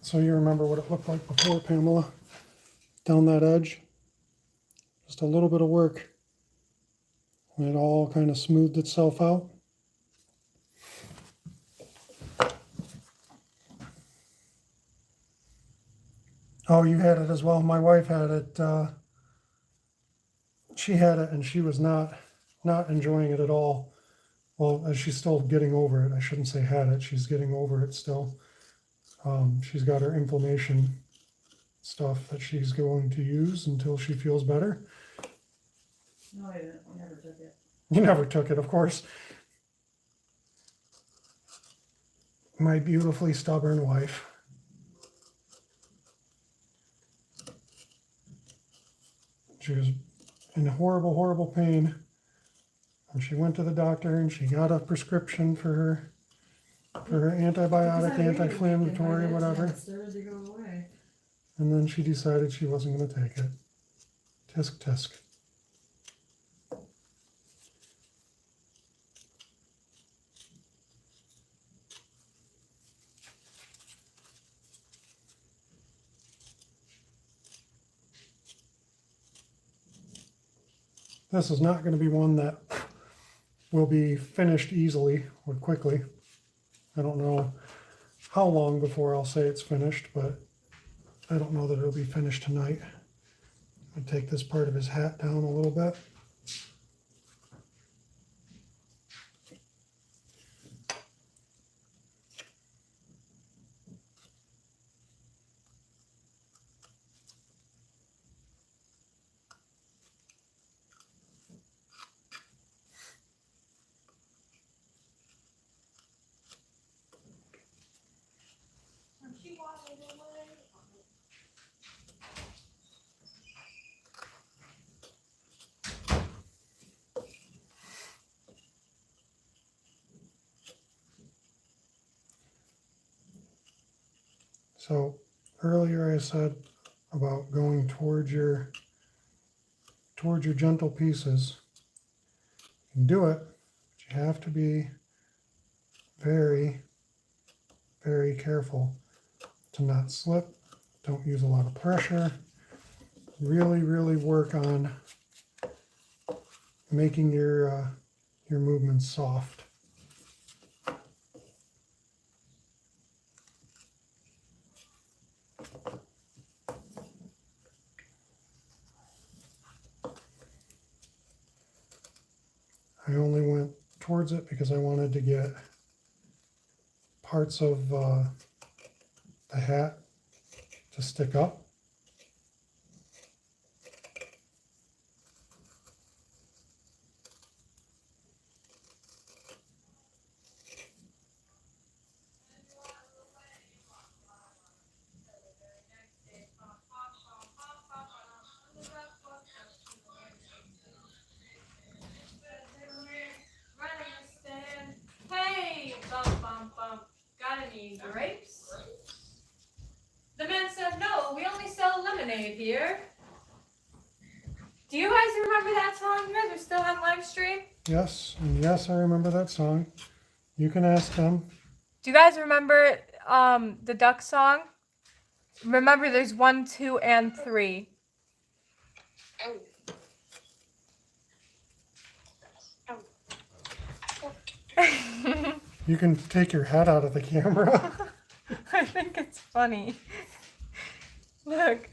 [SPEAKER 1] So you remember what it looked like before, Pamela? Down that edge. Just a little bit of work. And it all kind of smoothed itself out. Oh, you had it as well. My wife had it. She had it and she was not enjoying it at all. well, she's still getting over it. I shouldn't say had it. She's getting over it still. She's got her inflammation stuff that she's going to use until she feels better.
[SPEAKER 3] No, I didn't. I never took it.
[SPEAKER 1] You never took it, of course. My beautifully stubborn wife. She was in horrible, horrible pain. And she went to the doctor and she got a prescription for her antibiotic, anti-inflammatory, whatever.
[SPEAKER 3] It started to go away.
[SPEAKER 1] And then she decided she wasn't going to take it. Tisk tisk. This is not going to be one that will be finished easily or quickly. I don't know how long before I'll say it's finished, but I don't know that it'll be finished tonight. I'll take this part of his hat down a little bit. So earlier I said about going towards your gentle pieces. You can do it, but you have to be very, very careful to not slip. Don't use a lot of pressure. Really, really work on making your movements soft. I only went towards it because I wanted to get parts of the hat to stick up.
[SPEAKER 5] Hey, bump, bump, bump. Got any grapes? The man said, no, we only sell lemonade here. Do you guys remember that song? You guys are still on live stream?
[SPEAKER 1] Yes, and yes, I remember that song. You can ask them.
[SPEAKER 5] Do you guys remember the duck song? Remember, there's 1, 2, and 3.
[SPEAKER 1] You can take your head out of the camera.
[SPEAKER 5] I think it's funny. Look.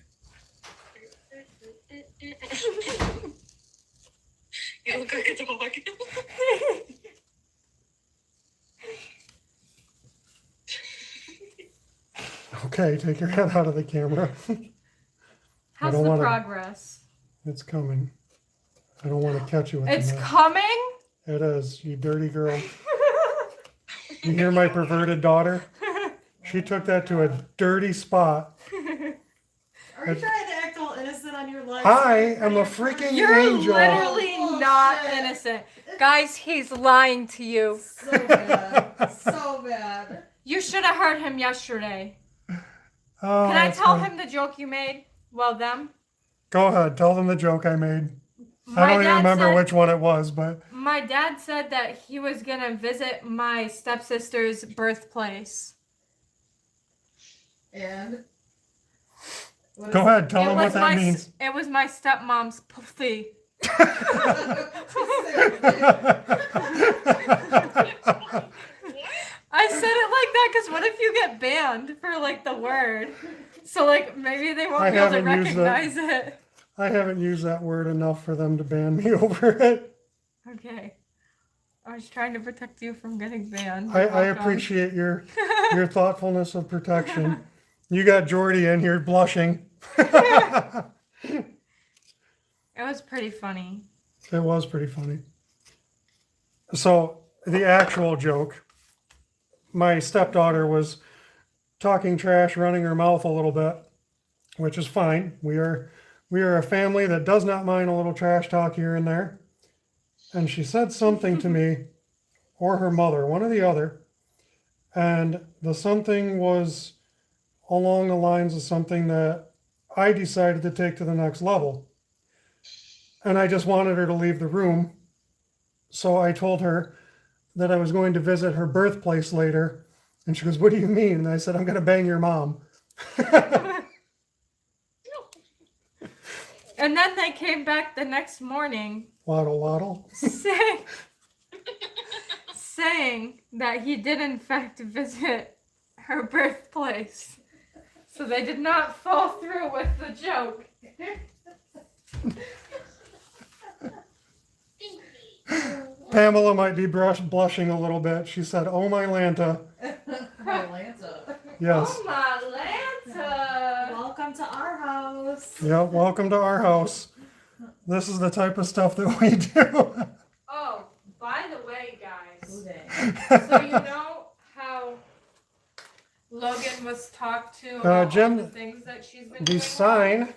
[SPEAKER 4] You look like a dog.
[SPEAKER 1] Okay, take your head out of the camera.
[SPEAKER 5] How's
[SPEAKER 1] don't
[SPEAKER 5] the
[SPEAKER 1] wanna-
[SPEAKER 5] progress?
[SPEAKER 1] It's coming. I don't want to catch you with
[SPEAKER 5] It's
[SPEAKER 1] the net.
[SPEAKER 5] coming?
[SPEAKER 1] It is, you dirty girl. You hear my perverted daughter? She took that to a dirty spot.
[SPEAKER 3] Are you trying to act all innocent on your live?
[SPEAKER 1] I
[SPEAKER 3] stream?
[SPEAKER 1] am a freaking
[SPEAKER 5] You're
[SPEAKER 1] angel.
[SPEAKER 5] literally
[SPEAKER 3] Oh,
[SPEAKER 5] not
[SPEAKER 3] shit.
[SPEAKER 5] innocent. Guys, he's lying to you.
[SPEAKER 3] So bad. So bad.
[SPEAKER 5] You should have heard him yesterday.
[SPEAKER 1] Oh,
[SPEAKER 5] Can I
[SPEAKER 1] that's
[SPEAKER 5] tell
[SPEAKER 1] funny.
[SPEAKER 5] him the joke you made? Well, them?
[SPEAKER 1] Go ahead, tell them the joke I made. I
[SPEAKER 5] My
[SPEAKER 1] don't even
[SPEAKER 5] dad
[SPEAKER 1] remember
[SPEAKER 5] said-
[SPEAKER 1] which one it was, but
[SPEAKER 5] My dad said that he was gonna visit my stepsister's birthplace.
[SPEAKER 3] And what
[SPEAKER 1] go
[SPEAKER 3] is-
[SPEAKER 1] ahead, tell them what that
[SPEAKER 5] my
[SPEAKER 1] means.
[SPEAKER 5] It was my stepmom's pussy. I said it like that because what if you get banned for like the word? So like maybe they won't
[SPEAKER 1] I
[SPEAKER 5] be able to
[SPEAKER 1] haven't used that.
[SPEAKER 5] recognize it.
[SPEAKER 1] I haven't used that word enough for them to ban me over it.
[SPEAKER 5] Okay. I was trying to protect you from getting banned.
[SPEAKER 1] I
[SPEAKER 5] Welcome.
[SPEAKER 1] appreciate your thoughtfulness of protection. You got Jordy in here blushing.
[SPEAKER 5] It was pretty funny.
[SPEAKER 1] It was pretty funny. So the actual joke, my stepdaughter was talking trash, running her mouth a little bit, which is fine. We are a family that does not mind a little trash talk here and there. And she said something to me, or her mother, one or the other, and the something was along the lines of something that I decided to take to the next level. And I just wanted her to leave the room. So I told her that I was going to visit her birthplace later. And she goes, "What do you mean?" And I said, "I'm going to bang your mom."
[SPEAKER 5] And then they came back the next morning
[SPEAKER 1] Waddle, waddle.
[SPEAKER 5] saying that he did in fact visit her birthplace. So they did not fall through with the joke.
[SPEAKER 1] Pamela might be blushing a little bit. She said, "Oh my Lanta."
[SPEAKER 3] Atlanta.
[SPEAKER 1] Yes.
[SPEAKER 5] Oh my Lanta!
[SPEAKER 3] Welcome to our house.
[SPEAKER 1] Yeah, welcome to our house. This is the type of stuff that we do.
[SPEAKER 5] Oh, by the way, guys.
[SPEAKER 3] Today.
[SPEAKER 5] So you know how Logan was talked to about
[SPEAKER 1] Jim,
[SPEAKER 5] all the things that she's been
[SPEAKER 1] The
[SPEAKER 5] doing?
[SPEAKER 1] sign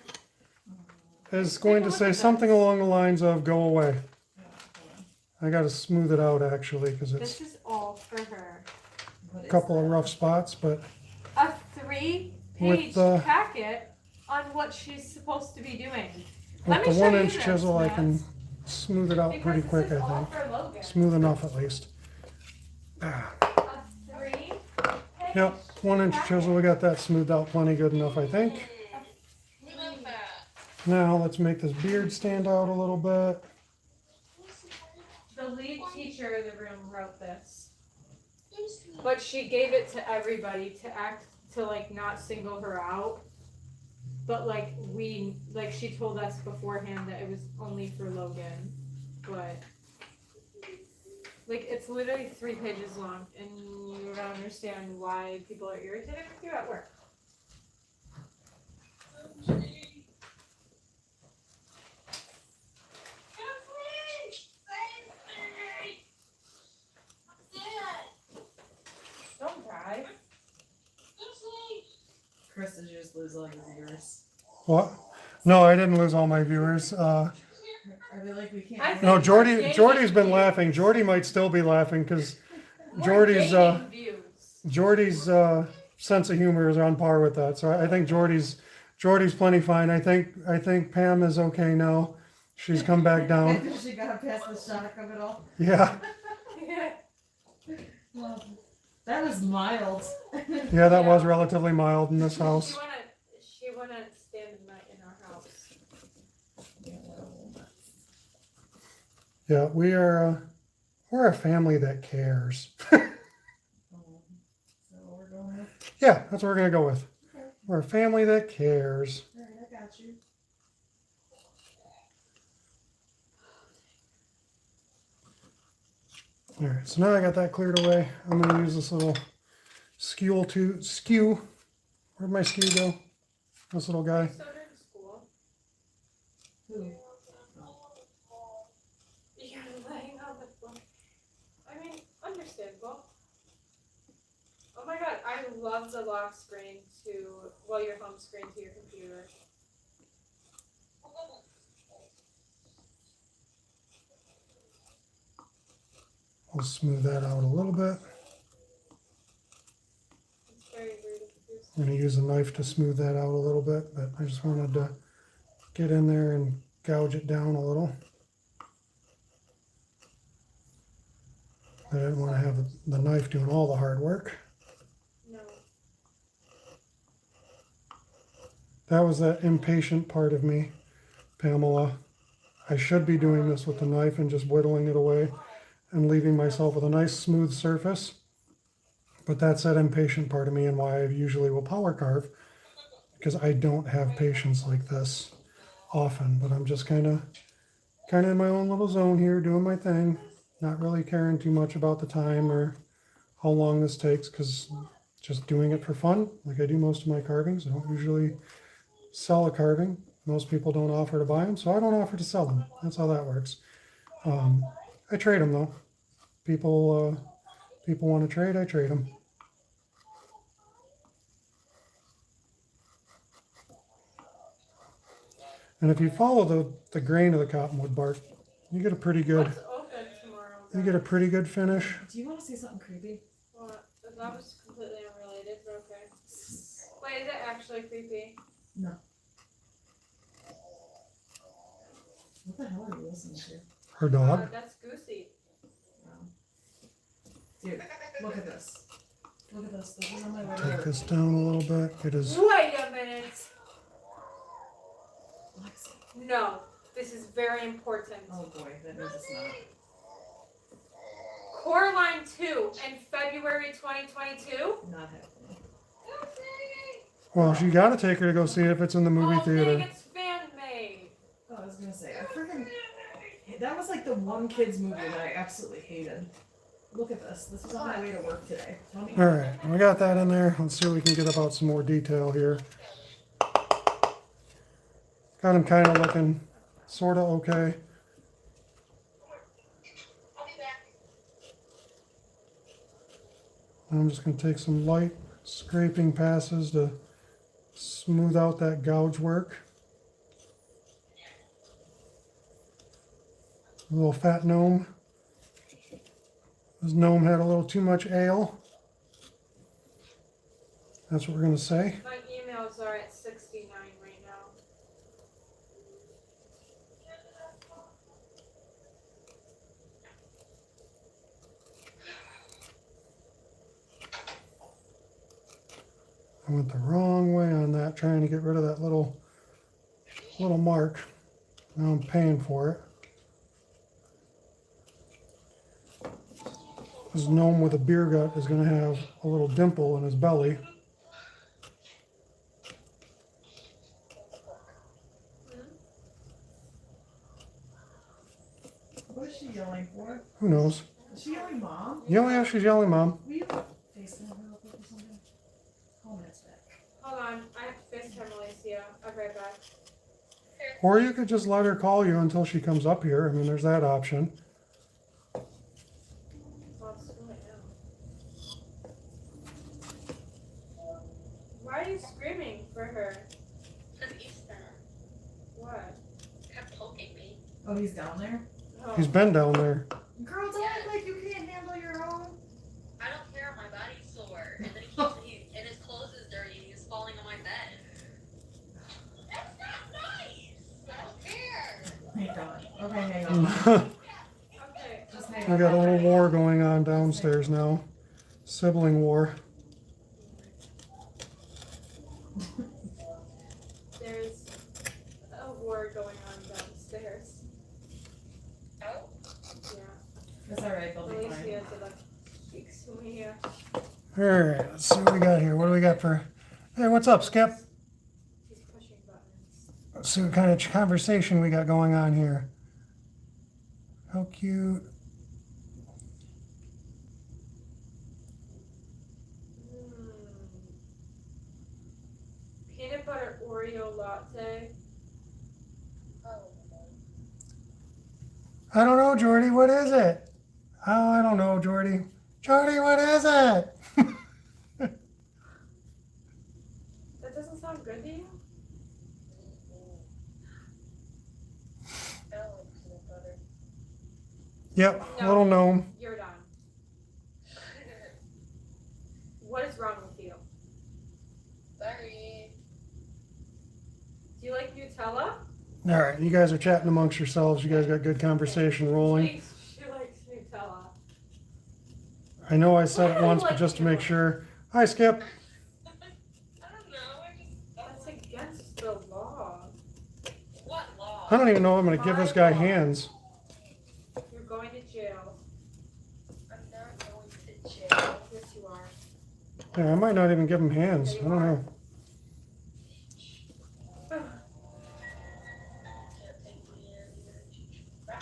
[SPEAKER 1] is going to say something along the lines of "go away." I got to smooth it out actually because it's
[SPEAKER 5] This is all for her.
[SPEAKER 3] What
[SPEAKER 1] a
[SPEAKER 3] is
[SPEAKER 1] couple of
[SPEAKER 3] that?
[SPEAKER 1] rough spots, but
[SPEAKER 5] A 3-page
[SPEAKER 1] With the-
[SPEAKER 5] packet on what she's supposed to be doing.
[SPEAKER 1] with
[SPEAKER 5] Let
[SPEAKER 1] the
[SPEAKER 5] me show you
[SPEAKER 1] 1-inch
[SPEAKER 5] this,
[SPEAKER 1] chisel I can
[SPEAKER 5] Max.
[SPEAKER 1] smooth it out
[SPEAKER 5] Because
[SPEAKER 1] pretty
[SPEAKER 5] this
[SPEAKER 1] quick,
[SPEAKER 5] is
[SPEAKER 1] I
[SPEAKER 5] all
[SPEAKER 1] think.
[SPEAKER 5] for Logan.
[SPEAKER 1] Smooth enough at least.
[SPEAKER 5] A 3-page.
[SPEAKER 1] Yep, 1-inch chisel, we got that smoothed out plenty good enough, I think. Now let's make this beard stand out a little bit.
[SPEAKER 5] The lead teacher in the room wrote this, but she gave it to everybody to like not single her out. But like she told us beforehand that it was only for Logan, but like it's literally 3 pages long, and you don't understand why people are irritated with you at work. Don't cry.
[SPEAKER 3] Chris, did you just lose all your viewers?
[SPEAKER 1] What? No, I didn't lose all my viewers.
[SPEAKER 3] Are they like, we can't?
[SPEAKER 5] I
[SPEAKER 3] hear
[SPEAKER 1] No,
[SPEAKER 3] you?
[SPEAKER 1] Jordy's been laughing. Jordy might still be laughing because Jordy's
[SPEAKER 5] Gaining views.
[SPEAKER 1] Jordy's sense of humor is on par with that. So I think Jordy's plenty fine. I think Pam is okay now. She's come back down.
[SPEAKER 3] She got past the shock of it all.
[SPEAKER 1] Yeah,
[SPEAKER 3] Well, that was mild.
[SPEAKER 1] yeah, that was relatively mild in this house.
[SPEAKER 5] She wanna stand in our house.
[SPEAKER 1] Yeah, we're a family that cares.
[SPEAKER 3] So we're going with.
[SPEAKER 1] Yeah, that's what we're gonna go with. We're a family that cares.
[SPEAKER 3] All right, I got you.
[SPEAKER 1] All right, so now I got that cleared away. I'm gonna use this little skew. Where'd my skew go? This little guy.
[SPEAKER 5] So during school,
[SPEAKER 3] Who?
[SPEAKER 5] you're laying on the floor. I mean, understandable. Oh my god, I love the lock screen your home screen to your computer.
[SPEAKER 1] We'll smooth that out a little bit.
[SPEAKER 5] It's very weird.
[SPEAKER 1] I'm going to use a knife to smooth that out a little bit, but I just wanted to get in there and gouge it down a little. I didn't want to have the knife doing all the hard work.
[SPEAKER 5] No.
[SPEAKER 1] That was that impatient part of me, Pamela. I should be doing this with the knife and just whittling it away and leaving myself with a nice smooth surface. But that's that impatient part of me and why I usually will power carve, because I don't have patience like this often, but I'm just kind of in my own little zone here doing my thing. not really caring too much about the time or how long this takes, because just doing it for fun, like I do most of my carvings. I don't usually sell a carving. Most people don't offer to buy them, so I don't offer to sell them. That's how that works. I trade them though. People want to trade, I trade them. And if you follow the grain of the cottonwood bark, you get a pretty good
[SPEAKER 5] What's open tomorrow?
[SPEAKER 1] you get a pretty good finish.
[SPEAKER 3] Do you want to say something creepy?
[SPEAKER 5] What? That was completely unrelated, but okay. Wait, is it actually creepy?
[SPEAKER 3] No. What the hell are you listening to?
[SPEAKER 1] Her dog.
[SPEAKER 5] That's Goosey.
[SPEAKER 3] Dude, look at this. Look at this. This is on my way to
[SPEAKER 1] Take
[SPEAKER 3] work.
[SPEAKER 1] this down a little bit. It is.
[SPEAKER 5] Wait a minute.
[SPEAKER 3] Lexi.
[SPEAKER 5] No, this is very important.
[SPEAKER 3] Oh boy, that means it's not.
[SPEAKER 5] Coraline 2 in February 2022.
[SPEAKER 3] Not happening.
[SPEAKER 1] Well, you got to take her to go see it if it's in the movie
[SPEAKER 5] Oh, dang,
[SPEAKER 1] theater.
[SPEAKER 5] it's fan made.
[SPEAKER 3] Oh, I was gonna say, I freaking. That was like the one kids movie that I absolutely hated. Look at this. This was on my way to work today. Tell me.
[SPEAKER 1] All right, we got that in there. Let's see what we can get about some more detail here. Got him kind of looking sort of okay. I'm just going to take some light scraping passes to smooth out that gouge work. A little fat gnome. This gnome had a little too much ale. That's what we're going to say.
[SPEAKER 5] My emails are at 69 right now.
[SPEAKER 1] I went the wrong way on that, trying to get rid of that little mark. Now I'm paying for it. This gnome with a beer gut is going to have a little dimple in his belly.
[SPEAKER 3] What is she yelling for?
[SPEAKER 1] Who knows?
[SPEAKER 3] Is she yelling mom?
[SPEAKER 1] Yeah, she's yelling, Mom.
[SPEAKER 3] Will you FaceTime her real quick or something? Call minutes back.
[SPEAKER 5] Hold on, I have to FaceTime Alicia. I'll be right back.
[SPEAKER 1] Or you could just let her call you until she comes up here. I mean, there's that option.
[SPEAKER 5] Well, it's too late now. Why are you screaming for her?
[SPEAKER 6] It's Easter.
[SPEAKER 5] What?
[SPEAKER 6] Kept poking me.
[SPEAKER 3] Oh, he's down there?
[SPEAKER 5] Oh.
[SPEAKER 1] He's been down there.
[SPEAKER 3] Girl, don't act like you can't handle your own.
[SPEAKER 6] I don't care. My body's sore. And then and his clothes is dirty. He's falling on my bed. That's not nice. I don't care.
[SPEAKER 3] Thank God. Okay, hang on.
[SPEAKER 5] Okay.
[SPEAKER 3] Just hang
[SPEAKER 1] We
[SPEAKER 3] on.
[SPEAKER 1] got a little war going on downstairs now. Sibling war.
[SPEAKER 5] There's a war going on downstairs.
[SPEAKER 6] Oh.
[SPEAKER 5] Yeah.
[SPEAKER 3] It's alright, they'll be fine.
[SPEAKER 5] Alicia like speaks to me here.
[SPEAKER 1] All right, let's see what we got here. What do we got for... Hey, what's up, Skip?
[SPEAKER 5] He's pushing buttons.
[SPEAKER 1] Let's see what kind of conversation we got going on here. How cute.
[SPEAKER 5] Peanut butter Oreo latte.
[SPEAKER 6] Oh.
[SPEAKER 1] I don't know, Jordy. What is it? Oh, I don't know, Jordy. Jordy, what is it?
[SPEAKER 5] That doesn't sound good to you?
[SPEAKER 6] I don't like peanut butter.
[SPEAKER 1] Yep,
[SPEAKER 5] No.
[SPEAKER 1] little gnome.
[SPEAKER 5] You're done. What is wrong with you?
[SPEAKER 6] Sorry.
[SPEAKER 5] Do you like Nutella?
[SPEAKER 1] All right, you guys are chatting amongst yourselves. You guys got good conversation rolling.
[SPEAKER 5] Thanks. She likes Nutella.
[SPEAKER 1] I know I said it once, but just to make sure. Hi, Skip.
[SPEAKER 6] I don't know.
[SPEAKER 5] That's against the law.
[SPEAKER 6] What law?
[SPEAKER 1] I don't even know if I'm going to give this guy hands.
[SPEAKER 5] You're going to jail.
[SPEAKER 6] I'm not going to jail.
[SPEAKER 5] Yes, you are.
[SPEAKER 1] Yeah, I might not even give him hands. I don't know.
[SPEAKER 6] Can't take me anywhere. Bye.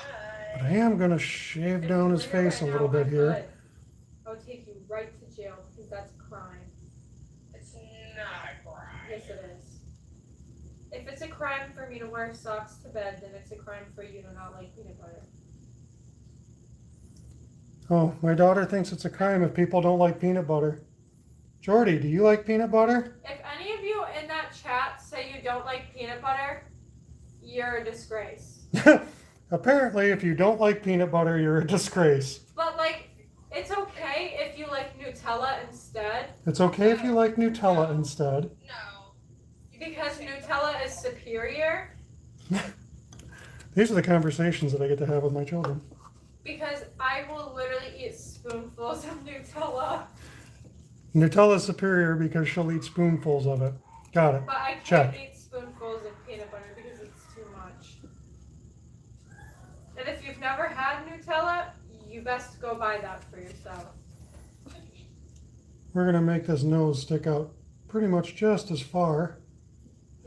[SPEAKER 1] But I am gonna shave down his face a little bit here.
[SPEAKER 5] I'll take you right to jail because that's a crime.
[SPEAKER 6] It's not a crime.
[SPEAKER 5] Yes, it is. If it's a crime for me to wear socks to bed, then it's a crime for you to not like peanut butter.
[SPEAKER 1] Oh, my daughter thinks it's a crime if people don't like peanut butter. Jordy, do you like peanut butter?
[SPEAKER 5] If any of you in that chat say you don't like peanut butter, you're a disgrace.
[SPEAKER 1] Apparently, if you don't like peanut butter, you're a disgrace.
[SPEAKER 5] But like, it's okay if you like Nutella instead,
[SPEAKER 1] It's okay if you like Nutella instead.
[SPEAKER 6] No.
[SPEAKER 5] because Nutella is superior.
[SPEAKER 1] These are the conversations that I get to have with my children.
[SPEAKER 5] Because I will literally eat spoonfuls of Nutella,
[SPEAKER 1] Nutella is superior because she'll eat spoonfuls of it. Got it.
[SPEAKER 5] but I can't
[SPEAKER 1] Check.
[SPEAKER 5] eat spoonfuls of peanut butter because it's too much. And if you've never had Nutella, you best go buy that for yourself.
[SPEAKER 1] We're gonna make this nose stick out pretty much just as far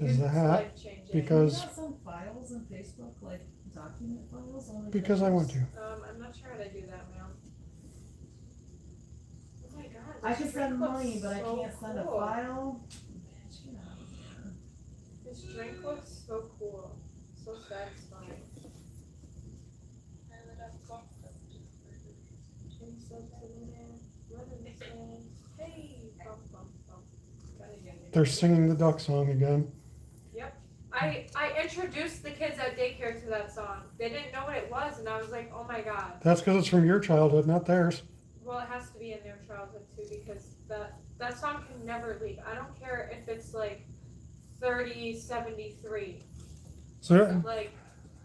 [SPEAKER 1] as the
[SPEAKER 5] It's
[SPEAKER 1] hat
[SPEAKER 5] life-changing.
[SPEAKER 1] because
[SPEAKER 3] You got some files on Facebook, like document files? Only
[SPEAKER 1] because I want to.
[SPEAKER 5] I'm not sure how to do that, ma'am. Oh my god.
[SPEAKER 3] I
[SPEAKER 5] this
[SPEAKER 3] can
[SPEAKER 5] drink
[SPEAKER 3] send
[SPEAKER 5] looks
[SPEAKER 3] money, but I
[SPEAKER 5] so
[SPEAKER 3] can't send a
[SPEAKER 5] cool.
[SPEAKER 3] file. Bitch, get out of here.
[SPEAKER 5] This drink looks so cool. So satisfying. Drink soap to the man, let him stand. Hey, bum, bum, bum. Gotta get it.
[SPEAKER 1] They're singing the duck song again.
[SPEAKER 5] I introduced the kids at daycare to that song. They didn't know what it was, and I was like, oh my god.
[SPEAKER 1] That's because it's from your childhood, not theirs.
[SPEAKER 5] Well, it has to be in their childhood too, because that song can never leave. I don't care if it's like 3073.
[SPEAKER 1] So,
[SPEAKER 5] Like,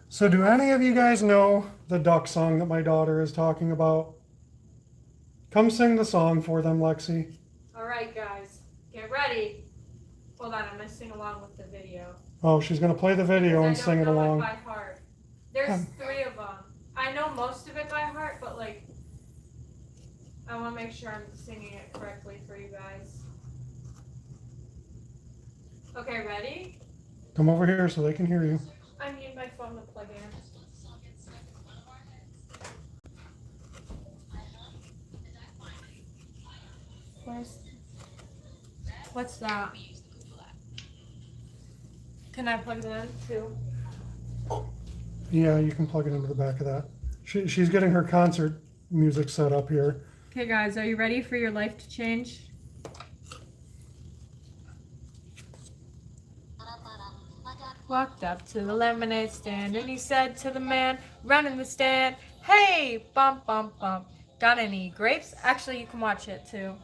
[SPEAKER 1] so do any of you guys know the duck song that my daughter is talking about? Come sing the song for them, Lexi.
[SPEAKER 5] alright guys, get ready. Hold on, I'm gonna sing along with the video.
[SPEAKER 1] Oh, she's gonna play the video and
[SPEAKER 5] Because I
[SPEAKER 1] sing it
[SPEAKER 5] don't know
[SPEAKER 1] along.
[SPEAKER 5] by heart. There's 3 of them. I know most of it by heart, but like, I want to make sure I'm singing it correctly for you guys. Okay, ready?
[SPEAKER 1] Come over here so they can hear you.
[SPEAKER 5] I need my phone to plug in. What's that? Can I plug it in too?
[SPEAKER 1] Yeah, you can plug it into the back of that. She's getting her concert music set up here.
[SPEAKER 5] Okay guys, are you ready for your life to change? Walked up to the lemonade stand and he said to the man running the stand, hey, bump, bump, bump. Got any grapes? Actually, you can watch it too.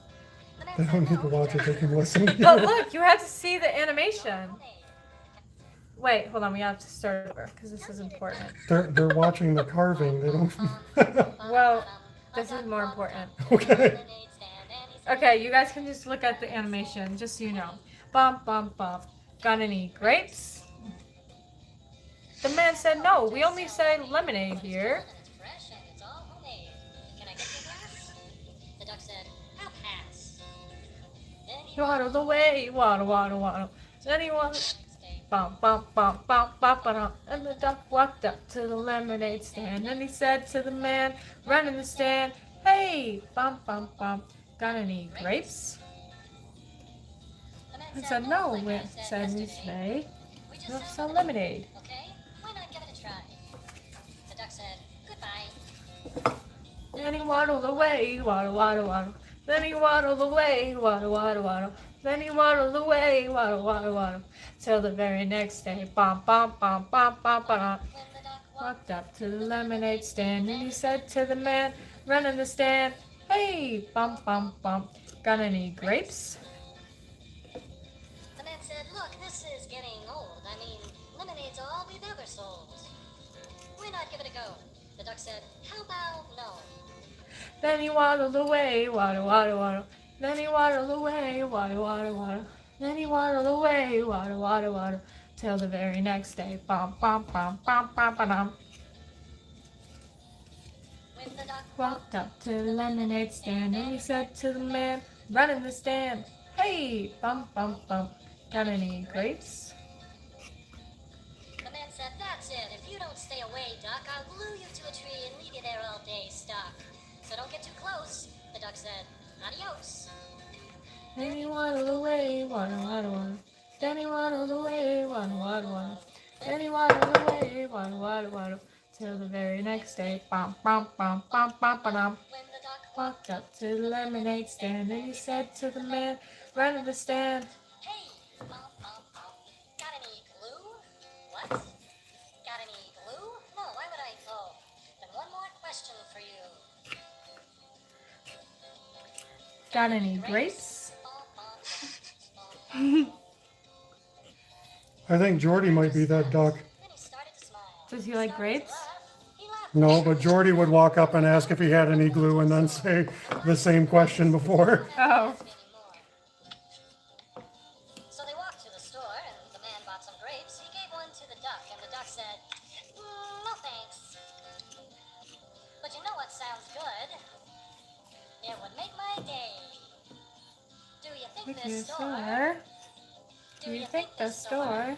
[SPEAKER 1] They don't need to watch it, they can listen.
[SPEAKER 5] But look, you have to see the animation. Wait, hold on, we have to start over because this is important.
[SPEAKER 1] They're watching the carving. They don't.
[SPEAKER 5] Well, this is more important.
[SPEAKER 1] Okay.
[SPEAKER 5] Okay, you guys can just look at the animation, just so you know. Bump, bump, bump. Got any grapes? The man said, no, we only sell lemonade here.
[SPEAKER 6] The duck said, I'll pass.
[SPEAKER 5] Waddle away, waddle, waddle, waddle. Then he waddled. Bump, bump, bump, bump, bump, bump. And the duck walked up to the lemonade stand. And he said to the man running the stand, hey, bump, bump, bump. Got any grapes? He said, no, we said we say, we'll sell lemonade.
[SPEAKER 6] Okay, why not give it a try? The duck said, goodbye.
[SPEAKER 5] And he waddled away, waddle, waddle, waddle. Then he waddled away, waddle, waddle, waddle. Then he waddled away, waddle, waddle, waddle. Till the very next day, bump, bump, bump, bump, bump, bump. Walked up to the lemonade stand and he said to the man running the stand, hey, bump, bump, bump. Got any grapes?
[SPEAKER 6] The man said, look, this is getting old. I mean, lemonade's all we've ever sold. Why not give it a go? The duck said, how about no?
[SPEAKER 5] Then he waddled away, waddle, waddle, waddle. Then he waddled away, waddle, waddle, waddle. Then he waddled away, waddle, waddle, waddle. Till the very next day, bump, bump, bump, bump, bump, bump.
[SPEAKER 6] When the duck
[SPEAKER 5] Walked up to the lemonade stand and he said to the man running the stand, hey, bump, bump, bump. Got any grapes?
[SPEAKER 6] the man said, that's it. If you don't stay
[SPEAKER 7] stay away, Duck. I'll glue you to a tree and leave you there all day stuck. So don't get too close. The duck said, adios.
[SPEAKER 5] Any waddle away, waddle, waddle, waddle. Danny waddled away, waddle, waddle, waddle. Danny waddled away, waddle, waddle, waddle. Till the very next day, bum, bum, bum, bum, bum, bum.
[SPEAKER 7] When the duck
[SPEAKER 5] Walked up to the lemonade stand and he said to the man running the stand,
[SPEAKER 7] hey, bum, bum, bum. Got any glue? What? Got any glue? No, why would I? Oh, then one more question for you.
[SPEAKER 5] got any grapes?
[SPEAKER 7] Bum, bum, bum.
[SPEAKER 1] I think Jordy might be that duck.
[SPEAKER 7] Then he started to smile.
[SPEAKER 5] Does he like grapes?
[SPEAKER 7] He laughed.
[SPEAKER 1] No, but Jordy would walk up and ask if he had any glue and then say the same question before.
[SPEAKER 5] Oh.
[SPEAKER 7] So they walked to the store, and the man bought some grapes. He gave one to the duck, and the duck said, no thanks. But you know what sounds good? It would make my day. Do you think this store?
[SPEAKER 5] Do you think the store?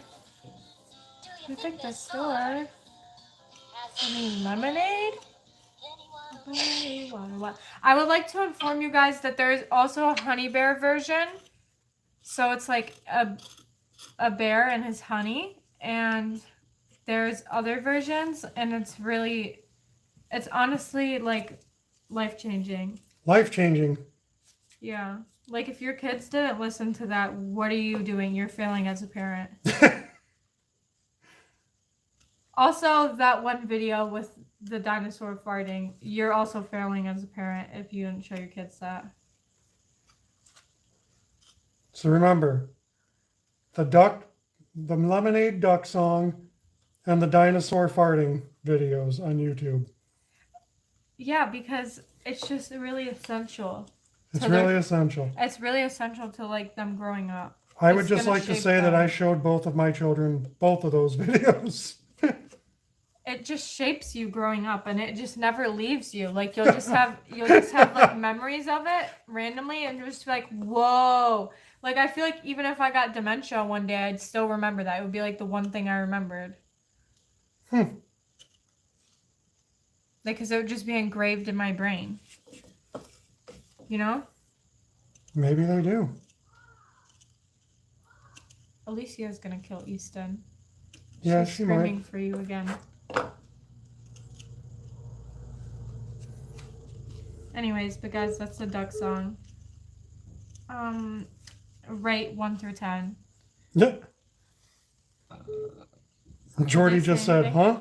[SPEAKER 7] Do
[SPEAKER 5] You think the
[SPEAKER 7] this
[SPEAKER 5] store?
[SPEAKER 7] has
[SPEAKER 5] Any lemonade?
[SPEAKER 7] anyone?
[SPEAKER 5] I would like to inform you guys that there is also a honey bear version. So it's like a bear and his honey, and there's other versions, and it's honestly like life-changing.
[SPEAKER 1] Life-changing.
[SPEAKER 5] Yeah. Like if your kids didn't listen to that, what are you doing? You're failing as a parent. Also, that one video with the dinosaur farting, you're also failing as a parent if you didn't show your kids that.
[SPEAKER 1] So remember, the lemonade duck song and the dinosaur farting videos on YouTube.
[SPEAKER 5] Yeah, because it's just really essential.
[SPEAKER 1] It's
[SPEAKER 5] So
[SPEAKER 1] really essential.
[SPEAKER 5] It's really essential to like them growing up.
[SPEAKER 1] I would
[SPEAKER 5] It's
[SPEAKER 1] just
[SPEAKER 5] gonna
[SPEAKER 1] like to
[SPEAKER 5] shape
[SPEAKER 1] say that
[SPEAKER 5] them.
[SPEAKER 1] I showed both of my children both of those videos.
[SPEAKER 5] It just shapes you growing up, and it just never leaves you. Like you'll just have like memories of it randomly, and you're just like, whoa. Like I feel like even if I got dementia one day, I'd still remember that. It would be like the one thing I remembered. Like, because it would just be engraved in my brain. You know?
[SPEAKER 1] Maybe they do.
[SPEAKER 5] Alicia's gonna kill Easton.
[SPEAKER 1] Yeah,
[SPEAKER 5] She's
[SPEAKER 1] she might.
[SPEAKER 5] screaming for you again. Anyways, but guys, that's the duck song. Rate 1 through 10.
[SPEAKER 1] Yeah. Jordy
[SPEAKER 5] Did they
[SPEAKER 1] just
[SPEAKER 5] say
[SPEAKER 1] said, huh?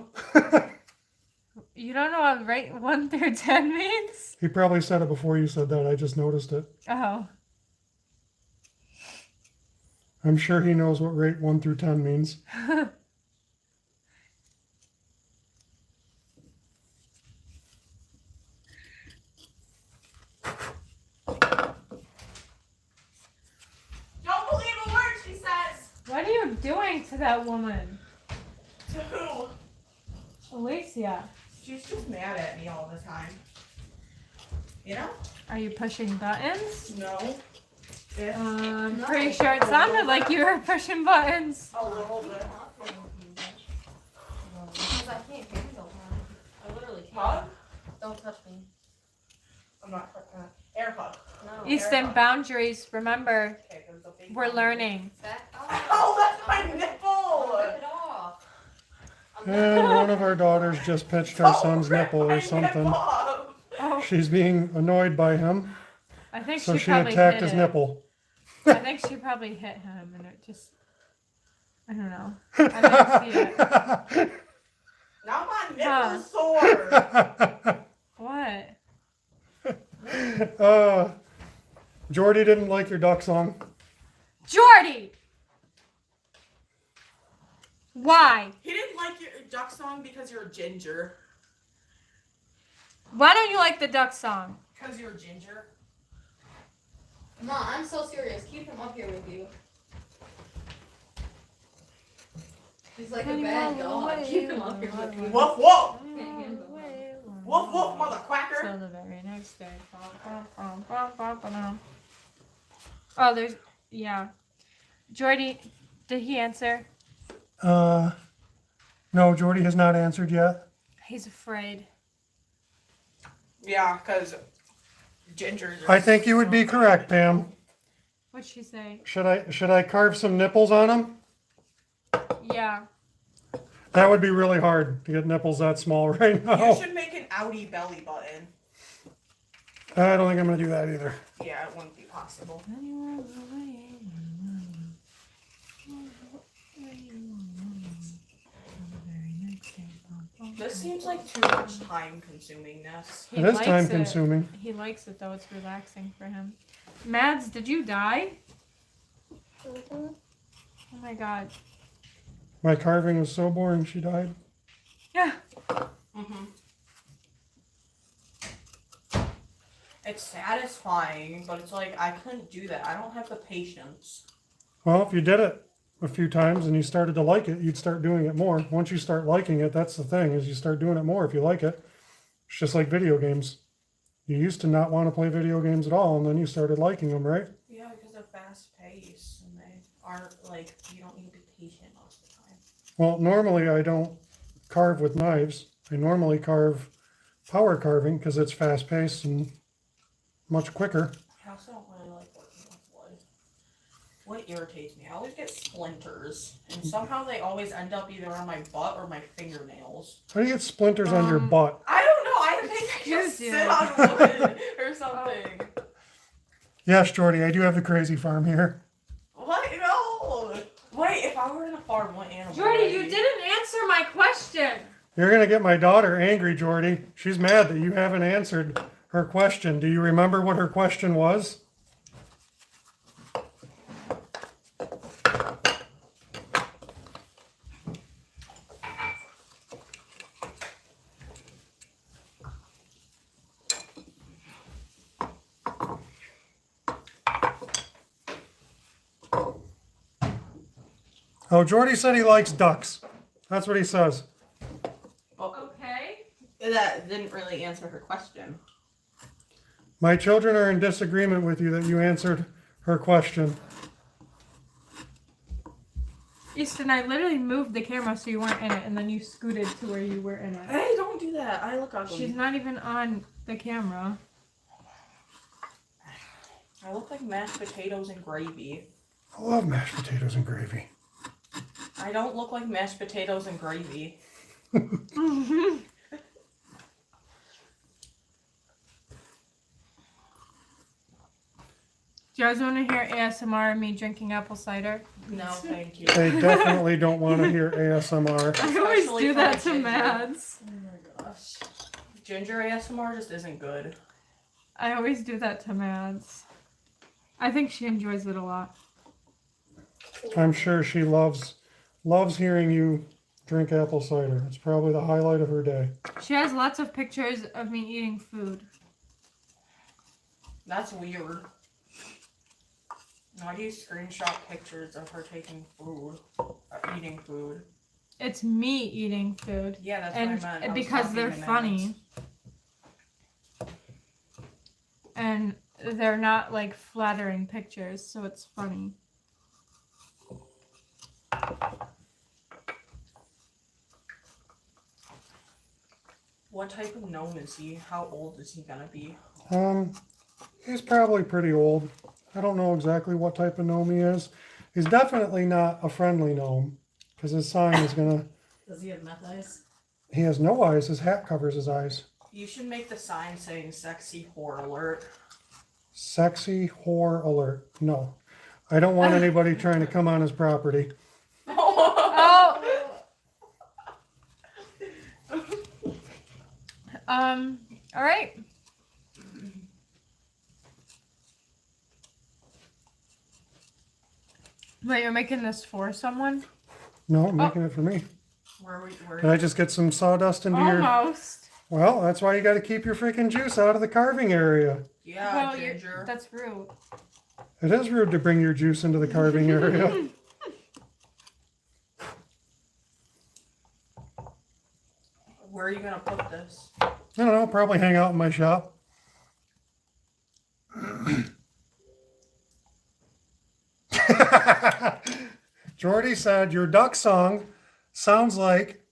[SPEAKER 5] You don't know what rate 1 through 10 means?
[SPEAKER 1] He probably said it before you said that. I just noticed it.
[SPEAKER 5] Oh.
[SPEAKER 1] I'm sure he knows what rate 1 through 10 means.
[SPEAKER 4] Don't believe a word she says.
[SPEAKER 5] What are you doing to that woman?
[SPEAKER 4] To who?
[SPEAKER 5] Alicia.
[SPEAKER 4] She's just mad at me all the time. You know?
[SPEAKER 5] Are you pushing buttons?
[SPEAKER 4] No. It's
[SPEAKER 5] I'm pretty sure it sounded like you were pushing buttons.
[SPEAKER 4] a little bit.
[SPEAKER 2] Because I can't handle her. I literally can't.
[SPEAKER 4] Hug?
[SPEAKER 2] Don't touch me.
[SPEAKER 4] I'm not air hug.
[SPEAKER 2] No.
[SPEAKER 5] Easton, boundaries. Remember,
[SPEAKER 4] Okay, there's a big
[SPEAKER 5] we're
[SPEAKER 4] one.
[SPEAKER 5] learning.
[SPEAKER 2] Back off.
[SPEAKER 4] Oh, that's my nipple!
[SPEAKER 2] Rip it off. I'm
[SPEAKER 1] And one of our daughters just pinched our son's
[SPEAKER 4] rip
[SPEAKER 1] nipple
[SPEAKER 4] my
[SPEAKER 1] or something.
[SPEAKER 4] nipple off.
[SPEAKER 5] Oh,
[SPEAKER 1] She's being annoyed by him,
[SPEAKER 5] I think
[SPEAKER 1] so
[SPEAKER 5] she
[SPEAKER 1] she
[SPEAKER 5] probably
[SPEAKER 1] attacked
[SPEAKER 5] hit
[SPEAKER 1] his
[SPEAKER 5] it.
[SPEAKER 1] nipple.
[SPEAKER 5] I think she probably hit him, and it just. I don't know. I didn't see it.
[SPEAKER 4] Now my
[SPEAKER 5] Huh.
[SPEAKER 4] nipple's sore.
[SPEAKER 5] What?
[SPEAKER 1] Jordy didn't like your duck song.
[SPEAKER 5] Jordy! Why?
[SPEAKER 4] He didn't like your duck song because you're a ginger.
[SPEAKER 5] Why don't you like the duck song?
[SPEAKER 4] Because you're a ginger.
[SPEAKER 2] Mom, I'm so serious. Keep him up here with you. He's like a bad dog. Keep him up here with you.
[SPEAKER 4] Woof woof!
[SPEAKER 2] Can't handle him.
[SPEAKER 4] Woof woof, motherquacker!
[SPEAKER 5] So the very next day. Oh, there's. Yeah. Jordy, did he answer?
[SPEAKER 1] No, No, Jordy has not answered yet.
[SPEAKER 5] He's afraid.
[SPEAKER 4] Yeah, because Ginger's.
[SPEAKER 1] I think you would be correct, Pam.
[SPEAKER 5] What'd she say?
[SPEAKER 1] Should I carve some nipples on him?
[SPEAKER 5] Yeah.
[SPEAKER 1] That would be really hard to get nipples that small right now.
[SPEAKER 4] You should make an outie belly button.
[SPEAKER 1] I don't think I'm gonna do that either.
[SPEAKER 4] Yeah, it wouldn't be possible. This seems like too much time consumingness.
[SPEAKER 5] He
[SPEAKER 1] It is
[SPEAKER 5] likes
[SPEAKER 1] time consuming.
[SPEAKER 5] He likes it though. It's relaxing for him. Mads, did you die? Oh my god.
[SPEAKER 1] My carving was so boring, she died.
[SPEAKER 5] Yeah.
[SPEAKER 4] It's satisfying, but it's like I couldn't do that. I don't have the patience.
[SPEAKER 1] Well, if you did it a few times and you started to like it, you'd start doing it more. Once you start liking it, that's the thing, is you start doing it more if you like it. It's just like video games. You used to not want to play video games at all, and then you started liking them, right?
[SPEAKER 4] Yeah, because they're fast paced and they aren't like you don't need to be patient most of the time.
[SPEAKER 1] Well, normally I don't carve with knives. I normally carve power carving because it's fast paced and much quicker.
[SPEAKER 4] I also don't really like working with wood. Wood irritates me. I always get splinters, and somehow they always end up either on my butt or my fingernails.
[SPEAKER 1] How do you get splinters on your butt?
[SPEAKER 4] I don't know. I think I just
[SPEAKER 5] You
[SPEAKER 4] sit
[SPEAKER 5] do.
[SPEAKER 4] on wood or something.
[SPEAKER 1] Yes, Jordy, I do have the crazy farm here.
[SPEAKER 4] What? No. Wait, if I were in a farm, what animal?
[SPEAKER 5] Jordy,
[SPEAKER 4] would I
[SPEAKER 5] you
[SPEAKER 4] be?
[SPEAKER 5] didn't answer my question.
[SPEAKER 1] You're going to get my daughter angry, Jordy. She's mad that you haven't answered her question. Do you remember what her question was? Oh, Jordy said he likes ducks. That's what he says.
[SPEAKER 5] Okay.
[SPEAKER 4] That didn't really answer her question.
[SPEAKER 1] My children are in disagreement with you that you answered her question.
[SPEAKER 5] Easton, I literally moved the camera so you weren't in it, and then you scooted to where you were in it.
[SPEAKER 4] Hey, don't do that. I look ugly.
[SPEAKER 5] She's not even on the camera.
[SPEAKER 4] I look like mashed potatoes and gravy.
[SPEAKER 1] I love mashed potatoes and gravy.
[SPEAKER 4] I don't look like mashed potatoes and gravy.
[SPEAKER 5] Do you guys want to hear ASMR of me drinking apple cider?
[SPEAKER 4] No, thank you.
[SPEAKER 1] They definitely don't want to hear ASMR.
[SPEAKER 5] I always
[SPEAKER 4] Especially
[SPEAKER 5] do
[SPEAKER 4] from
[SPEAKER 5] that to
[SPEAKER 4] Ginger.
[SPEAKER 5] Mads.
[SPEAKER 4] Oh my gosh. Ginger ASMR just isn't good.
[SPEAKER 5] I always do that to Mads. I think she enjoys it a lot.
[SPEAKER 1] I'm sure she loves hearing you drink apple cider. It's probably the highlight of her day.
[SPEAKER 5] She has lots of pictures of me eating food.
[SPEAKER 4] That's weird. Why do you screenshot pictures of her taking food, or eating food?
[SPEAKER 5] It's me eating food.
[SPEAKER 4] Yeah, that's
[SPEAKER 5] And
[SPEAKER 4] what I meant. I was
[SPEAKER 5] because
[SPEAKER 4] talking
[SPEAKER 5] they're
[SPEAKER 4] to Mads.
[SPEAKER 5] funny. And they're not like flattering pictures, so it's funny.
[SPEAKER 4] What type of gnome is he? How old is he gonna be?
[SPEAKER 1] He's probably pretty old. I don't know exactly what type of gnome he is. He's definitely not a friendly gnome because his sign is gonna.
[SPEAKER 3] Does he have meth eyes?
[SPEAKER 1] He has no eyes. His hat covers his eyes.
[SPEAKER 4] You should make the sign saying "sexy whore alert."
[SPEAKER 1] Sexy whore alert. No, I don't want anybody trying to come on his property.
[SPEAKER 5] Oh! Alright. Wait, you're making this for someone?
[SPEAKER 1] No, I'm making it for me.
[SPEAKER 4] Where
[SPEAKER 1] Did I just get some sawdust into your...
[SPEAKER 5] Almost.
[SPEAKER 1] Well, that's why you got to keep your freaking juice out of the carving area.
[SPEAKER 4] Yeah,
[SPEAKER 5] Well,
[SPEAKER 4] Ginger.
[SPEAKER 5] that's rude.
[SPEAKER 1] It is rude to bring your juice into the carving area.
[SPEAKER 4] Where are you gonna put this?
[SPEAKER 1] I don't know, probably hang out in my shop. Jordy said, your duck song sounds like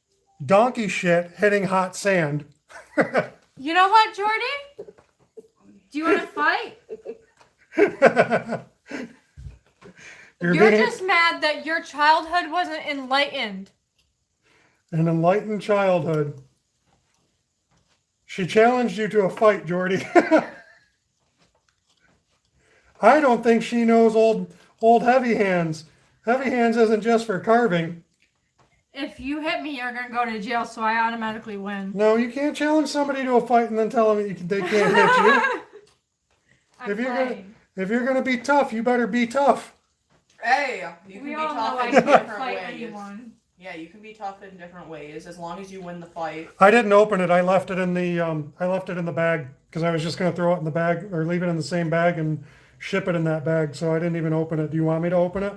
[SPEAKER 1] donkey shit hitting hot sand.
[SPEAKER 5] You know what, Jordy? Do you want to fight? You're
[SPEAKER 1] being
[SPEAKER 5] just mad that your childhood wasn't enlightened.
[SPEAKER 1] an enlightened childhood. She challenged you to a fight, Jordy. I don't think she knows old Heavy Hands. Heavy Hands isn't just for carving.
[SPEAKER 5] If you hit me, you're gonna go to jail, so I automatically win.
[SPEAKER 1] No, you can't challenge somebody to a fight and then tell them they can't hit you.
[SPEAKER 5] I'm
[SPEAKER 1] If you're
[SPEAKER 5] playing.
[SPEAKER 1] If you're gonna be tough, you better be tough.
[SPEAKER 4] Hey, you can
[SPEAKER 5] We
[SPEAKER 4] be
[SPEAKER 5] all know
[SPEAKER 4] tough
[SPEAKER 5] I
[SPEAKER 4] in
[SPEAKER 5] can't
[SPEAKER 4] different
[SPEAKER 5] fight
[SPEAKER 4] ways.
[SPEAKER 5] anyone.
[SPEAKER 4] Yeah, you can be tough in different ways as long as you win the fight.
[SPEAKER 1] I didn't open it. I left it in the bag because I was just gonna throw it in the bag or leave it in the same bag and ship it in that bag. So I didn't even open it. Do you want me to open it?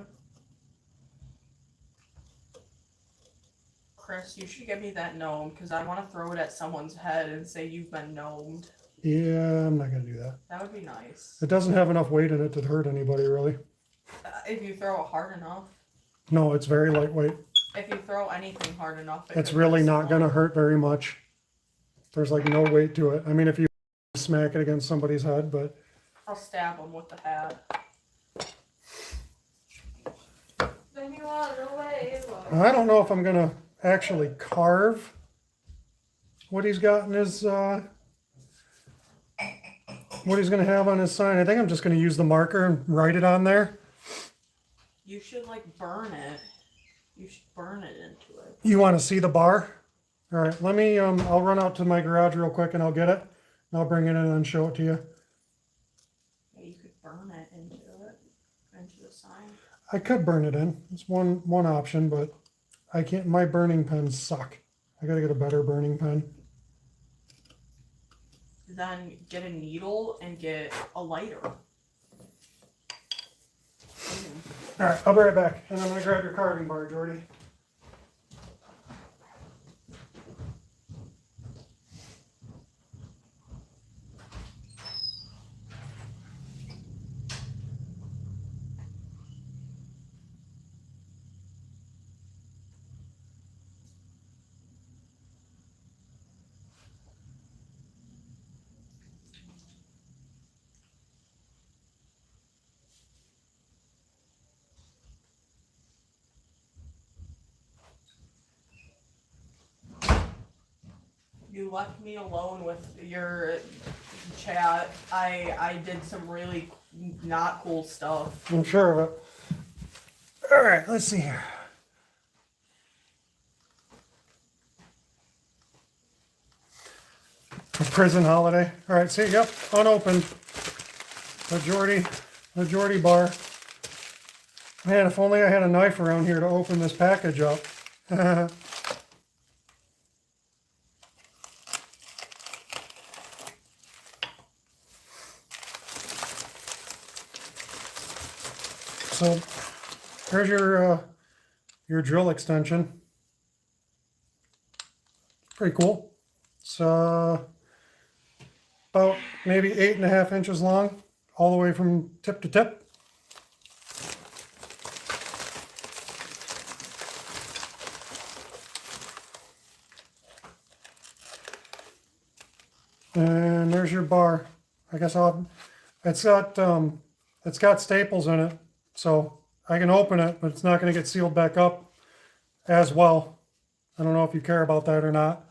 [SPEAKER 4] Chris, you should give me that gnome because I want to throw it at someone's head and say you've been gnomed.
[SPEAKER 1] Yeah, I'm not gonna do that.
[SPEAKER 4] That would be nice.
[SPEAKER 1] It doesn't have enough weight in it to hurt anybody, really.
[SPEAKER 4] If you throw it hard enough.
[SPEAKER 1] No, it's very lightweight.
[SPEAKER 4] If you throw anything hard enough,
[SPEAKER 1] It's really not gonna hurt very much. There's like no weight to it. I mean, if you smack it against somebody's head, but
[SPEAKER 4] I'll stab them with the hat.
[SPEAKER 5] Then you are away.
[SPEAKER 1] I don't know if I'm gonna actually carve what he's got in his what he's gonna have on his sign. I think I'm just gonna use the marker and write it on there.
[SPEAKER 4] You should like burn it. You should burn it into it.
[SPEAKER 1] You want to see the bar? All right, let me. I'll run out to my garage real quick and I'll get it. I'll bring it in and show it to you.
[SPEAKER 4] Yeah, you could burn it into the sign.
[SPEAKER 1] I could burn it in. It's one option, but I can't. My burning pens suck. I gotta get a better burning pen.
[SPEAKER 4] Then get a needle and get a lighter.
[SPEAKER 1] All right, I'll be right back, and I'm gonna grab your carving bar, Jordy.
[SPEAKER 4] You left me alone with your chat. I did some really not cool stuff.
[SPEAKER 1] I'm sure of it. All right, let's see here. A prison holiday. All right, see, yep, unopened. The Jordy bar. Man, if only I had a knife around here to open this package up. So here's your drill extension. Pretty cool. It's about maybe 8.5 inches long, all the way from tip to tip. And there's your bar. I guess it's got staples in it, so I can open it, but it's not going to get sealed back up as well. I don't know if you care about that or not.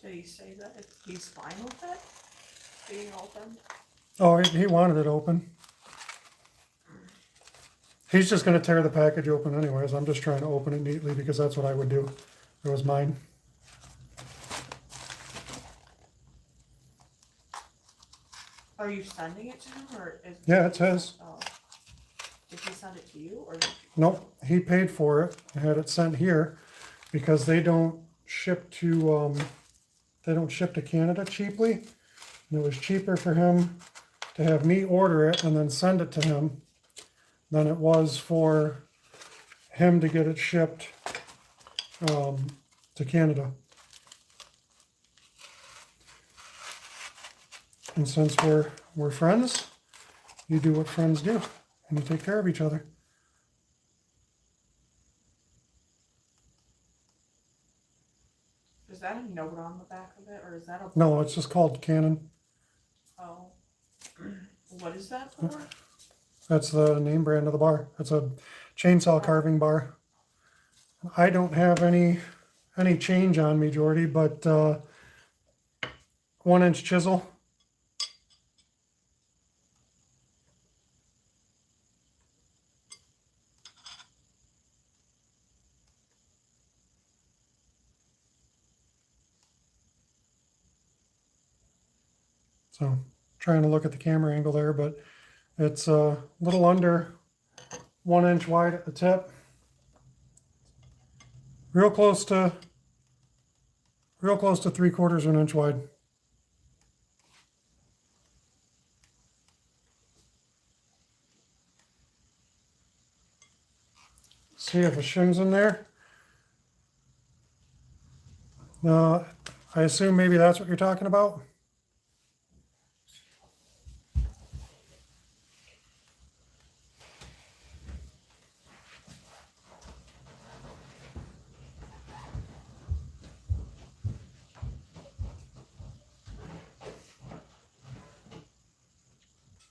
[SPEAKER 4] Did he say that he's fine with it being opened?
[SPEAKER 1] Oh, he wanted it open. He's just going to tear the package open anyways. I'm just trying to open it neatly because that's what I would do if it was mine.
[SPEAKER 4] Are you sending it to him or is
[SPEAKER 1] Yeah, it's his.
[SPEAKER 4] Oh. Did he send it to you or did you?
[SPEAKER 1] Nope, he paid for it. I had it sent here because they don't ship to Canada cheaply. And it was cheaper for him to have me order it and then send it to him than it was for him to get it shipped to Canada. And since we're friends, you do what friends do, and you take care of each other.
[SPEAKER 4] Is that a note on the back of it, or is that a?
[SPEAKER 1] No, it's just called Canon.
[SPEAKER 4] Oh. What is that for?
[SPEAKER 1] That's the name brand of the bar. It's a chainsaw carving bar. I don't have any change on me, Jordy, but 1-inch chisel. So trying to look at the camera angle there, but it's a little under 1 inch wide at the tip. Real close to 3/4 of an inch wide. See if a shim's in there. No, I assume maybe that's what you're talking about.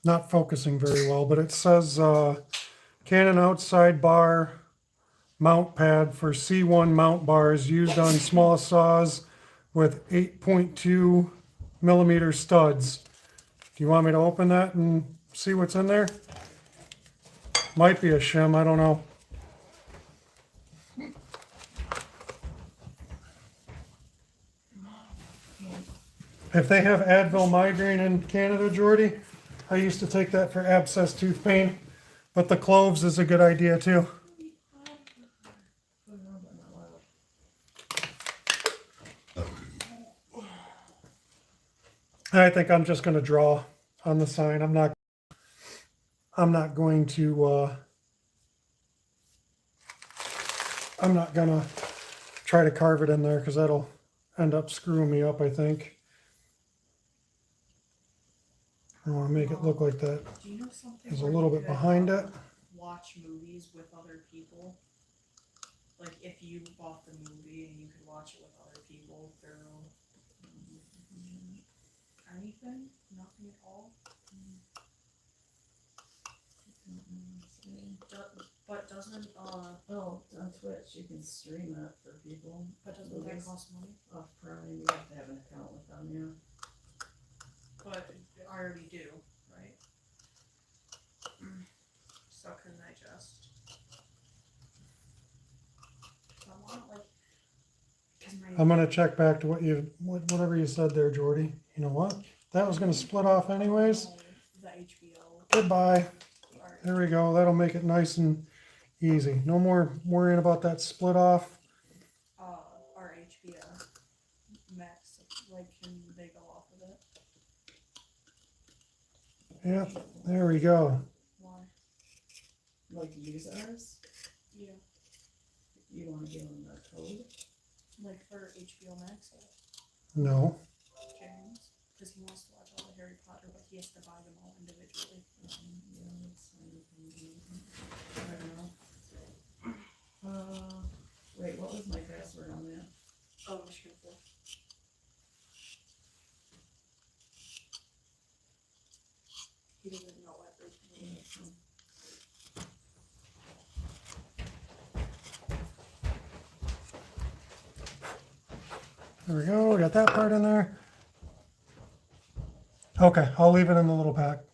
[SPEAKER 1] Not focusing very well, but it says Canon outside bar mount pad for C1 mount bars used on small saws with 8.2 millimeter studs. Do you want me to open that and see what's in there? Might be a shim, I don't know. If they have Advil migraine in Canada, Jordy, I used to take that for abscess tooth pain, but the cloves is a good idea too. I think I'm just going to draw on the sign. I'm not going to try to carve it in there because that'll end up screwing me up, I think. I want to make it look like that.
[SPEAKER 4] Do you know something?
[SPEAKER 1] There's a
[SPEAKER 4] where
[SPEAKER 1] little
[SPEAKER 4] you
[SPEAKER 1] bit
[SPEAKER 4] could,
[SPEAKER 1] behind it.
[SPEAKER 4] Watch movies with other people. Like if you bought the movie and you could watch it with other people through anything, nothing at all. But doesn't
[SPEAKER 3] Oh, on Twitch, you can stream it for people.
[SPEAKER 4] but doesn't that cost money?
[SPEAKER 3] Off Prime, you have to have an account with them, yeah.
[SPEAKER 4] But I already do, right? So couldn't I just? I want like. 'Cause my
[SPEAKER 1] I'm going to check back to whatever you said there, Jordy. You know what? That was going to split off anyways.
[SPEAKER 4] the HBO.
[SPEAKER 1] Goodbye.
[SPEAKER 4] Alright.
[SPEAKER 1] There we go. That'll make it nice and easy. No more worrying about that split off.
[SPEAKER 4] Our HBO Max, like, can they go off of it?
[SPEAKER 1] Yep, there we go.
[SPEAKER 4] Why?
[SPEAKER 3] Like use ours,
[SPEAKER 4] Yeah,
[SPEAKER 3] you wanna give them the code?
[SPEAKER 4] like for HBO Max,
[SPEAKER 1] No.
[SPEAKER 4] James, because he wants to watch all the Harry Potter, but he has to buy them all individually.
[SPEAKER 3] Yeah, that's fine. I don't know. Wait, what was my password on that?
[SPEAKER 4] Oh, Michigan 4. He doesn't know everything.
[SPEAKER 1] There we go. We got that part in there. Okay, I'll leave it in the little pack.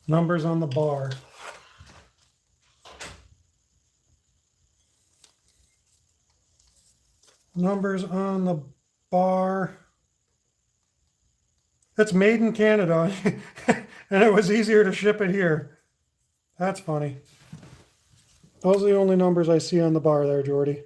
[SPEAKER 1] Numbers on the bar. Numbers on the bar. It's made in Canada, and it was easier to ship it here. That's funny. Those are the only numbers I see on the bar there, Jordy.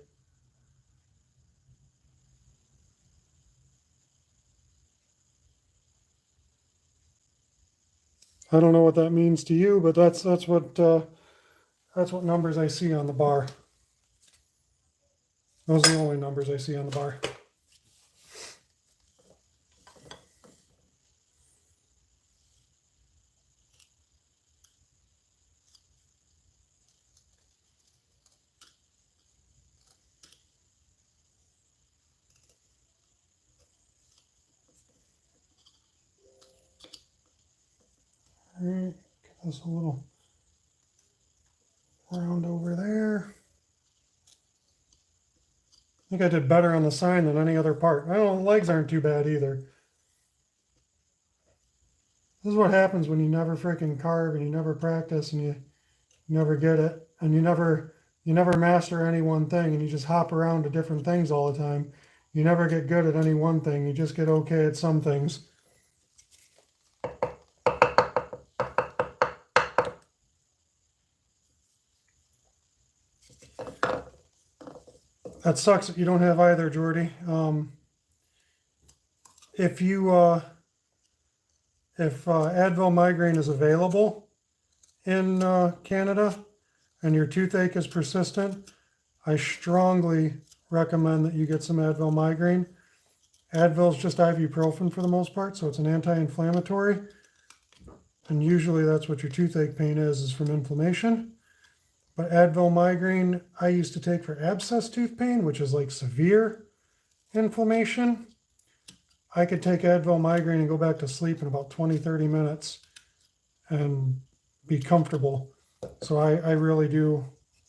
[SPEAKER 1] I don't know what that means to you, but that's what numbers I see on the bar. Those are the only numbers I see on the bar. this a little round over there. I think I did better on the sign than any other part. Well, the legs aren't too bad either. This is what happens when you never freaking carve and you never practice and you never get it and you never master any one thing and you just hop around to different things all the time. You never get good at any one thing. You just get okay at some things. That sucks that you don't have either, Jordy. If Advil migraine is available in Canada and your toothache is persistent, I strongly recommend that you get some Advil migraine. Advil is just ibuprofen for the most part, so it's an anti-inflammatory. And usually that's what your toothache pain is from inflammation. But Advil migraine, I used to take for abscess tooth pain, which is like severe inflammation. I could take Advil migraine and go back to sleep in about 20, 30 minutes and be comfortable. So I really do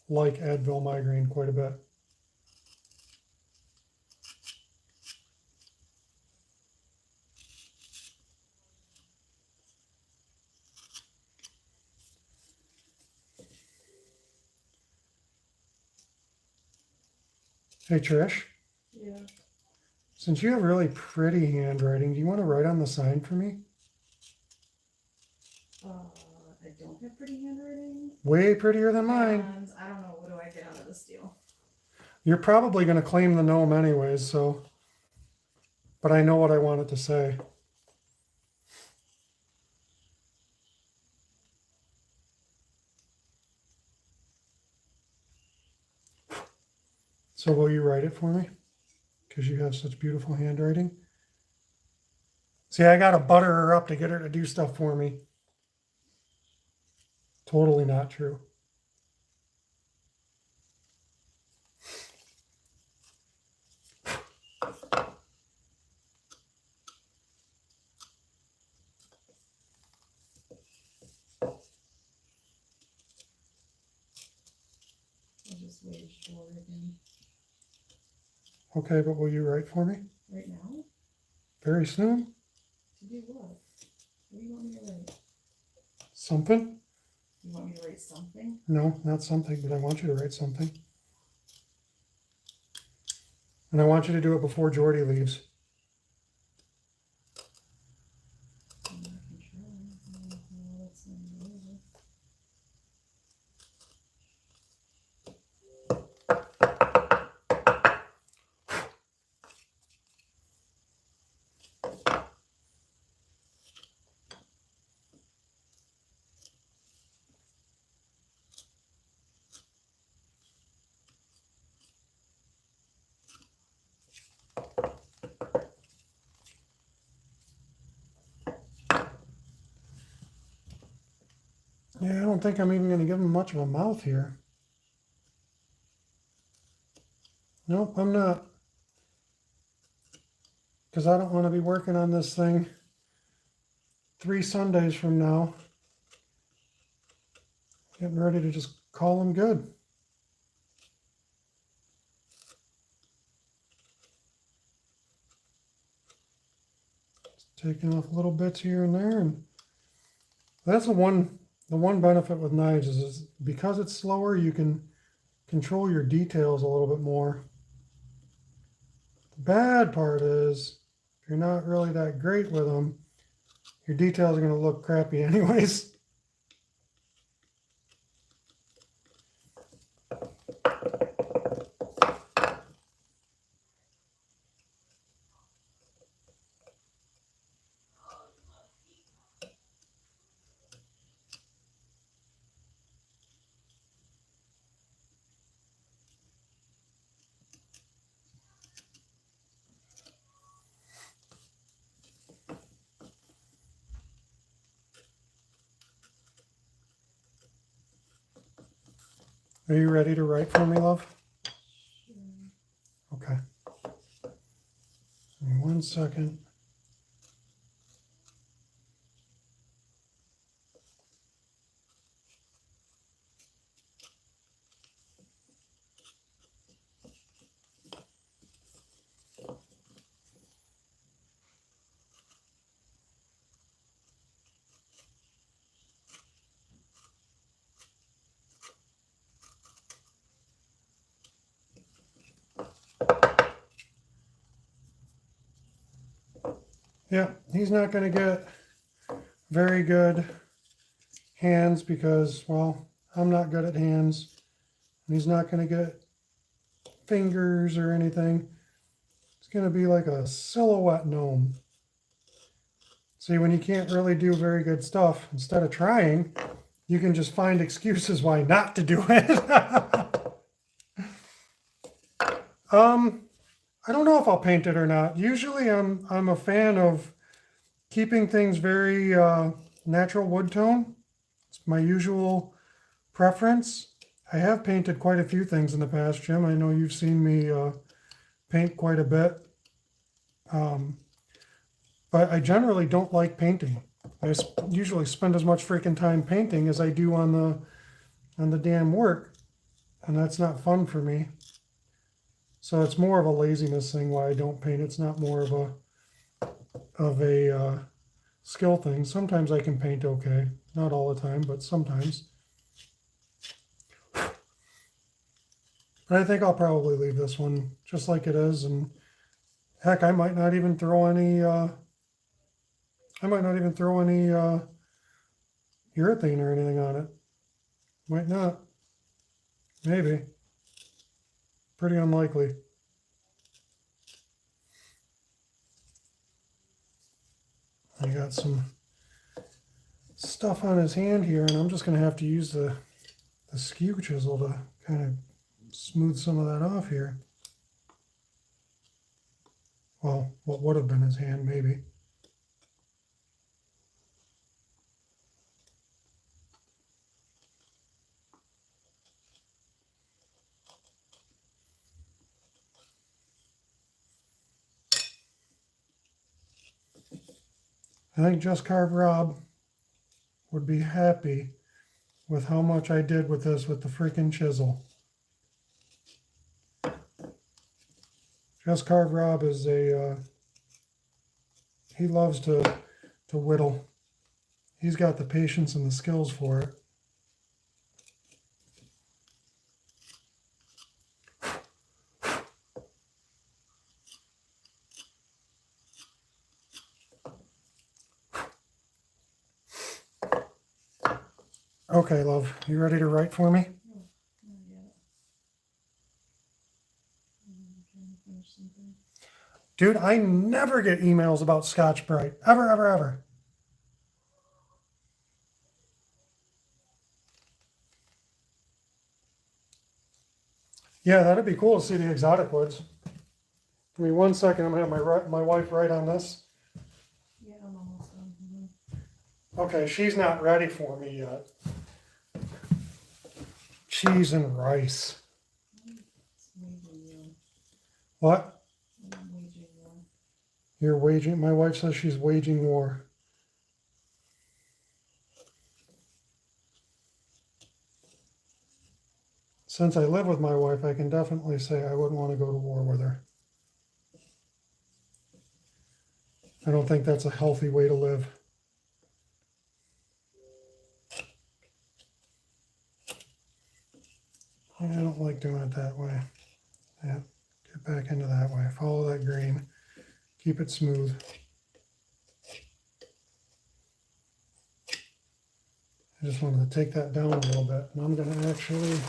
[SPEAKER 1] like Advil migraine quite a bit. Hey Trish,
[SPEAKER 3] Yeah.
[SPEAKER 1] since you have really pretty handwriting, do you want to write on the sign for me?
[SPEAKER 3] I don't have pretty handwriting.
[SPEAKER 1] Way prettier than mine.
[SPEAKER 3] And I don't know, what do I get out of this deal?
[SPEAKER 1] You're probably going to claim the gnome anyways, so. But I know what I want it to say. So will you write it for me? Because you have such beautiful handwriting. See, I got to butter her up to get her to do stuff for me. Totally not true.
[SPEAKER 3] I'll just wage war again.
[SPEAKER 1] Okay, but will you write for me?
[SPEAKER 3] Right now?
[SPEAKER 1] Very soon?
[SPEAKER 3] To do what? What do you want me to write?
[SPEAKER 1] Something?
[SPEAKER 3] You want me to write something?
[SPEAKER 1] No, not something, but I want you to write something. And I want you to do it before Jordy leaves.
[SPEAKER 3] I'm not sure. I don't know what's in the order.
[SPEAKER 1] Yeah, I don't think I'm even going to give him much of a mouth here. Nope, I'm not. Because I don't want to be working on this thing 3 Sundays from now. Getting ready to just call him good. Just taking off little bits here and there. And that's the one benefit with knives is because it's slower, you can control your details a little bit more. The bad part is if you're not really that great with them, your details are going to look crappy anyways. Are you ready to write for me, love? Okay. Give me 1 second. Yeah, he's not going to get very good hands because, well, I'm not good at hands. And he's not going to get fingers or anything. It's going to be like a silhouette gnome. See, when you can't really do very good stuff, instead of trying, you can just find excuses why not to do it. I don't know if I'll paint it or not. Usually I'm a fan of keeping things very natural wood tone. It's my usual preference. I have painted quite a few things in the past, Jim. I know you've seen me paint quite a bit. But I generally don't like painting. I usually spend as much freaking time painting as I do on the damn work. And that's not fun for me. So it's more of a laziness thing why I don't paint. It's not more of a skill thing. Sometimes I can paint okay. Not all the time, but sometimes. But I think I'll probably leave this one just like it is. And heck, I might not even throw any urethane or anything on it. Might not. Maybe. Pretty unlikely. I got some stuff on his hand here, and I'm just going to have to use the skew chisel to kind of smooth some of that off here. Well, what would have been his hand, maybe. I think Just Carve Rob would be happy with how much I did with this with the freaking chisel. Just Carve Rob is he loves to whittle. He's got the patience and the skills for it. Okay, love, you ready to write for me? Dude, I never get emails about Scotch Brite. Ever, ever, ever. Yeah, that'd be cool to see the exotic woods. Give me 1 second. I'm going to have my wife write on this.
[SPEAKER 3] Yeah, I'm almost done.
[SPEAKER 1] Okay, she's not ready for me yet. Cheese and rice. What? You're waging, my wife says she's waging war. Since I live with my wife, I can definitely say I wouldn't want to go to war with her. I don't think that's a healthy way to live. I don't like doing it that way. Yeah, get back into that way. Follow that green. Keep it smooth. I just wanted to take that down a little bit. And I'm going to actually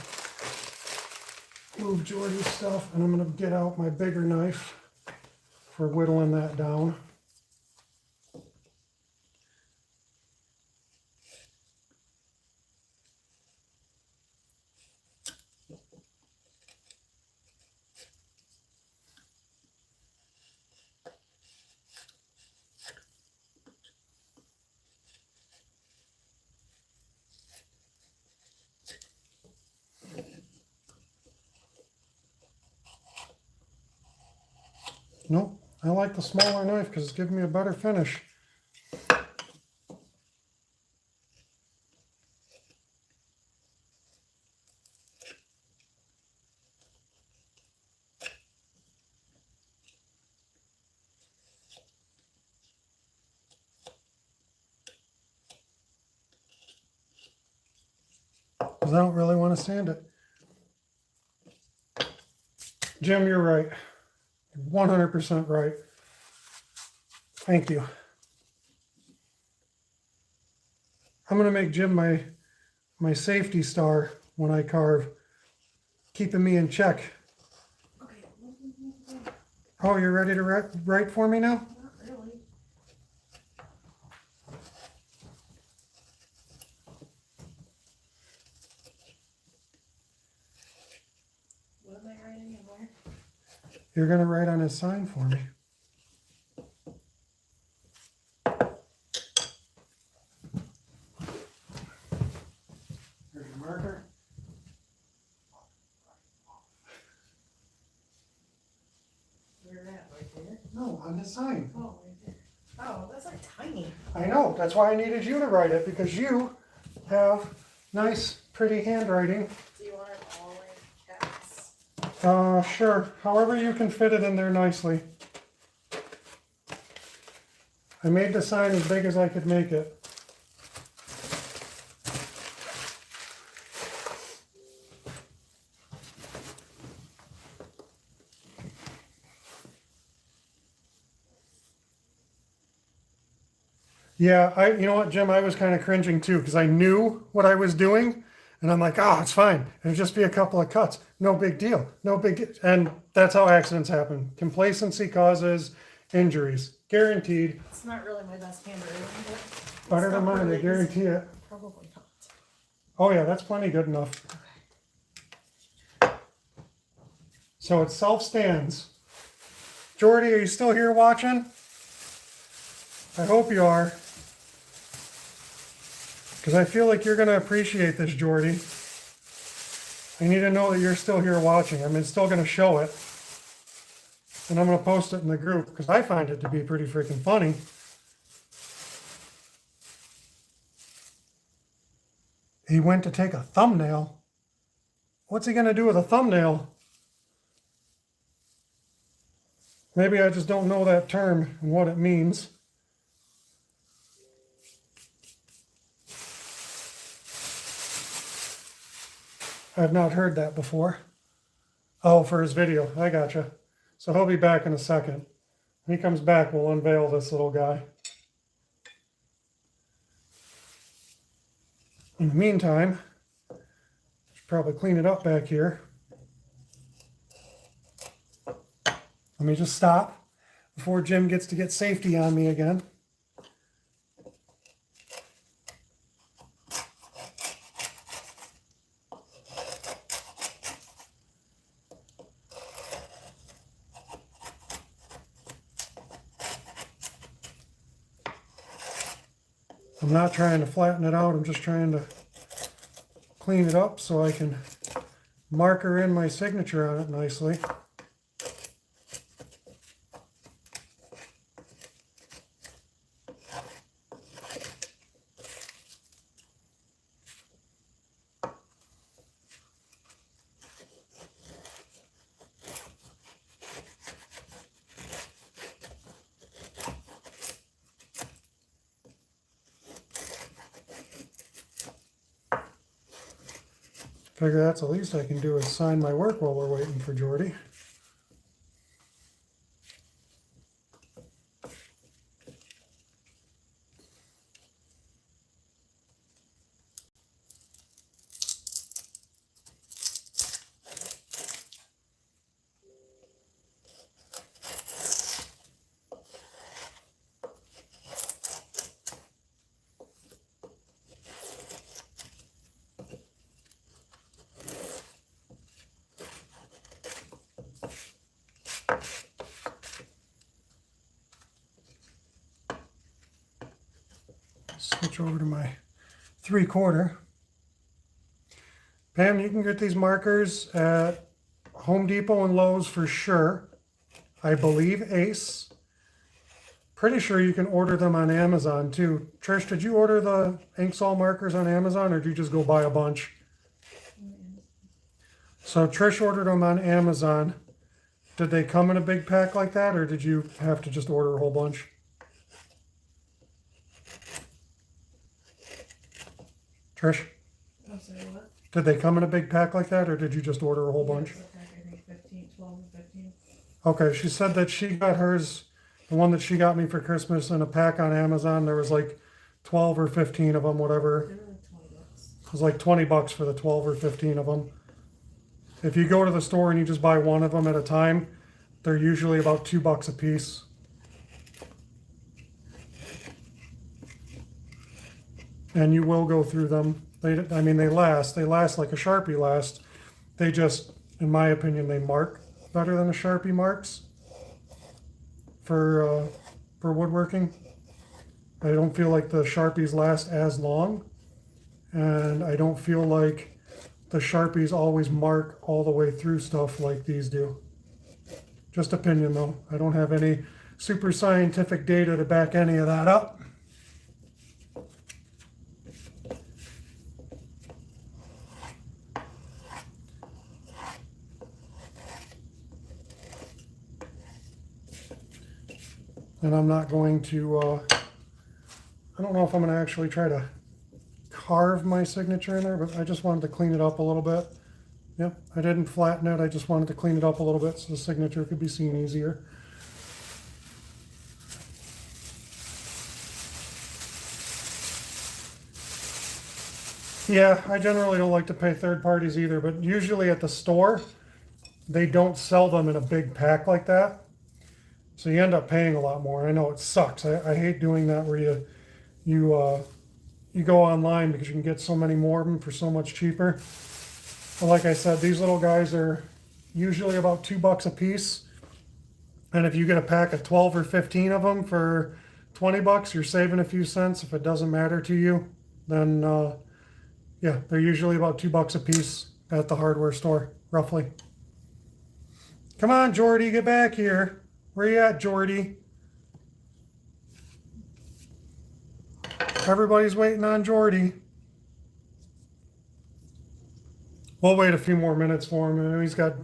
[SPEAKER 1] move Jordy's stuff, and I'm going to get out my bigger knife for whittling that down. Nope, I like the smaller knife because it's giving me a better finish. Because I don't really want to sand it. Jim, you're right. 100% right. Thank you. I'm gonna make Jim my safety star when I carve, keeping me in check.
[SPEAKER 3] Okay.
[SPEAKER 1] Oh, you're ready to write for me now?
[SPEAKER 3] Not really. What am I writing and where?
[SPEAKER 1] You're gonna write on his sign for me. Here's your marker.
[SPEAKER 3] Where at? Right there?
[SPEAKER 1] No, on his sign.
[SPEAKER 3] Oh, right there. Oh, that's like tiny.
[SPEAKER 1] I know, that's why I needed you to write it, because you have nice, pretty handwriting.
[SPEAKER 3] Do you want it all in caps?
[SPEAKER 1] Sure, however you can fit it in there nicely. I made the sign as big as I could make it. Yeah, you know what, Jim, I was kind of cringing too, because I knew what I was doing, and I'm like, oh, it's fine. It'll just be a couple of cuts. No big deal. No big deal. And that's how accidents happen. Complacency causes injuries. Guaranteed.
[SPEAKER 3] It's not really my best handwriting, but it's
[SPEAKER 1] Better than
[SPEAKER 3] not
[SPEAKER 1] mine, I
[SPEAKER 3] really
[SPEAKER 1] guarantee
[SPEAKER 3] easy.
[SPEAKER 1] it.
[SPEAKER 3] Probably not.
[SPEAKER 1] Oh yeah, that's plenty good enough. So it self-stands. Jordy, are you still here watching? I hope you are. Because I feel like you're going to appreciate this, Jordy. I need to know that you're still here watching. I'm still going to show it. And I'm going to post it in the group because I find it to be pretty freaking funny. He went to take a thumbnail. What's he going to do with a thumbnail? Maybe I just don't know that term and what it means. I've not heard that before. Oh, for his video. I gotcha. So he'll be back in a second. When he comes back, we'll unveil this little guy. In the meantime, I should probably clean it up back here. Let me just stop before Jim gets to get safety on me again. I'm not trying to flatten it out, I'm just trying to clean it up so I can marker in my signature on it nicely. Figure that's the least I can do is sign my work while we're waiting for Jordy. Switch over to my 3/4. Pam, you can get these markers at Home Depot and Lowe's for sure. I believe Ace. Pretty sure you can order them on Amazon too. Trish, did you order the Inksol markers on Amazon or did you just go buy a bunch? So Trish ordered them on Amazon. Did they come in a big pack like that or did you have to just order a whole bunch? Trish,
[SPEAKER 3] I'm sorry, what?
[SPEAKER 1] did they come in a big pack like that or did you just order a whole bunch?
[SPEAKER 3] Yeah, it's a pack, I think 15, 12 or 15.
[SPEAKER 1] Okay, she said that she got hers, The one that she got me for Christmas in a pack on Amazon, there was like 12 or 15 of them, whatever.
[SPEAKER 3] They're like $20.
[SPEAKER 1] It was like 20 bucks for the 12 or 15 of them. If you go to the store and you just buy one of them at a time, they're usually about $2 a piece. And you will go through them. They last like a Sharpie lasts. They just, in my opinion, they mark better than a Sharpie marks for woodworking. I don't feel like the Sharpies last as long, and I don't feel like the Sharpies always mark all the way through stuff like these do. Just opinion though. I don't have any super scientific data to back any of that up. And I'm not going to, I don't know if I'm going to actually try to carve my signature in there, but I just wanted to clean it up a little bit. Yep, I didn't flatten it. I just wanted to clean it up a little bit so the signature could be seen easier. Yeah, I generally don't like to pay third parties either, but usually at the store, they don't sell them in a big pack like that. So you end up paying a lot more. I know it sucks. I hate doing that where you go online because you can get so many more of them for so much cheaper. But like I said, these little guys are usually about $2 a piece. And if you get a pack of 12 or 15 of them for 20 bucks, you're saving a few cents. If it doesn't matter to you, then yeah, they're usually about $2 a piece at the hardware store, roughly. Come on, Jordy, get back here. Where you at, Jordy? Everybody's waiting on Jordy. We'll wait a few more minutes for him. I know he's got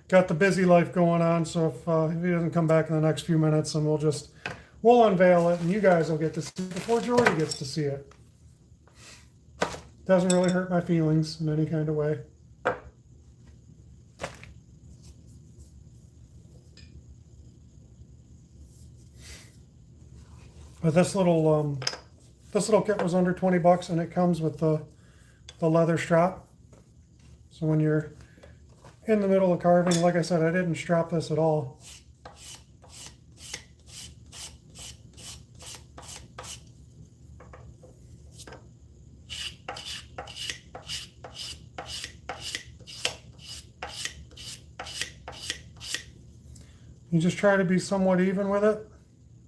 [SPEAKER 1] the busy life going on, so if he doesn't come back in the next few minutes, then we'll unveil it, and you guys will get to see it before Jordy gets to see it. Doesn't really hurt my feelings in any kind of way. But this little kit was under 20 bucks, and it comes with the leather strap. So when you're in the middle of carving, like I said, I didn't strap this at all. You just try to be somewhat even with it,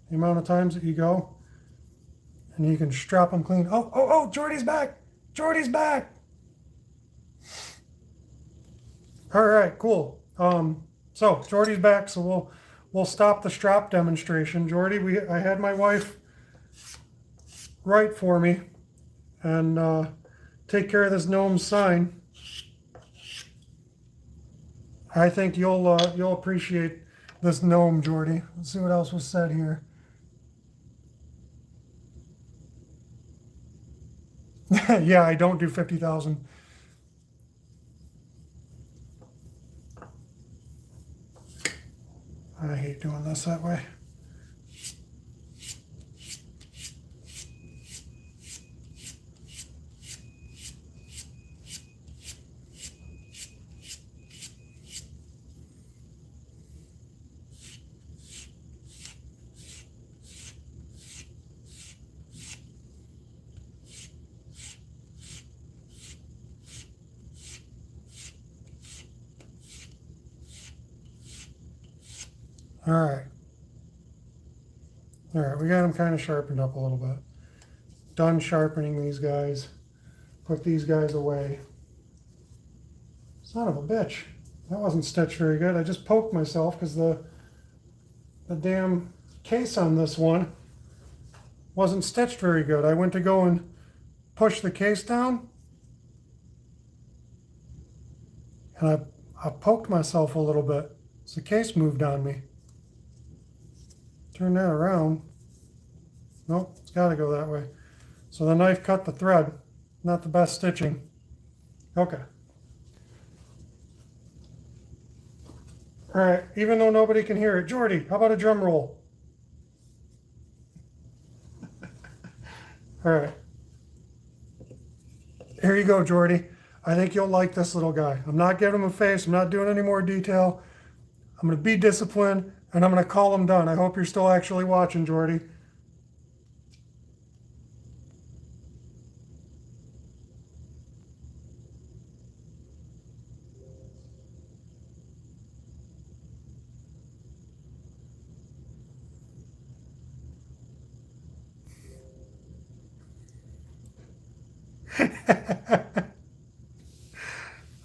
[SPEAKER 1] the amount of times that you go, and you can strap them clean. Oh, Jordy's back! Jordy's back! All right, cool. So Jordy's back, so we'll stop the strap demonstration. Jordy, I had my wife write for me and take care of this gnome's sign. I think you'll appreciate this gnome, Jordy. Let's see what else was said here. Yeah, I don't do 50,000. I hate doing this that way. All right, we got them kind of sharpened up a little bit. Done sharpening these guys. Put these guys away. Son of a bitch. That wasn't stitched very good. I just poked myself because the damn case on this one wasn't stitched very good. I went to go and push the case down, and I poked myself a little bit. So the case moved on me. Turn that around. Nope, it's got to go that way. So the knife cut the thread. Not the best stitching. Okay. All right, even though nobody can hear it. Jordy, how about a drum roll? All right. Here you go, Jordy. I think you'll like this little guy. I'm not giving him a face. I'm not doing any more detail. I'm going to be disciplined, and I'm going to call him done. I hope you're still actually watching, Jordy.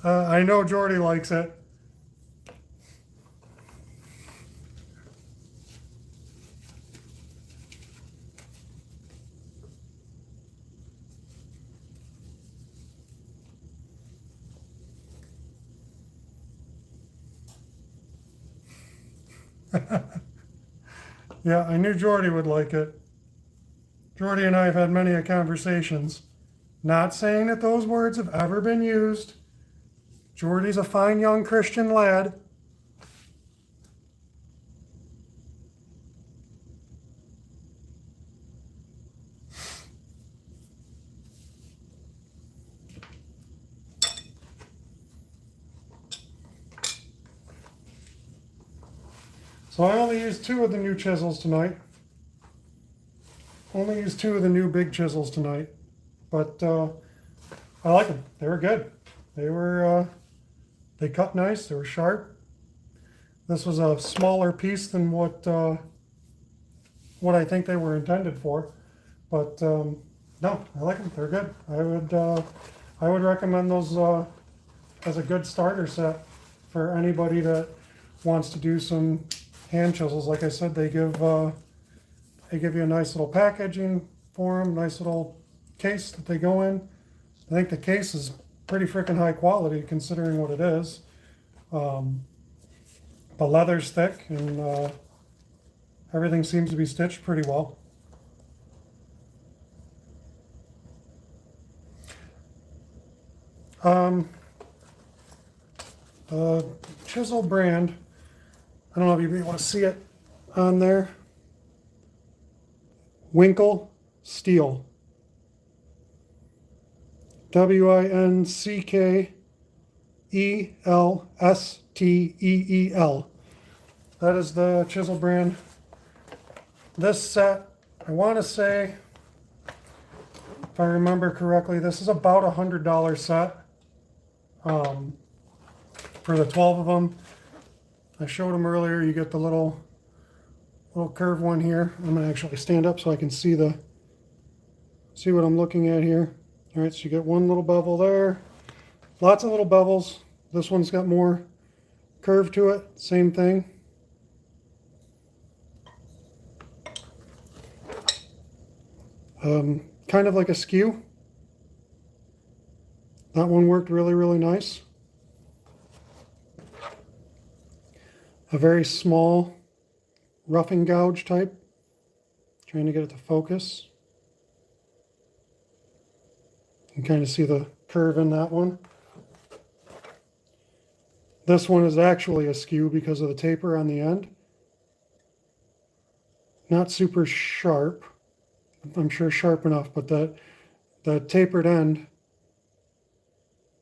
[SPEAKER 1] I know Jordy likes it. Yeah, I knew Jordy would like it. Jordy and I have had many conversations. Not saying that those words have ever been used. Jordy's a fine young Christian lad. So I only used 2 of the new chisels tonight. Only used 2 of the new big chisels tonight. But I like them. They were good. They cut nice. They were sharp. This was a smaller piece than what I think they were intended for. But no, I like them. They're good. I would recommend those as a good starter set for anybody that wants to do some hand chisels. Like I said, they give you a nice little packaging for them, nice little case that they go in. I think the case is pretty freaking high quality considering what it is. The leather's thick and everything seems to be stitched pretty well. The chisel brand, I don't know if you'll be able to see it on there. Whittle Steel. WINCKELSTEEL. That is the chisel brand. This set, I want to say, if I remember correctly, this is about $100 set for the 12 of them. I showed them earlier. You get the little curved one here. I'm gonna actually stand up so I can see what I'm looking at here. All right, so you get one little bevel there. Lots of little bevels. This one's got more curve to it. Same thing. Kind of like a skew. That one worked really, really nice. A very small roughing gouge type. Trying to get it to focus. You can kind of see the curve in that one. This one is actually a skew because of the taper on the end. Not super sharp. I'm sure sharp enough, but that tapered end,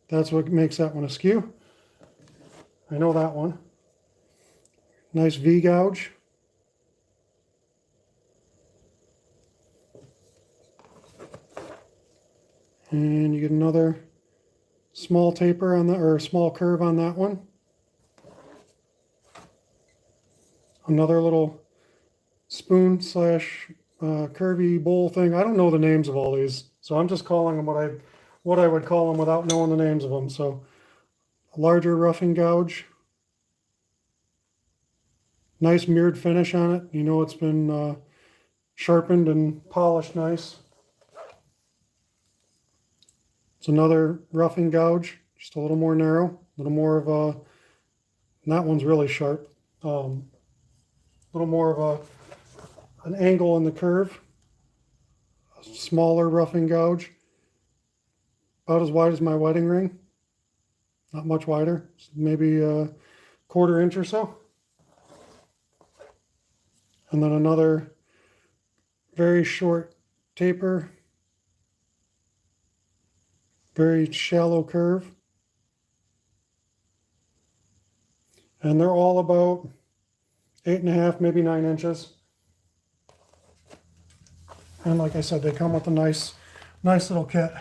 [SPEAKER 1] that's what makes that one a skew. I know that one. Nice V gouge. And you get another small taper on that, or a small curve on that one. Another little spoon slash curvy bowl thing. I don't know the names of all these, so I'm just calling them what I would call them without knowing the names of them. So a larger roughing gouge. Nice mirrored finish on it. You know it's been sharpened and polished nice. It's another roughing gouge, just a little more narrow, a little more of a, and that one's really sharp. A little more of an angle in the curve. A smaller roughing gouge, about as wide as my wedding ring. Not much wider, maybe a quarter inch or so. And then another very short taper very shallow curve. And they're all about 8.5, maybe 9 inches. And like I said, they come with a nice little kit.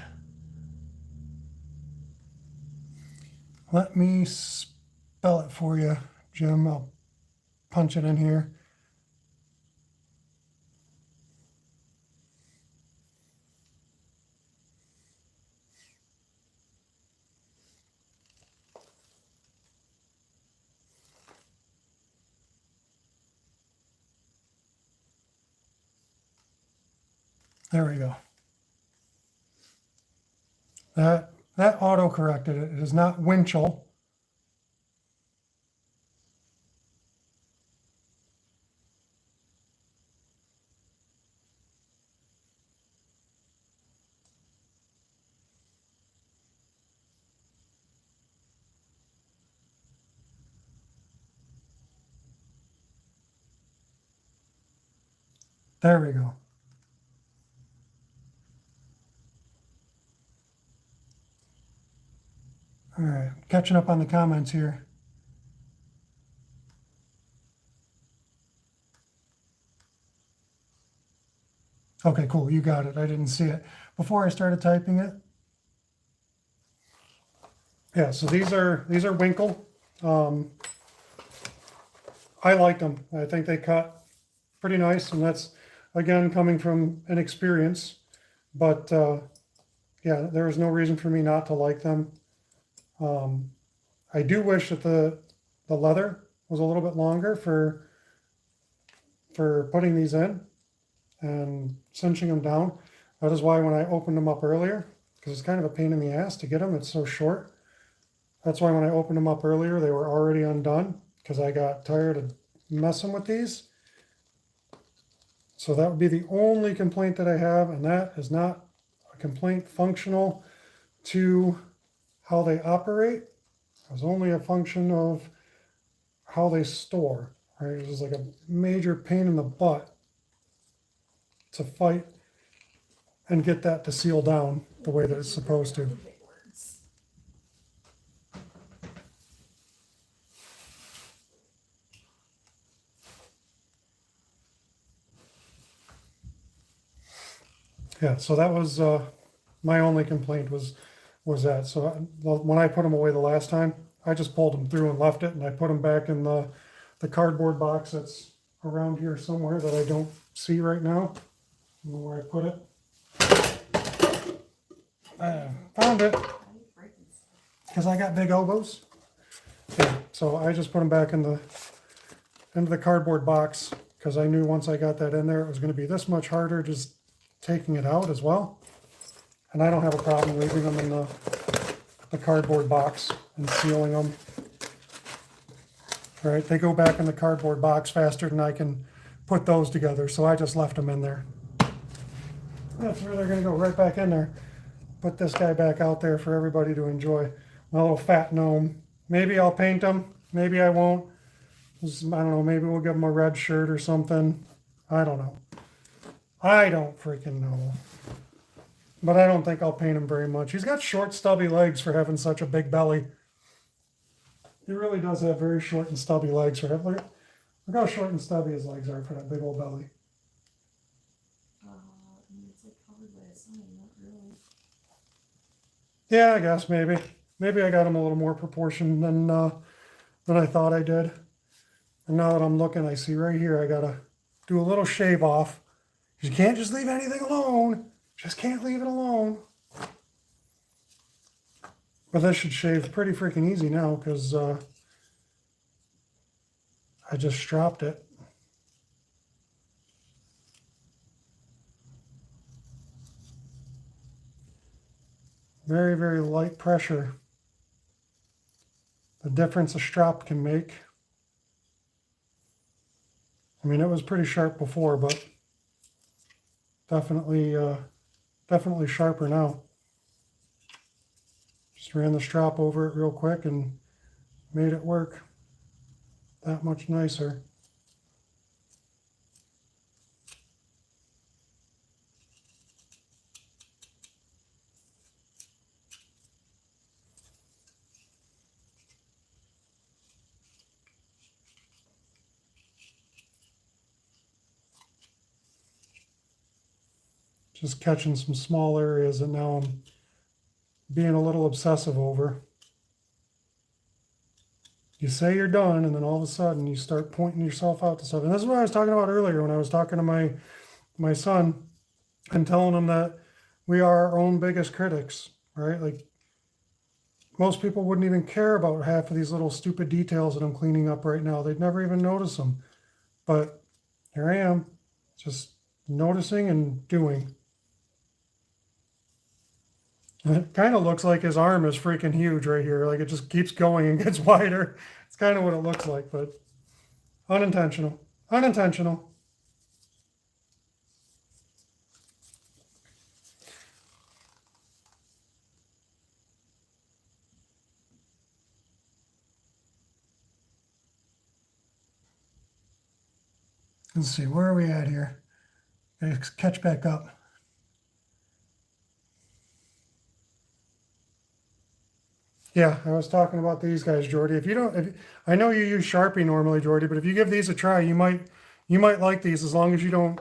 [SPEAKER 1] Let me spell it for you, Jim. I'll punch it in here. There we go. That auto-corrected it. It is not Winchell. There we go. All right, catching up on the comments here. Okay, cool, you got it. I didn't see it before I started typing it. Yeah, so these are Winkle. I liked them. I think they cut pretty nice, and that's again coming from an experience. But yeah, there was no reason for me not to like them. I do wish that the leather was a little bit longer for putting these in and cinching them down. That is why when I opened them up earlier, because it's kind of a pain in the ass to get them, it's so short. That's why when I opened them up earlier, they were already undone because I got tired of messing with these. So that would be the only complaint that I have, and that is not a complaint functional to how they operate. It's only a function of how they store, right? It was like a major pain in the butt to fight and get that to seal down the way that it's supposed to. Yeah, so that was my only complaint was that. So when I put them away the last time, I just pulled them through and left it, and I put them back in the cardboard box that's around here somewhere that I don't see right now. I don't know where I put it. Found it. Because I got big elbows. Yeah, so I just put them back into the cardboard box because I knew once I got that in there, it was going to be this much harder just taking it out as well. And I don't have a problem leaving them in the cardboard box and sealing them. All right, they go back in the cardboard box faster than I can put those together, so I just left them in there. That's where they're going to go, right back in there. Put this guy back out there for everybody to enjoy. My little fat gnome. Maybe I'll paint him, maybe I won't. I don't know, maybe we'll give him a red shirt or something. I don't know. I don't freaking know. But I don't think I'll paint him very much. He's got short, stubby legs for having such a big belly. He really does have very short and stubby legs for having. Look how short and stubby his legs are for that big old belly.
[SPEAKER 3] It's like covered by a sign, not really.
[SPEAKER 1] Yeah, I guess maybe. Maybe I got him a little more proportion than I thought I did. And now that I'm looking, I see right here I gotta do a little shave off. You can't just leave anything alone. Just can't leave it alone. But this should shave pretty freaking easy now because I just stropped it. Very, very light pressure. The difference a strop can make. I mean, it was pretty sharp before, but definitely sharper now. Just ran the strap over it real quick and made it work that much nicer. just catching some small areas that now I'm being a little obsessive over. You say you're done, and then all of a sudden you start pointing yourself out to stuff. And this is what I was talking about earlier when I was talking to my son and telling him that we are our own biggest critics, right? Like most people wouldn't even care about half of these little stupid details that I'm cleaning up right now. They'd never even notice them. But here I am, just noticing and doing. And it kind of looks like his arm is freaking huge right here. Like it just keeps going and gets wider. It's kind of what it looks like, but unintentional. Unintentional. Let's see, where are we at here? Let's catch back up. Yeah, I was talking about these guys, Jordy. I know you use Sharpie normally, Jordy, but if you give these a try, you might like these as long as you don't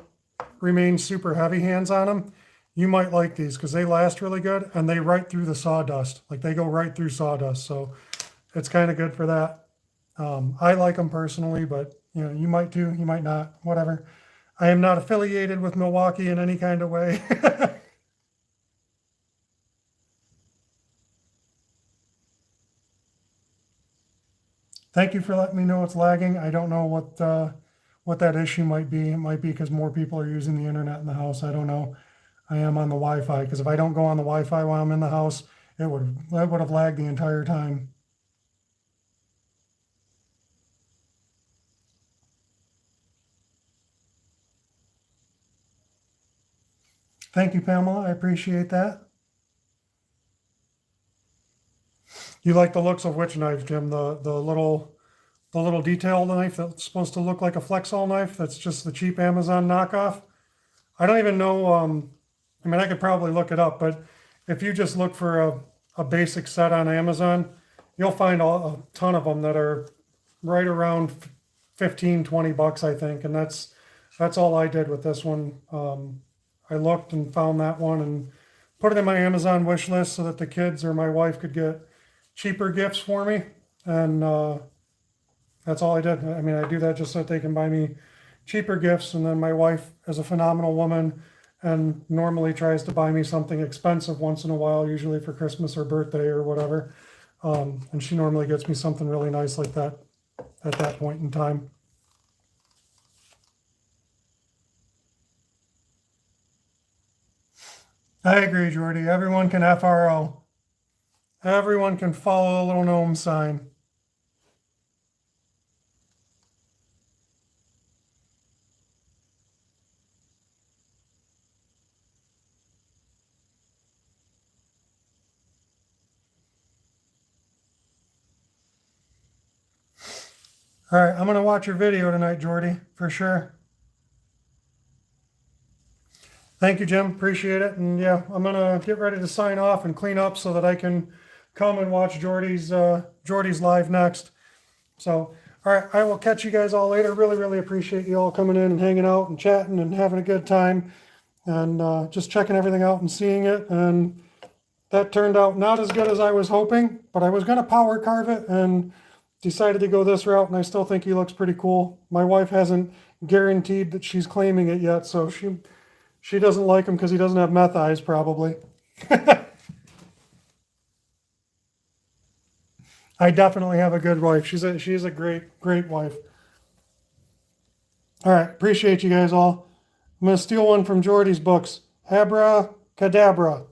[SPEAKER 1] remain super heavy hands on them. You might like these because they last really good and they right through the sawdust. Like they go right through sawdust, so it's kind of good for that. I like them personally, but you know, you might too, you might not, whatever. I am not affiliated with Milwaukee in any kind of way. Thank you for letting me know it's lagging. I don't know what that issue might be. It might be because more people are using the internet in the house. I don't know. I am on the Wi-Fi because if I don't go on the Wi-Fi while I'm in the house, it would have lagged the entire time. Thank you, Pamela. I appreciate that. You like the looks of which knife, Jim? The little detail knife that's supposed to look like a Flexol knife. That's just the cheap Amazon knockoff. I don't even know. I mean, I could probably look it up, but if you just look for a basic set on Amazon, you'll find a ton of them that are right around 15, 20 bucks, I think. And that's all I did with this one. I looked and found that one and put it in my Amazon wish list so that the kids or my wife could get cheaper gifts for me. And that's all I did. I mean, I do that just so that they can buy me cheaper gifts. And then my wife is a phenomenal woman and normally tries to buy me something expensive once in a while, usually for Christmas or birthday or whatever. And she normally gets me something really nice like that at that point in time. I agree, Jordy. Everyone can FRO. Everyone can follow the little gnome sign. All right, I'm going to watch your video tonight, Jordy, for sure. Thank you, Jim. Appreciate it. And yeah, I'm going to get ready to sign off and clean up so that I can come and watch Jordy's live next. So, all right, I will catch you guys all later. Really, really appreciate you all coming in and hanging out and chatting and having a good time and just checking everything out and seeing it. And that turned out not as good as I was hoping, but I was going to power carve it and decided to go this route, and I still think he looks pretty cool. My wife hasn't guaranteed that she's claiming it yet, so she doesn't like him because he doesn't have meth eyes, probably. I definitely have a good wife. She's a great wife. All right, appreciate you guys all. I'm gonna steal one from Jordy's books. Abra Cadabra.